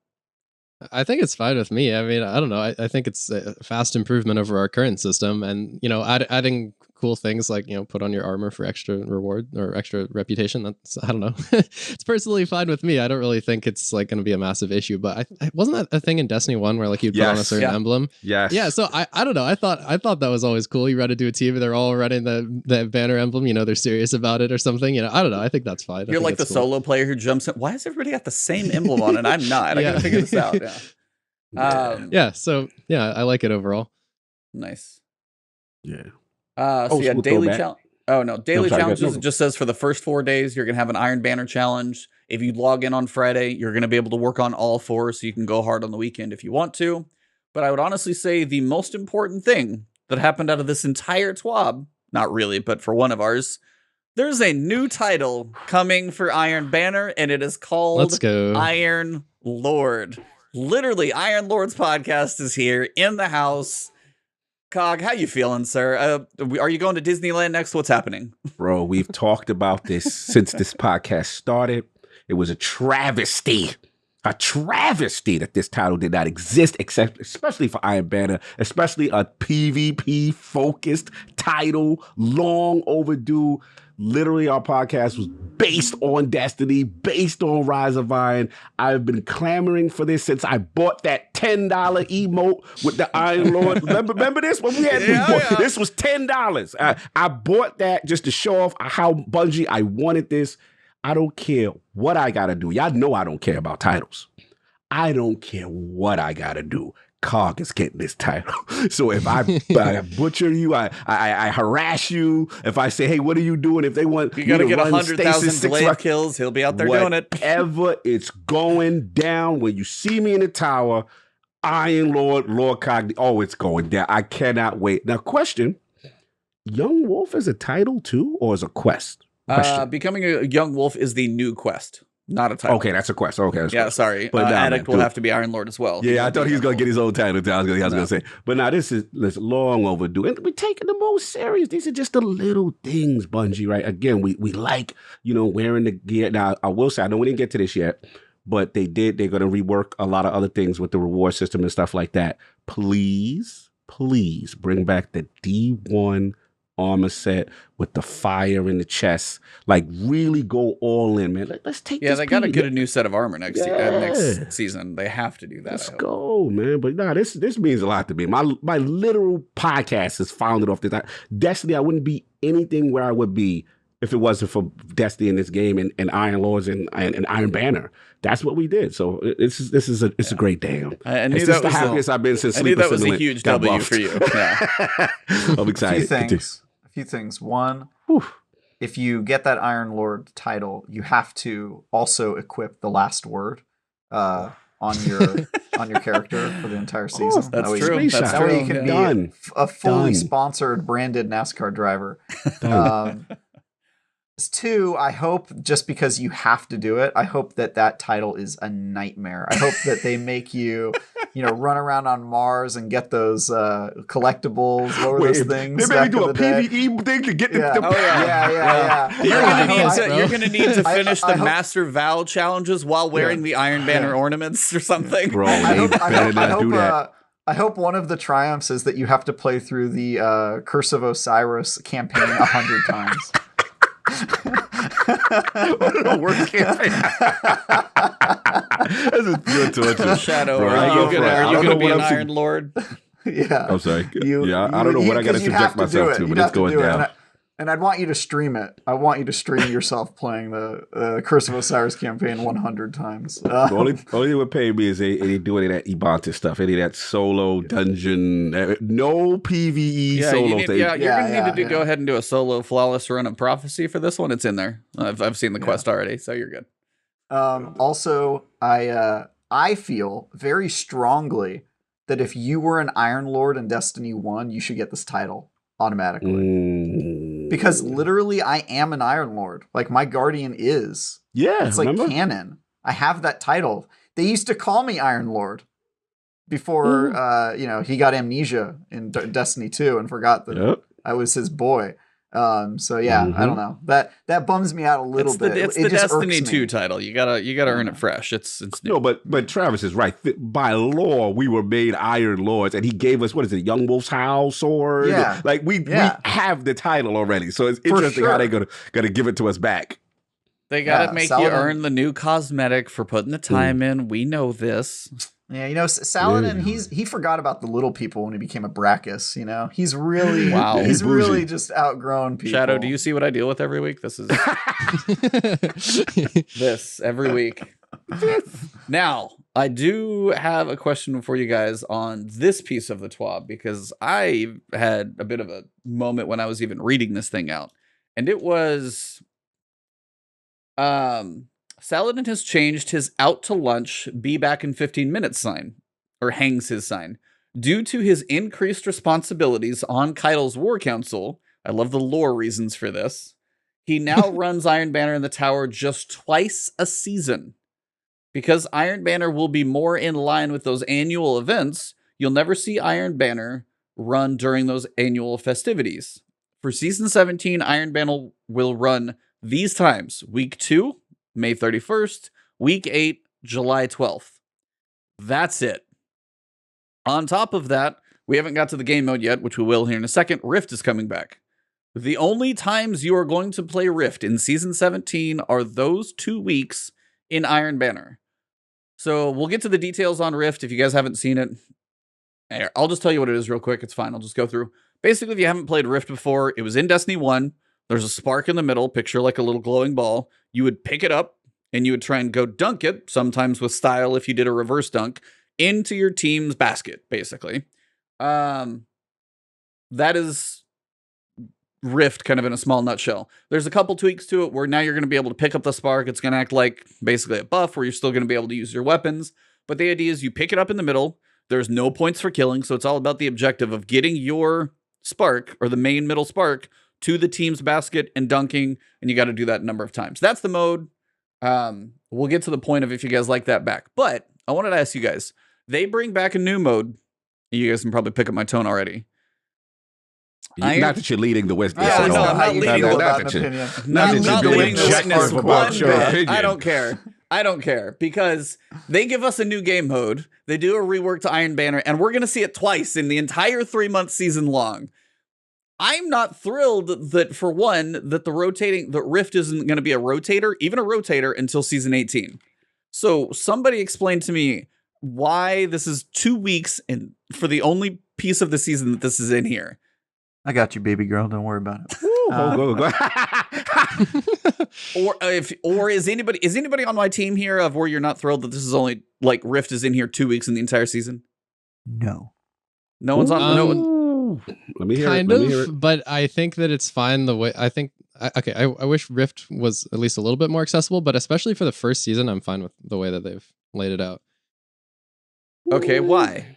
S4: I think it's fine with me. I mean, I don't know. I think it's a fast improvement over our current system, and adding cool things like put on your armor for extra reward or extra reputation. That's, I don't know. It's personally fine with me. I don't really think it's like going to be a massive issue. But wasn't that a thing in Destiny 1 where like you put on a certain emblem?
S1: Yes.
S4: Yeah. So I don't know. I thought that was always cool. You run into a team and they're all running the banner emblem. They're serious about it or something. I don't know. I think that's fine.
S2: You're like the solo player who jumps in. Why has everybody got the same emblem on it? I'm not. I gotta figure this out. Yeah.
S4: So I like it overall.
S2: Nice.
S1: Yeah.
S2: Daily challenge. Oh no, daily challenges.
S1: No.
S2: It just says for the first 4 days you're gonna have an Iron Banner challenge. If you log in on Friday, you're gonna be able to work on all 4, so you can go hard on the weekend if you want to. But I would honestly say the most important thing that happened out of this entire TWAB, not really, but for one of ours, there's a new title coming for Iron Banner, and it is called
S4: Let's go.
S2: Iron Lord. Literally, Iron Lord's podcast is here in the house. Cog, how you feeling, sir? Are you going to Disneyland next? What's happening?
S1: Bro, we've talked about this since this podcast started. It was a travesty that this title did not exist, especially for Iron Banner, especially a PvP focused title, long overdue. Literally, our podcast was based on Destiny, based on Rise of Iron. I've been clamoring for this since I bought that $10 emote with the Iron Lord. Remember this? When we had this was $10. I bought that just to show off how Bungie I wanted this. I don't care what I gotta do. Y'all know I don't care about titles. I don't care what I gotta do. Cog is getting this title. So if I butcher you, I harass you. If I say, hey, what are you doing? If they want
S2: you gotta get 100,000 glaive
S1: kills,
S2: kills, he'll be out there doing it.
S1: Whatever, it's going down. When you see me in the tower, Iron Lord Cog, it's going down. I cannot wait. Now, question: Young Wolf is a title too, or is a quest?
S2: Becoming a young wolf is the new quest, not a title.
S1: Okay, that's a quest. Okay, that's quest.
S2: Sorry.
S1: But
S2: Addict will have to be Iron Lord as well.
S1: Yeah, I thought he was going to get his own title. I was going to say. But now this is long overdue. And we're taking the most serious. These are just the little things, Bungie, right? Again, we like, wearing the gear. Now, I will say, I know we didn't get to this yet, but they're going to rework a lot of other things with the reward system and stuff like that. Please bring back the D1 armor set with the fire in the chest. Like, really go all in, man. Let's take this.
S2: Yeah, they got to get a new set of armor next season. They have to do that.
S1: Let's go, man. But this means a lot to me. My literal podcast is founded off this. Destiny, I wouldn't be anything where I would be if it wasn't for Destiny in this game and Iron Lords and Iron Banner. That's what we did. So this is a great day. It's just the happiest I've been since Sleeper
S2: that was
S1: Simulator
S2: a huge W for you. Yeah.
S1: I'm excited.
S3: A few things. One, if you get that Iron Lord title, you have to also equip the last word on your character for the entire season.
S2: That's true.
S3: That way you can be a fully sponsored, branded NASCAR driver. Two, I hope, just because you have to do it, I hope that title is a nightmare. I hope that they make you, run around on Mars and get those collectibles. What were those things?
S1: They made me do a PvE thing to get the
S2: You're gonna need to finish the Master Vow challenges while wearing the Iron Banner ornaments or something.
S1: Bro, they better not do that.
S3: I hope one of the triumphs is that you have to play through the Curse of Osiris campaign 100 times.
S1: One of the worst campaign. This is good torture.
S2: Shadow, bro, are you gonna be an Iron Lord?
S3: Yeah.
S1: I'm sorry. I don't know what I got to subject myself to, but it's going down.
S3: And I'd want you to stream it. I want you to stream yourself playing the Curse of Osiris campaign 100 times.
S1: The only thing would pay me is they do any of that Ebontis stuff, any of that solo dungeon, no PvE solo thing.
S2: You're gonna need to go ahead and do a solo flawless run of Prophecy for this one. It's in there. I've seen the quest already, so you're good.
S3: Also, I feel very strongly that if you were an Iron Lord in Destiny 1, you should get this title automatically. Because literally, I am an Iron Lord. Like, my Guardian is.
S1: Yeah,
S3: it's like canon. I have that title. They used to call me Iron Lord before, he got amnesia in Destiny 2 and forgot that I was his boy. I don't know. That bums me out a little bit.
S2: It's the Destiny 2 title. You gotta earn it fresh. It's new.
S1: No, but Travis is right. By law, we were made Iron Lords, and he gave us, what is it, Young Wolf's Howl sword?
S3: Yeah.
S1: Like we have the title already. So it's interesting how they're gonna give it to us back.
S2: They gotta make you earn the new cosmetic for putting the time in. We know this.
S3: Yeah, Saladin, he forgot about the little people when he became a Brachus, He's really he's really just outgrown people.
S2: Shadow, do you see what I deal with every week? This is this every week. Now, I do have a question for you guys on this piece of the TWAB, because I had a bit of a moment when I was even reading this thing out. And it was Saladin has changed his out to lunch, be back in 15 minutes sign, or hangs his sign, due to his increased responsibilities on Keitel's War Council. I love the lore reasons for this. He now runs Iron Banner in the tower just twice a season. Because Iron Banner will be more in line with those annual events, you'll never see Iron Banner run during those annual festivities. For Season 17, Iron Banner will run these times: Week 2, May 31st, Week 8, July 12th. That's it. On top of that, we haven't got to the game mode yet, which we will here in a second. Rift is coming back. The only times you are going to play Rift in Season 17 are those 2 weeks in Iron Banner. So we'll get to the details on Rift if you guys haven't seen it. I'll just tell you what it is real quick. It's fine. I'll just go through. Basically, if you haven't played Rift before, it was in Destiny 1. There's a spark in the middle, picture like a little glowing ball. You would pick it up, and you would try and go dunk it, sometimes with style if you did a reverse dunk, into your team's basket, basically. That is Rift kind of in a small nutshell. There's a couple tweaks to it where now you're going to be able to pick up the spark. It's going to act like basically a buff where you're still going to be able to use your weapons. But the idea is you pick it up in the middle. There's no points for killing, so it's all about the objective of getting your spark, or the main middle spark, to the team's basket and dunking, and you got to do that a number of times. That's the mode. We'll get to the point of if you guys like that back. But I wanted to ask you guys, they bring back a new mode. You guys can probably pick up my tone already.
S1: Not that you're leading the West.
S2: I'm not leading the witness one bit. I don't care because they give us a new game mode. They do a rework to Iron Banner, and we're going to see it twice in the entire 3-month season long. I'm not thrilled that, for one, that the Rift isn't going to be even a rotator until season 18. So somebody explain to me why this is 2 weeks and for the only piece of the season that this is in here.
S3: I got you, baby girl. Don't worry about it.
S2: Or is anybody on my team here of where you're not thrilled that this is only like Rift is in here 2 weeks in the entire season?
S3: No.
S2: No one's on. No one.
S1: Let me hear it.
S4: Kind of, but I think that it's fine the way. I wish Rift was at least a little bit more accessible, but especially for the first season, I'm fine with the way that they've laid it out.
S2: Okay, why?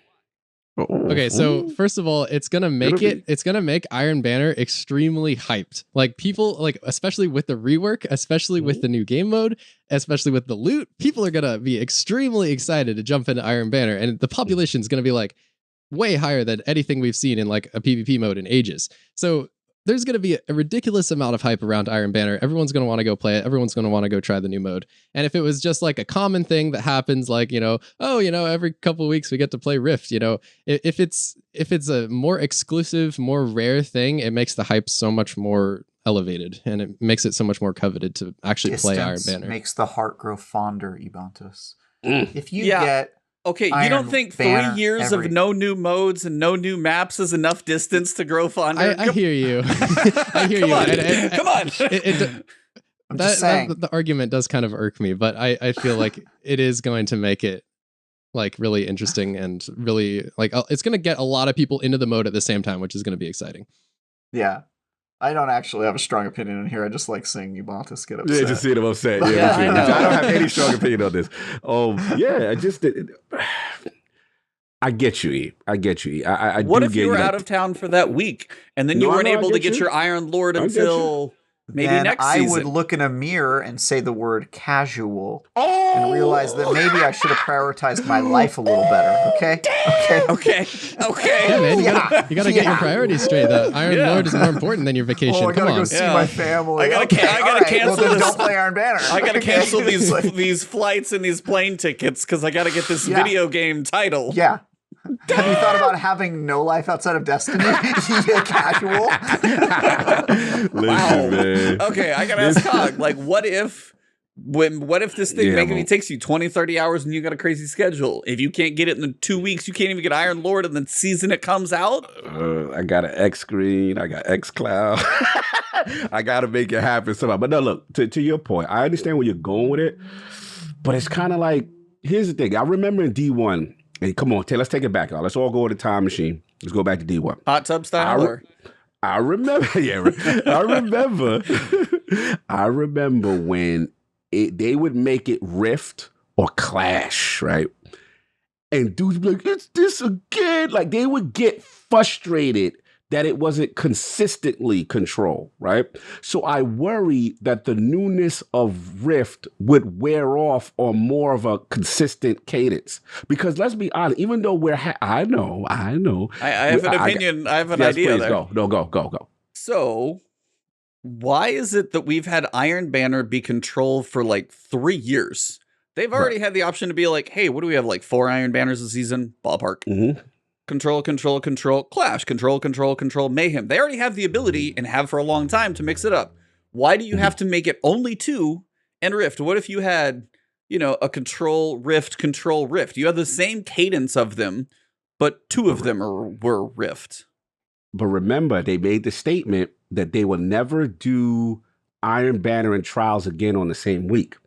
S4: Okay, so first of all, it's gonna make Iron Banner extremely hyped. Like, people, like, especially with the rework, especially with the new game mode, especially with the loot, people are gonna be extremely excited to jump into Iron Banner, and the population is gonna be like way higher than anything we've seen in like a PvP mode in ages. So there's going to be a ridiculous amount of hype around Iron Banner. Everyone's going to want to go play it. Everyone's going to want to go try the new mode. And if it was just like a common thing that happens, like, every couple of weeks we get to play Rift, if it's a more exclusive, more rare thing, it makes the hype so much more elevated, and it makes it so much more coveted to actually play Iron Banner.
S3: Makes the heart grow fonder, Ebontis. If you get
S2: Okay, you
S3: Iron
S2: don't think 3
S3: Banner,
S2: years of no new modes and no new maps is enough distance to grow fonder?
S4: I hear you. I hear
S2: Come
S4: you.
S2: on. Come on.
S3: I'm just saying.
S4: The argument does kind of irk me, but I feel like it is going to make it like really interesting and really like it's going to get a lot of people into the mode at the same time, which is going to be exciting.
S3: Yeah. I don't actually have a strong opinion in here. I just like seeing Ubantis get upset.
S1: Yeah, just seeing him upset.
S2: Yeah,
S1: Yeah,
S2: I
S1: I
S2: know.
S1: don't have any strong opinion on this. Yeah, I just. I get you, E. I get you, E. I
S2: What
S1: do
S2: if
S1: get
S2: you were
S1: like,
S2: out of town for that week and then you
S1: No, I
S2: weren't
S1: know, I
S2: able to
S1: get
S2: get
S1: you.
S2: your Iron Lord
S1: I get
S2: until maybe
S3: then
S2: next
S3: I
S2: season?
S3: would look in a mirror and say the word casual
S1: Oh!
S3: and realize that maybe I should have prioritized my life a little better. Okay? Okay.
S2: Okay.
S4: Yeah, man, you
S3: Yeah.
S4: gotta get your
S3: Yeah.
S4: priorities straight. The Iron
S2: Yeah.
S4: Lord is more important than your vacation.
S3: Oh, I
S4: Come
S3: gotta go
S4: on.
S3: see
S2: Yeah.
S3: my family.
S2: I gotta
S3: okay,
S2: I gotta
S3: all right,
S2: cancel
S3: well, then
S2: this.
S3: don't play Iron Banner.
S2: I gotta
S3: Okay?
S2: cancel
S3: It's like,
S2: these flights and these plane tickets because I gotta get this
S3: Yeah.
S2: video game title.
S3: yeah. Have you thought about having no life outside of Destiny? Yeah, casual.
S1: Listen, man.
S2: Okay, I gotta ask Cog, like, what if this thing
S1: Yeah,
S2: maybe takes you 20, 30 hours and you got a crazy schedule? If you can't get it in the 2 weeks, you can't even get Iron Lord and the season it comes out?
S1: I got an X screen. I got X Cloud. I got to make it happen somehow. But no, look, to your point, I understand where you're going with it, but it's kind of like, here's the thing. I remember in D1, and come on, let's take it back, y'all. Let's all go to the time machine. Let's go back to D1.
S2: Hot tub style?
S1: I remember, yeah, I remember, I remember when they would make it Rift or Clash, right? And dudes would be like, it's this again. Like they would get frustrated that it wasn't consistently controlled, right? So I worry that the newness of Rift would wear off on more of a consistent cadence. Because let's be honest, even though I know.
S2: I have an opinion. I have an
S1: yes,
S2: idea
S1: please,
S2: there.
S1: go. No, go.
S2: So, why is it that we've had Iron Banner be controlled for like 3 years? They've already had the option to be like, hey, what do we have, like 4 Iron Banners a season? Ballpark.
S1: Mm-hmm.
S2: Control, Clash, control, Mayhem. They already have the ability and have for a long time to mix it up. Why do you have to make it only 2 and Rift? What if you had, a control, Rift? You have the same cadence of them, but 2 of them were Rift.
S1: But remember, they made the statement that they will never do Iron Banner and Trials again on the same week.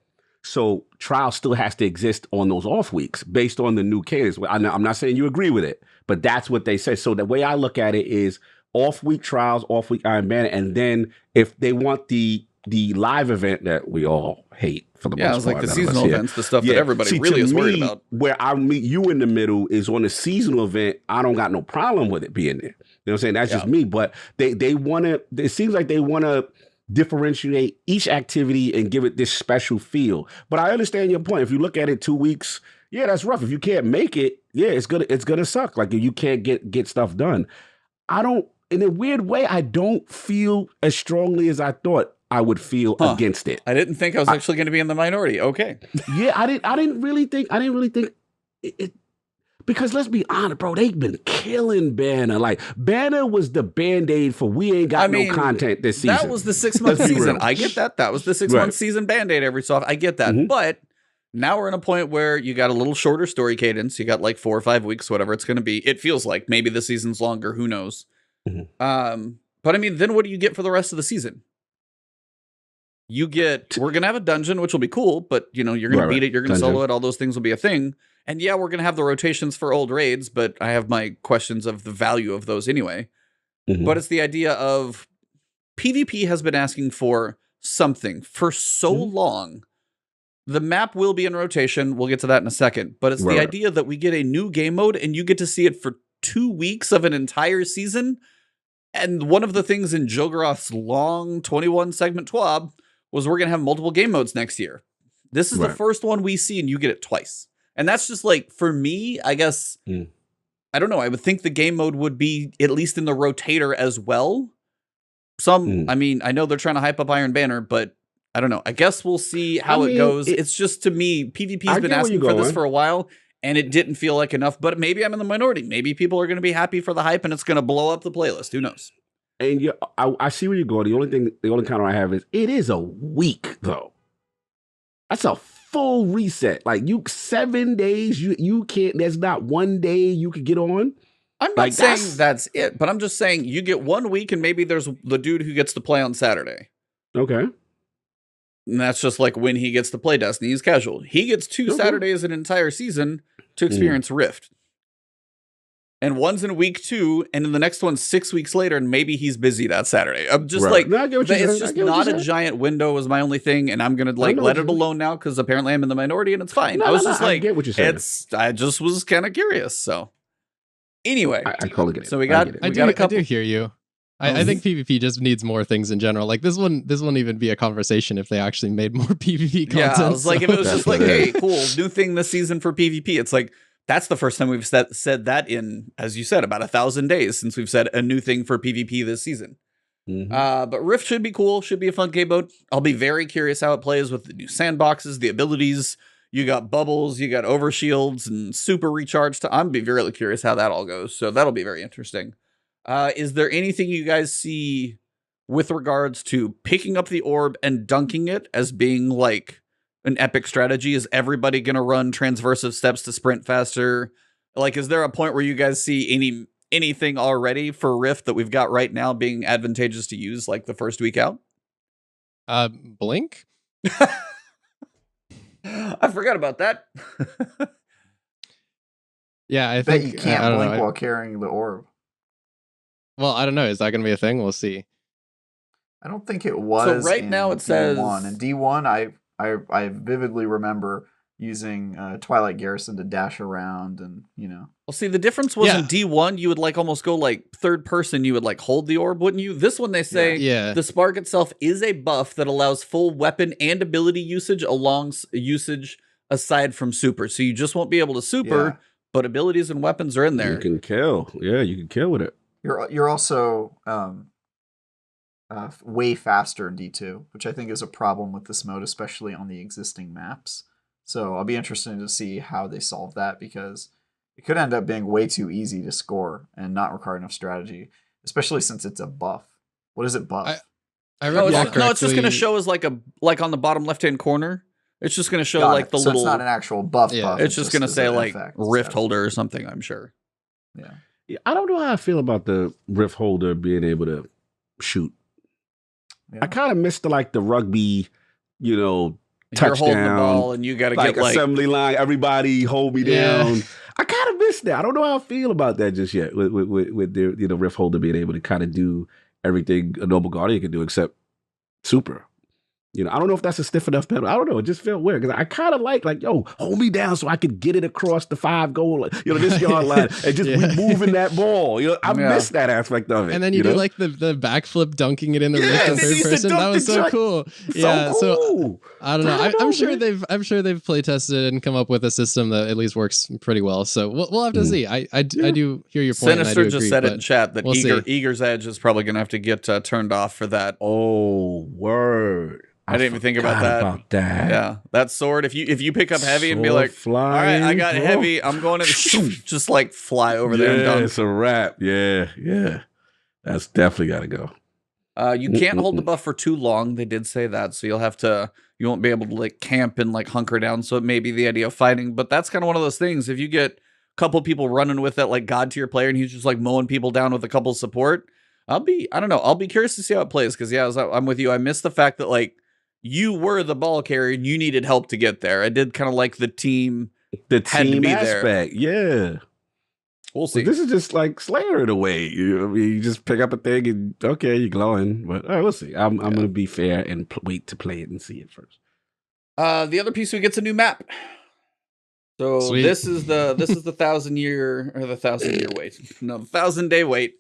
S1: So Trials still has to exist on those off weeks based on the new cadence. I'm not saying you agree with it, but that's what they say. So the way I look at it is off week Trials, off week Iron Banner, and then if they want the live event that we all hate for the most part.
S2: Yeah, it's like the seasonal events, the stuff that everybody really is worried about.
S1: Where I meet you in the middle is on a seasonal event. I don't got no problem with it being there. You know what I'm saying? That's just me. But they want to, it seems like they want to differentiate each activity and give it this special feel. But I understand your point. If you look at it 2 weeks, yeah, that's rough. If you can't make it, yeah, it's gonna suck. Like if you can't get stuff done. In a weird way, I don't feel as strongly as I thought I would feel against it.
S2: I didn't think I was actually going to be in the minority. Okay.
S1: Yeah, I didn't really think it. Because let's be honest, bro, they've been killing Banner. Like, Banner was the Band-Aid for we ain't got no content this season.
S2: That was the 6-month
S1: Let's be
S2: season.
S1: real.
S2: I get that. That was the 6-month season Band-Aid every so often. I get that.
S1: Mm-hmm.
S2: But now we're in a point where you got a little shorter story cadence. You got like 4 or 5 weeks, whatever it's going to be. It feels like maybe the season's longer. Who knows?
S1: Mm-hmm.
S2: But I mean, then what do you get for the rest of the season? We're going to have a dungeon, which will be cool, but you're going to beat it. You're going to solo it. All those things will be a thing. And yeah, we're going to have the rotations for old raids, but I have my questions of the value of those anyway.
S1: Mm-hmm.
S2: But it's the idea of PvP has been asking for something for so long. The map will be in rotation. We'll get to that in a second. But it's the idea that we get a new game mode and you get to see it for 2 weeks of an entire season. And one of the things in Jogoroth's long 21 segment TWAB was we're going to have multiple game modes next year. This is the first one we see and you get it twice. And that's just like, for me, I guess, I don't know. I would think the game mode would be at least in the rotator as well. I mean, I know they're trying to hype up Iron Banner, but I don't know. I guess we'll see how it goes. It's just, to me, PvP's been asking for this for a while, and it didn't feel like enough. But maybe I'm in the minority. Maybe people are going to be happy for the hype, and it's going to blow up the playlist. Who knows? And
S1: I see where you're going. The only counter I have is it is a week though. That's a full reset. Like 7 days, you can't. There's not one day you could get on.
S2: I'm not saying that's it, but I'm just saying you get 1 week and maybe there's the dude who gets to play on Saturday.
S1: Okay.
S2: And that's just like when he gets to play Destiny. He's casual. He gets 2 Saturdays an entire season to experience Rift. And one's in week 2, and then the next one's 6 weeks later, and maybe he's busy that Saturday. I'm just like,
S1: no, I get what you're
S2: it's
S1: saying.
S2: just not a giant window is my only thing, and I'm going to like let it alone now because apparently I'm in the minority and it's fine. I was just like,
S1: I get what you're saying.
S2: I just was kind of curious, so. Anyway,
S1: I totally get it.
S2: So we got
S4: I do hear you. I think PvP just needs more things in general. Like this wouldn't even be a conversation if they actually made more PvP content.
S2: Yeah, I was like, if it was just like, hey, cool, new thing this season for PvP. It's like, that's the first time we've said that in, as you said, about 1,000 days since we've said a new thing for PvP this season. But Rift should be cool. Should be a fun game mode. I'll be very curious how it plays with the new sandboxes, the abilities. You got bubbles, you got overshields, and super recharge. I'm be really curious how that all goes. So that'll be very interesting. Is there anything you guys see with regards to picking up the orb and dunking it as being like an epic strategy? Is everybody going to run transversive steps to sprint faster? Like, is there a point where you guys see anything already for Rift that we've got right now being advantageous to use like the first week out?
S4: Blink?
S2: I forgot about that.
S4: Yeah, I
S3: bet
S4: think
S3: you can't blink
S4: know.
S3: while carrying the orb.
S4: Well, I don't know. Is that going to be a thing? We'll see.
S3: I don't think it was.
S2: So right now it says
S3: D1. In D1, I vividly remember using Twilight Garrison to dash around and, you know.
S2: Well, see, the difference was in D1, you would like almost go like third person. You would like hold the orb, wouldn't you? This one, they say the spark itself is a buff that allows full weapon and ability usage aside from super. So you just won't be able to super, but abilities and weapons are in there.
S1: You can kill. Yeah, you can kill with it.
S3: You're also way faster in D2, which I think is a problem with this mode, especially on the existing maps. So I'll be interested to see how they solve that, because it could end up being way too easy to score and not require enough strategy, especially since it's a buff. What does it buff?
S2: No, it's just going to show as like on the bottom left-hand corner. It's just going to show like the little.
S3: It's not an actual buff.
S2: Yeah, it's just going to say like Rift Holder or something, I'm sure.
S1: Yeah, I don't know how I feel about the Rift Holder being able to shoot. Yeah. I kind of missed the rugby, touchdown.
S2: You're holding the ball and you got to get
S1: assembly line. Everybody hold me down. I kind of missed that. I don't know how I feel about that just yet. With the Rift Holder being able to kind of do everything a Noble Guardian can do except super. I don't know if that's a stiff enough pedal. I don't know. It just felt weird because I kind of like, hold me down so I could get it across the 5 goal, this yard line and just moving that ball. I missed that aspect of it.
S4: And then you do like the backflip dunking it in the Rift in third person. That was so cool. So I don't know. I'm sure they've play tested and come up with a system that at least works pretty well. So we'll have to see. I do hear your point.
S2: Sinister
S4: and I do
S2: just
S4: agree,
S2: said it in chat that Eager's Edge is probably going to have to get turned off for that.
S1: Oh, word.
S2: I didn't even think about that. Yeah, that sword. If you pick up heavy and be like, all right, I got heavy. I'm going to just like fly over there and done.
S1: It's a wrap. Yeah. That's definitely got to go.
S2: You can't hold the buff for too long. They did say that, so you won't be able to like camp and like hunker down. So it may be the idea of fighting, but that's kind of one of those things. If you get a couple people running with that like god tier player and he's just like mowing people down with a couple support, I'll be curious to see how it plays because I'm with you. I miss the fact that like. You were the ball carrier and you needed help to get there. I did kind of like the team had to be
S1: aspect.
S2: There.
S1: Yeah.
S2: We'll see.
S1: Well, this is just like Slayer in a way. You just pick up a thing and okay, you're glowing. But all right, we'll see. I'm going to be fair and wait to play it and see it first.
S2: The other piece, we get a new map. So Sweet. this is the 1,000-year or the 1,000-year wait. No, the 1,000-day wait.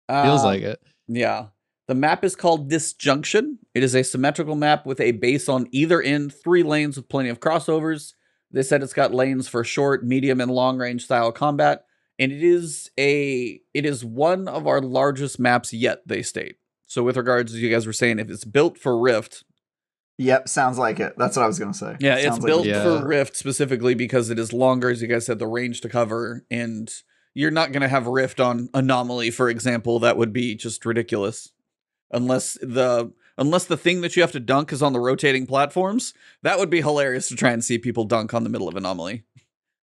S4: Feels like it.
S2: Yeah. The map is called Disjunction. It is a symmetrical map with a base on either end, 3 lanes with plenty of crossovers. They said it's got lanes for short, medium, and long range style combat. And it is one of our largest maps yet, they state. So with regards to you guys were saying, if it's built for Rift.
S3: Yep, sounds like it. That's what I was going to say.
S2: Yeah, it's built for Rift specifically because it is longer, as you guys said, the range to cover. And you're not going to have Rift on Anomaly, for example. That would be just ridiculous. Unless unless the thing that you have to dunk is on the rotating platforms. That would be hilarious to try and see people dunk on the middle of Anomaly.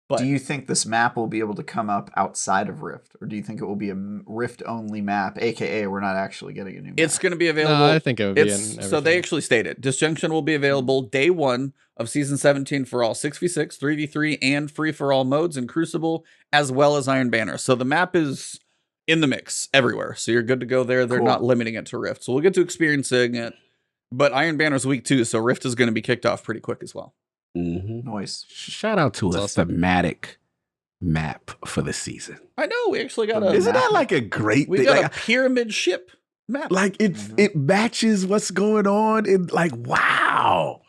S2: But
S3: do you think this map will be able to come up outside of Rift, or do you think it will be a Rift-only map, aka we're not actually getting a new map?
S2: it's going to be available.
S4: No, I think it would be in
S2: So they
S4: everything.
S2: actually stated Disjunction will be available day 1 of Season 17 for all 6v6, 3v3, and free-for-all modes in Crucible, as well as Iron Banner. So the map is in the mix everywhere. So you're good to go there. They're
S3: Cool.
S2: not limiting it to Rift. So we'll get to experiencing it. But Iron Banner's week 2, so Rift is going to be kicked off pretty quick as well.
S3: Noise.
S1: Shout out to
S4: That's
S1: a
S4: awesome.
S1: thematic map for the season.
S2: I know, we actually got a...
S1: Isn't that like a great
S2: We
S1: thing?
S2: got
S1: Like,
S2: a pyramid ship map.
S1: like it matches what's going on, and like, wow.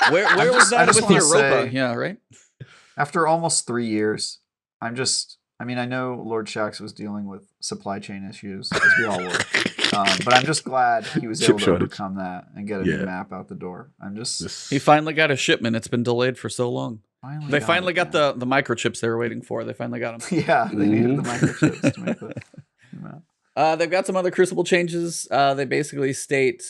S2: Where
S3: I
S2: was that
S3: just
S2: with
S3: wanna
S2: Europa?
S3: say-
S2: Yeah, right?
S3: After almost 3 years, I know Lord Shax was dealing with supply chain issues, as we all were. But I'm just glad he was
S1: Chip
S3: able to
S1: shortage.
S3: overcome that and get a
S1: Yeah.
S3: new map out the door. I'm just
S2: He finally got a shipment. It's been delayed for so long. They finally got
S3: the.
S2: the microchips they were waiting for. They finally got them.
S3: Yeah, they needed the
S1: Mhm.
S3: microchips to make the new map.
S2: They've got some other Crucible changes. They basically state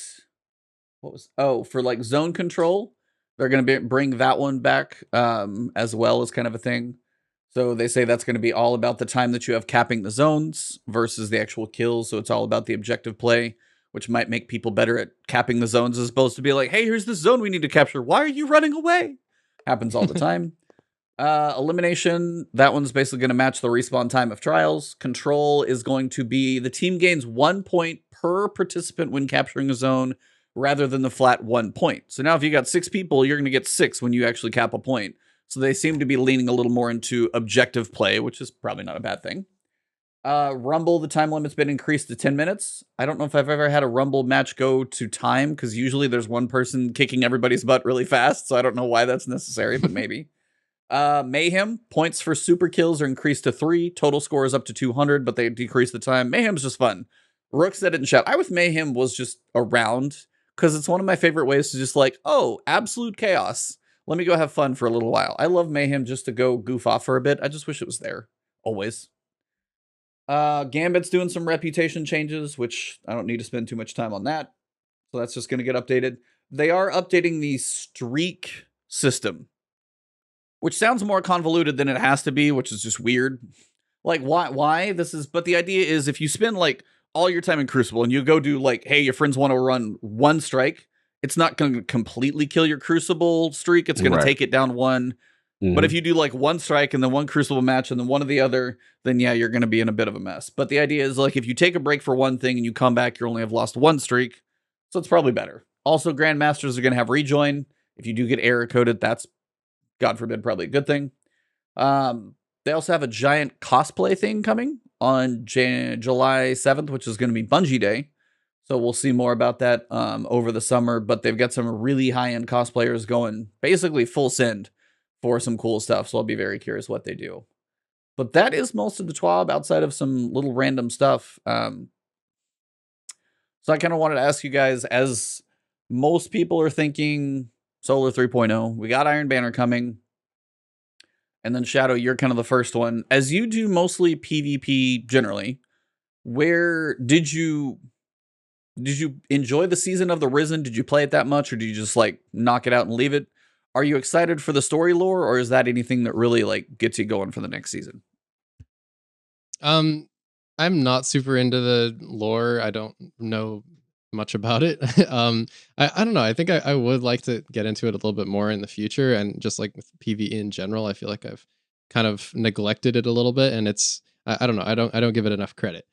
S2: for like zone control, they're going to bring that one back as well as kind of a thing. So they say that's going to be all about the time that you have capping the zones versus the actual kills. So it's all about the objective play, which might make people better at capping the zones as opposed to be like, hey, here's this zone we need to capture. Why are you running away? Happens all the time. Elimination, that one's basically going to match the respawn time of trials. Control is going to be the team gains 1 point per participant when capturing a zone rather than the flat 1 point. So now if you got 6 people, you're going to get 6 when you actually cap a point. So they seem to be leaning a little more into objective play, which is probably not a bad thing. Rumble, the time limit's been increased to 10 minutes. I don't know if I've ever had a Rumble match go to time, because usually there's one person kicking everybody's butt really fast, so I don't know why that's necessary, but maybe. Mayhem, points for super kills are increased to 3. Total score is up to 200, but they decrease the time. Mayhem's just fun. Rook said it in chat. I with Mayhem was just around, because it's one of my favorite ways to just like, oh, absolute chaos. Let me go have fun for a little while. I love Mayhem just to go goof off for a bit. I just wish it was there. Always. Gambit's doing some reputation changes, which I don't need to spend too much time on that. So that's just going to get updated. They are updating the streak system, which sounds more convoluted than it has to be, which is just weird. Like, why? But the idea is if you spend like all your time in Crucible and you go do like, hey, your friends want to run 1 strike, it's not going to completely kill your Crucible streak. It's going to take it down 1. But if you do like 1 strike and then 1 Crucible match and then one of the other, then yeah, you're going to be in a bit of a mess. But the idea is like if you take a break for one thing and you come back, you only have lost 1 streak. So it's probably better. Also, Grandmasters are going to have rejoin. If you do get error coded, that's, God forbid, probably a good thing. They also have a giant cosplay thing coming on July 7th, which is going to be Bungie Day. So we'll see more about that over the summer. But they've got some really high-end cosplayers going basically full send for some cool stuff. So I'll be very curious what they do. But that is most of the TWAB outside of some little random stuff. So I kind of wanted to ask you guys, as most people are thinking Solar 3.0, we got Iron Banner coming. And then Shadow, you're kind of the first one. As you do mostly PvP generally, where did you enjoy the season of the Risen? Did you play it that much, or did you just like knock it out and leave it? Are you excited for the story lore, or is that anything that really like gets you going for the next season?
S4: I'm not super into the lore. I don't know much about it. I don't know. I think I would like to get into it a little bit more in the future, and just like with PvE in general, I feel like I've kind of neglected it a little bit, and I don't know. I don't give it enough credit.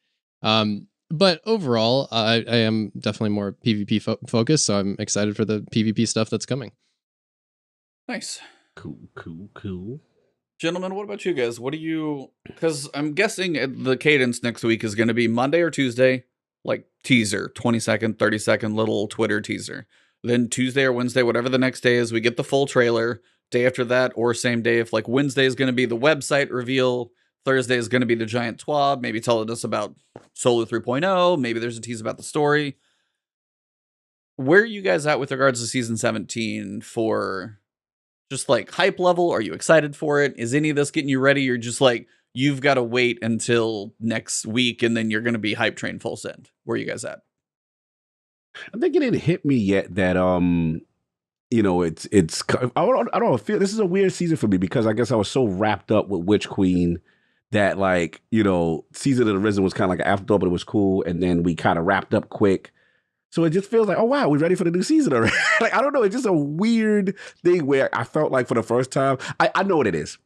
S4: But overall, I am definitely more PvP focused, so I'm excited for the PvP stuff that's coming.
S2: Nice.
S1: Cool.
S2: Gentlemen, what about you guys? What do you... Because I'm guessing the cadence next week is going to be Monday or Tuesday, like teaser, 20-second, 30-second little Twitter teaser. Then Tuesday or Wednesday, whatever the next day is, we get the full trailer. Day after that, or same day, if like Wednesday is going to be the website reveal, Thursday is going to be the giant TWAB, maybe telling us about Solar 3.0, maybe there's a tease about the story. Where are you guys at with regards to Season 17 for just like hype level? Are you excited for it? Is any of this getting you ready? You're just like, you've got to wait until next week and then you're going to be hype train full send. Where are you guys at?
S1: I think it didn't hit me yet that I don't feel this is a weird season for me because I guess I was so wrapped up with Witch Queen that like, Season of the Risen was kind of like an afterthought, but it was cool, and then we kind of wrapped up quick. So it just feels like, oh wow, we're ready for the new season already. Like I don't know, it's just a weird thing where I felt like for the first time, I know what it is.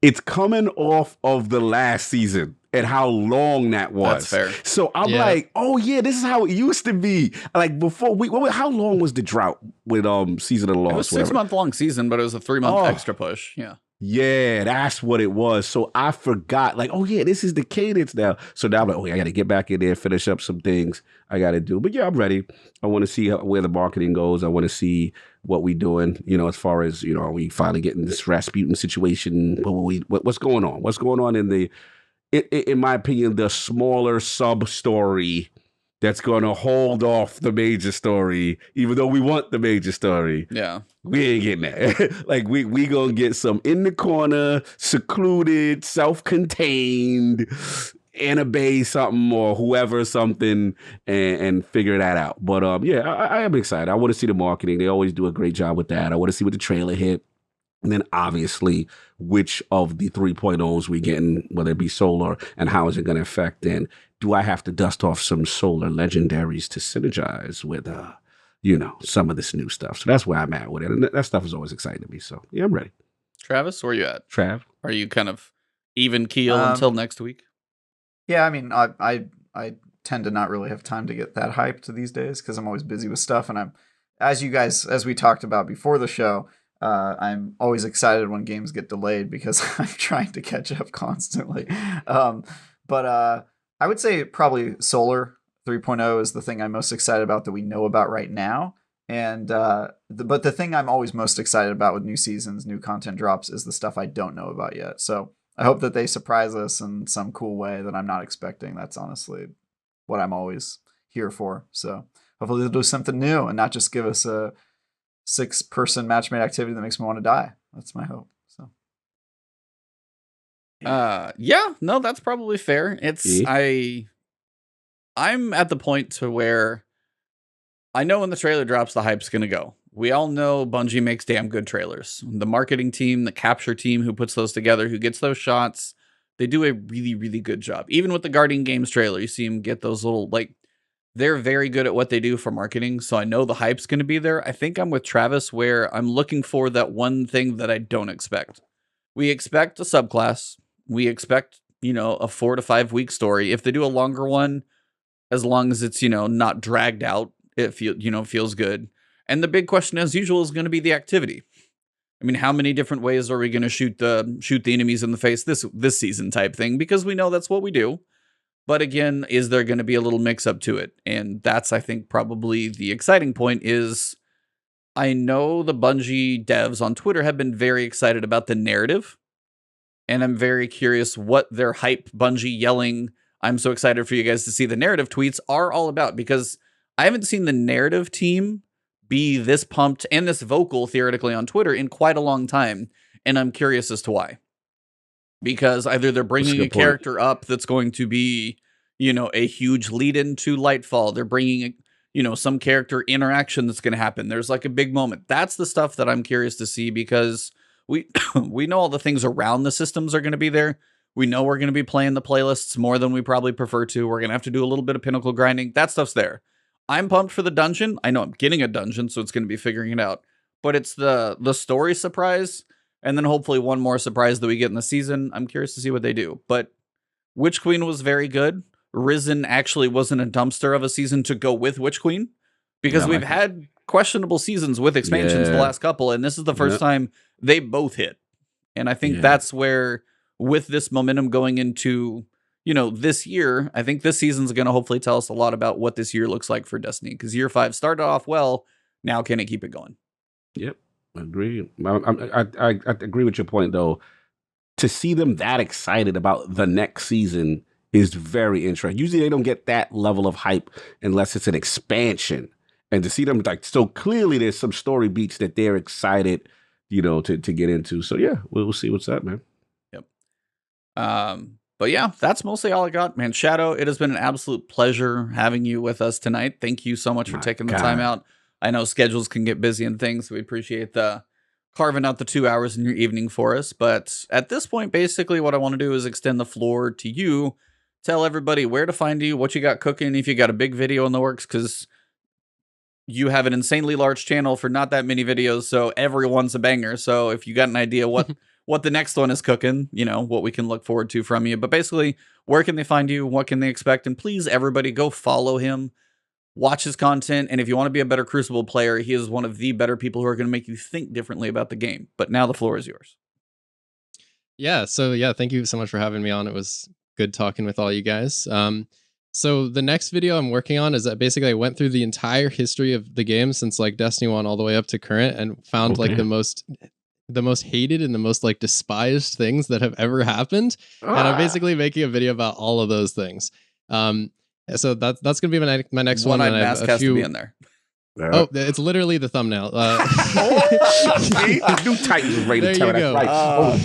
S1: It's coming off of the last season and how long that was.
S2: That's fair.
S1: So I'm like, oh yeah, this is how it used to be. Like before, how long was the drought with Season of the Lost?
S2: It was a 6-month long season, but it was a 3-month extra push. Yeah.
S1: Yeah, that's what it was. So I forgot, like, oh yeah, this is the cadence now. So now I'm like, oh yeah, I got to get back in there, finish up some things I got to do. But yeah, I'm ready. I want to see where the marketing goes. I want to see what we doing, as far as, are we finally getting this Rasputin situation? What's going on? What's going on in my opinion, the smaller sub-story that's going to hold off the major story, even though we want the major story.
S2: Yeah.
S1: We ain't getting that. Like, we going to get some in the corner, secluded, self-contained, Annabelle something or whoever something and figure that out. But yeah, I am excited. I want to see the marketing. They always do a great job with that. I want to see what the trailer hit. And then obviously which of the 3.0s we getting, whether it be solar, and how is it going to affect, and do I have to dust off some solar legendaries to synergize with some of this new stuff. So that's where I'm at with it. And that stuff is always exciting to me. So yeah, I'm ready.
S2: Travis, where you at?
S1: Trav?
S2: Are you kind of even keel until next week?
S3: Yeah, I mean, I tend to not really have time to get that hyped these days because I'm always busy with stuff, and as we talked about before the show, I'm always excited when games get delayed because I'm trying to catch up constantly. But I would say probably Solar 3.0 is the thing I'm most excited about that we know about right now. And but the thing I'm always most excited about with new seasons, new content drops, is the stuff I don't know about yet. So I hope that they surprise us in some cool way that I'm not expecting. That's honestly what I'm always here for. So hopefully they'll do something new and not just give us a 6-person match-made activity that makes me want to die. That's my hope. So
S2: yeah, no, that's probably fair. I'm at the point to where I know when the trailer drops, the hype's gonna go. We all know Bungie makes damn good trailers. The marketing team, the capture team who puts those together, who gets those shots, they do a really, really good job. Even with the Guardian Games trailer, you see them get those little, like, they're very good at what they do for marketing, so I know the hype's going to be there. I think I'm with Travis where I'm looking for that one thing that I don't expect. We expect a subclass. We expect, a 4 to 5 week story. If they do a longer one, as long as it's, not dragged out, it feels good. And the big question, as usual, is going to be the activity. I mean, how many different ways are we going to shoot the enemies in the face this season type thing? Because we know that's what we do. But again, is there going to be a little mix up to it? And that's, I think, probably the exciting point is I know the Bungie devs on Twitter have been very excited about the narrative. And I'm very curious what their hype Bungie yelling, I'm so excited for you guys to see the narrative tweets are all about. Because I haven't seen the narrative team be this pumped and this vocal theoretically on Twitter in quite a long time. And I'm curious as to why. Because either they're bringing a character up that's going to be, a huge lead into Lightfall. They're bringing, some character interaction that's going to happen. There's like a big moment. That's the stuff that I'm curious to see because we know all the things around the systems are going to be there. We know we're going to be playing the playlists more than we probably prefer to. We're going to have to do a little bit of pinnacle grinding. That stuff's there. I'm pumped for the dungeon. I know I'm getting a dungeon, so it's going to be figuring it out. But it's the story surprise. And then hopefully one more surprise that we get in the season. I'm curious to see what they do. But Witch Queen was very good. Risen actually wasn't a dumpster of a season to go with Witch Queen. Because we've had questionable seasons with expansions the last couple. And this is the first time they both hit. And I think that's where, with this momentum going into, this year, I think this season's going to hopefully tell us a lot about what this year looks like for Destiny. Because year 5 started off well. Now can it keep it going?
S1: Yep. Agree. I agree with your point, though. To see them that excited about the next season is very interesting. Usually they don't get that level of hype unless it's an expansion. And to see them like so clearly there's some story beats that they're excited, to get into. So yeah, we'll see what's up, man.
S2: Yep. But yeah, that's mostly all I got, man. Shadow, it has been an absolute pleasure having you with us tonight. Thank you so much for taking the time out. I know schedules can get busy and things, so we appreciate the carving out the 2 hours in your evening for us. But at this point, basically what I want to do is extend the floor to you. Tell everybody where to find you, what you got cooking, if you got a big video in the works, because you have an insanely large channel for not that many videos, so everyone's a banger. So if you got an idea what the next one is cooking, you know, what we can look forward to from you. But basically, where can they find you? What can they expect? And please, everybody, go follow him. Watch his content. And if you want to be a better Crucible player, he is one of the better people who are going to make you think differently about the game. But now the floor is yours.
S4: Yeah. So yeah, thank you so much for having me on. It was good talking with all you guys. So the next video I'm working on is that basically I went through the entire history of the game since like Destiny 1 all the way up to current and found like the most hated and the most like despised things that have ever happened. And I'm basically making a video about all of those things. So that's gonna be my next one.
S2: One-eyed
S4: And I
S2: mask
S4: have a
S2: has
S4: few...
S2: to be in there.
S4: Oh, it's literally the thumbnail.
S1: New Titans is ready to tell
S4: There you
S1: that.
S4: go.
S1: Right.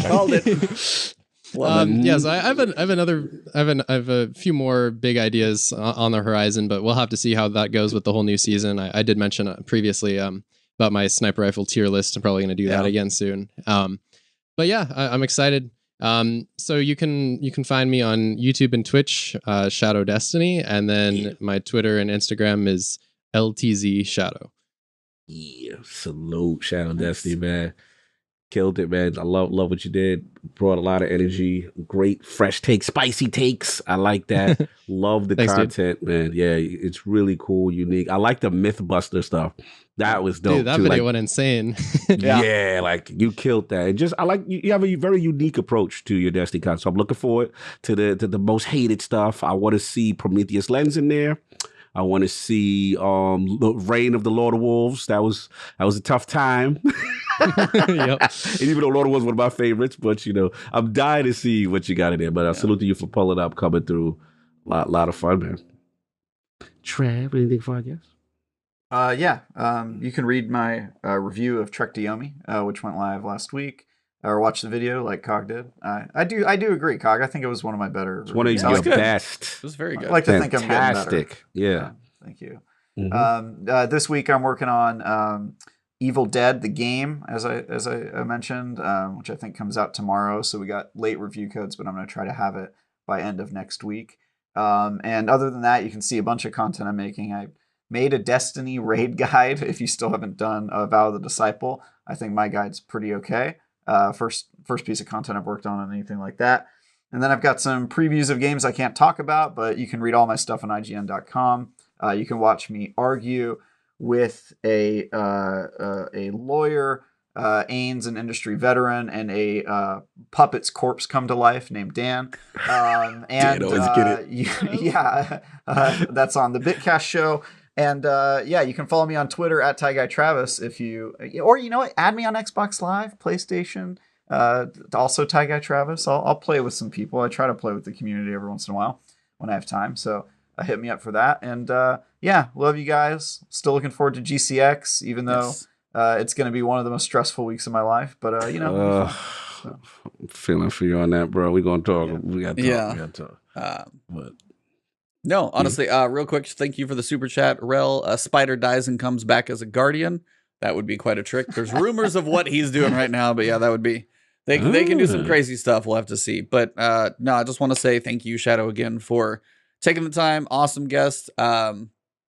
S2: Called it.
S4: Yeah, so I have a few more big ideas on the horizon, but we'll have to see how that goes with the whole new season. I did mention previously about my sniper rifle tier list. I'm probably going to do that again soon. But yeah, I'm excited. So you can find me on YouTube and Twitch, Shadow Destiny, and then my Twitter and Instagram is LTZ Shadow.
S1: Yeah, salute Shadow Destiny, man. Killed it, man. I love what you did. Brought a lot of energy. Great, fresh takes, spicy takes. I like that. Love the
S4: Thanks,
S1: content, man. Yeah, it's really cool, unique. I like the Mythbuster stuff. That was dope.
S4: Dude, that
S1: too.
S4: video
S1: Like,
S4: went insane.
S1: yeah, like you killed that. And just I like you have a very unique approach to your Destiny content. So I'm looking forward to the most hated stuff. I want to see Prometheus Lens in there. I want to see Reign of the Lord of Wolves. That was a tough time.
S4: Yep.
S1: And even though Lord of Wolves was one of my favorites, but you know, I'm dying to see what you got in there. But I salute to you for pulling up, coming through. Lot of fun, man. Trav, anything for our guests?
S3: You can read my review of Trek to Yomi, which went live last week, or watch the video like Cog did. I do agree, Cog. I think it was one of my better.
S1: It's one of
S3: reviews.
S1: your best.
S2: It was very good.
S3: I like to think I'm getting better.
S1: Fantastic. Yeah.
S3: Thank you.
S1: Mhm.
S3: This week I'm working on Evil Dead, the game, as I mentioned, which I think comes out tomorrow. So we got late review codes, but I'm going to try to have it by end of next week. And other than that, you can see a bunch of content I'm making. I made a Destiny raid guide. If you still haven't done Vow of the Disciple, I think my guide's pretty okay. First piece of content I've worked on anything like that. And then I've got some previews of games I can't talk about, but you can read all my stuff on IGN.com. You can watch me argue with a lawyer, Ains, an industry veteran, and a puppet's corpse come to life named Dan. And
S1: always get it.
S3: That's on the Bitcast show. And you can follow me on Twitter at TyGuyTravis or you know what, add me on Xbox Live, PlayStation, also TyGuyTravis. I'll play with some people. I try to play with the community every once in a while when I have time. So hit me up for that. And love you guys. Still looking forward to GCX, even though it's going to be one of the most stressful weeks of my life. But I'm
S1: feeling for you on that, bro. We're gonna talk.
S3: Yeah.
S1: We gotta talk. But
S2: No, honestly, real quick, thank you for the super chat. Rel, Spider dies and comes back as a guardian. That would be quite a trick. There's rumors of what he's doing right now, but yeah, that would be. They can do some crazy stuff. We'll have to see. But no, I just want to say thank you, Shadow, again for taking the time. Awesome guest.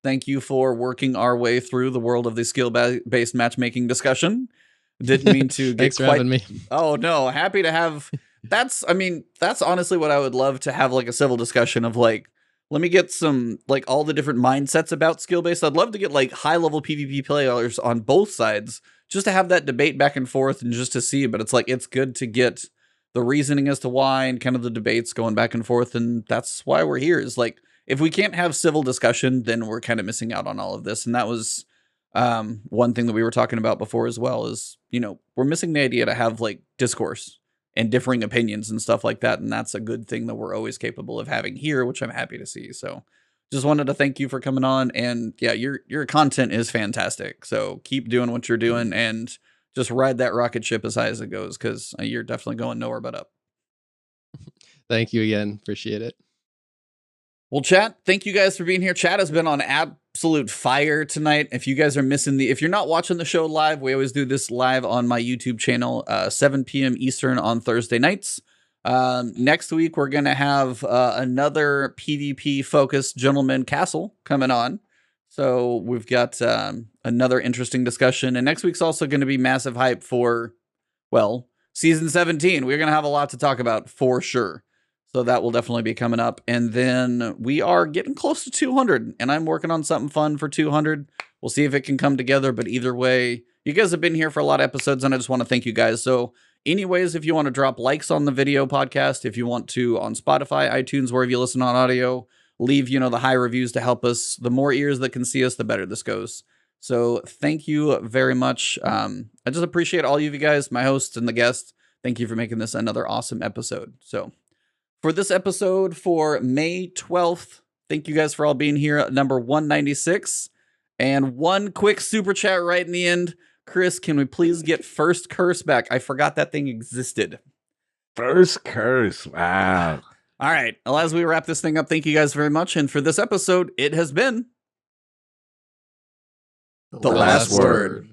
S2: Thank you for working our way through the world of the skill-based matchmaking discussion. Didn't mean to get
S4: Thanks for having me.
S2: Oh no, happy to have. That's honestly what I would love to have, like a civil discussion of like. Let me get some, like, all the different mindsets about skill-based. I'd love to get, like, high-level PvP players on both sides just to have that debate back and forth and just to see. But it's like, it's good to get the reasoning as to why and kind of the debates going back and forth. And that's why we're here is, like, if we can't have civil discussion, then we're kind of missing out on all of this. And that was one thing that we were talking about before as well is, you know, we're missing the idea to have, like, discourse and differing opinions and stuff like that. And that's a good thing that we're always capable of having here, which I'm happy to see. So just wanted to thank you for coming on. And yeah, your content is fantastic. So keep doing what you're doing and just ride that rocket ship as high as it goes, because you're definitely going nowhere but up.
S4: Thank you again. Appreciate it.
S2: Well, chat, thank you guys for being here. Chat has been on absolute fire tonight. If you guys are if you're not watching the show live, we always do this live on my YouTube channel, 7 p.m. Eastern on Thursday nights. Next week, we're going to have another PvP focused Gentleman Castle coming on. So we've got another interesting discussion. And next week's also going to be massive hype for, well, season 17. We're going to have a lot to talk about for sure. So that will definitely be coming up. And then we are getting close to 200. And I'm working on something fun for 200. We'll see if it can come together. But either way, you guys have been here for a lot of episodes. And I just want to thank you guys. So anyways, if you want to drop likes on the video podcast, if you want to on Spotify, iTunes, wherever you listen on audio, leave, the high reviews to help us. The more ears that can see us, the better this goes. So thank you very much. I just appreciate all of you guys, my hosts and the guests. Thank you for making this another awesome episode. So for this episode for May 12th, thank you guys for all being here at number 196. And one quick super chat right in the end. Chris, can we please get First Curse back? I forgot that thing existed.
S1: First Curse. Wow.
S2: All right. Well, as we wrap this thing up, thank you guys very much. And for this episode, it has been
S3: The
S2: last word.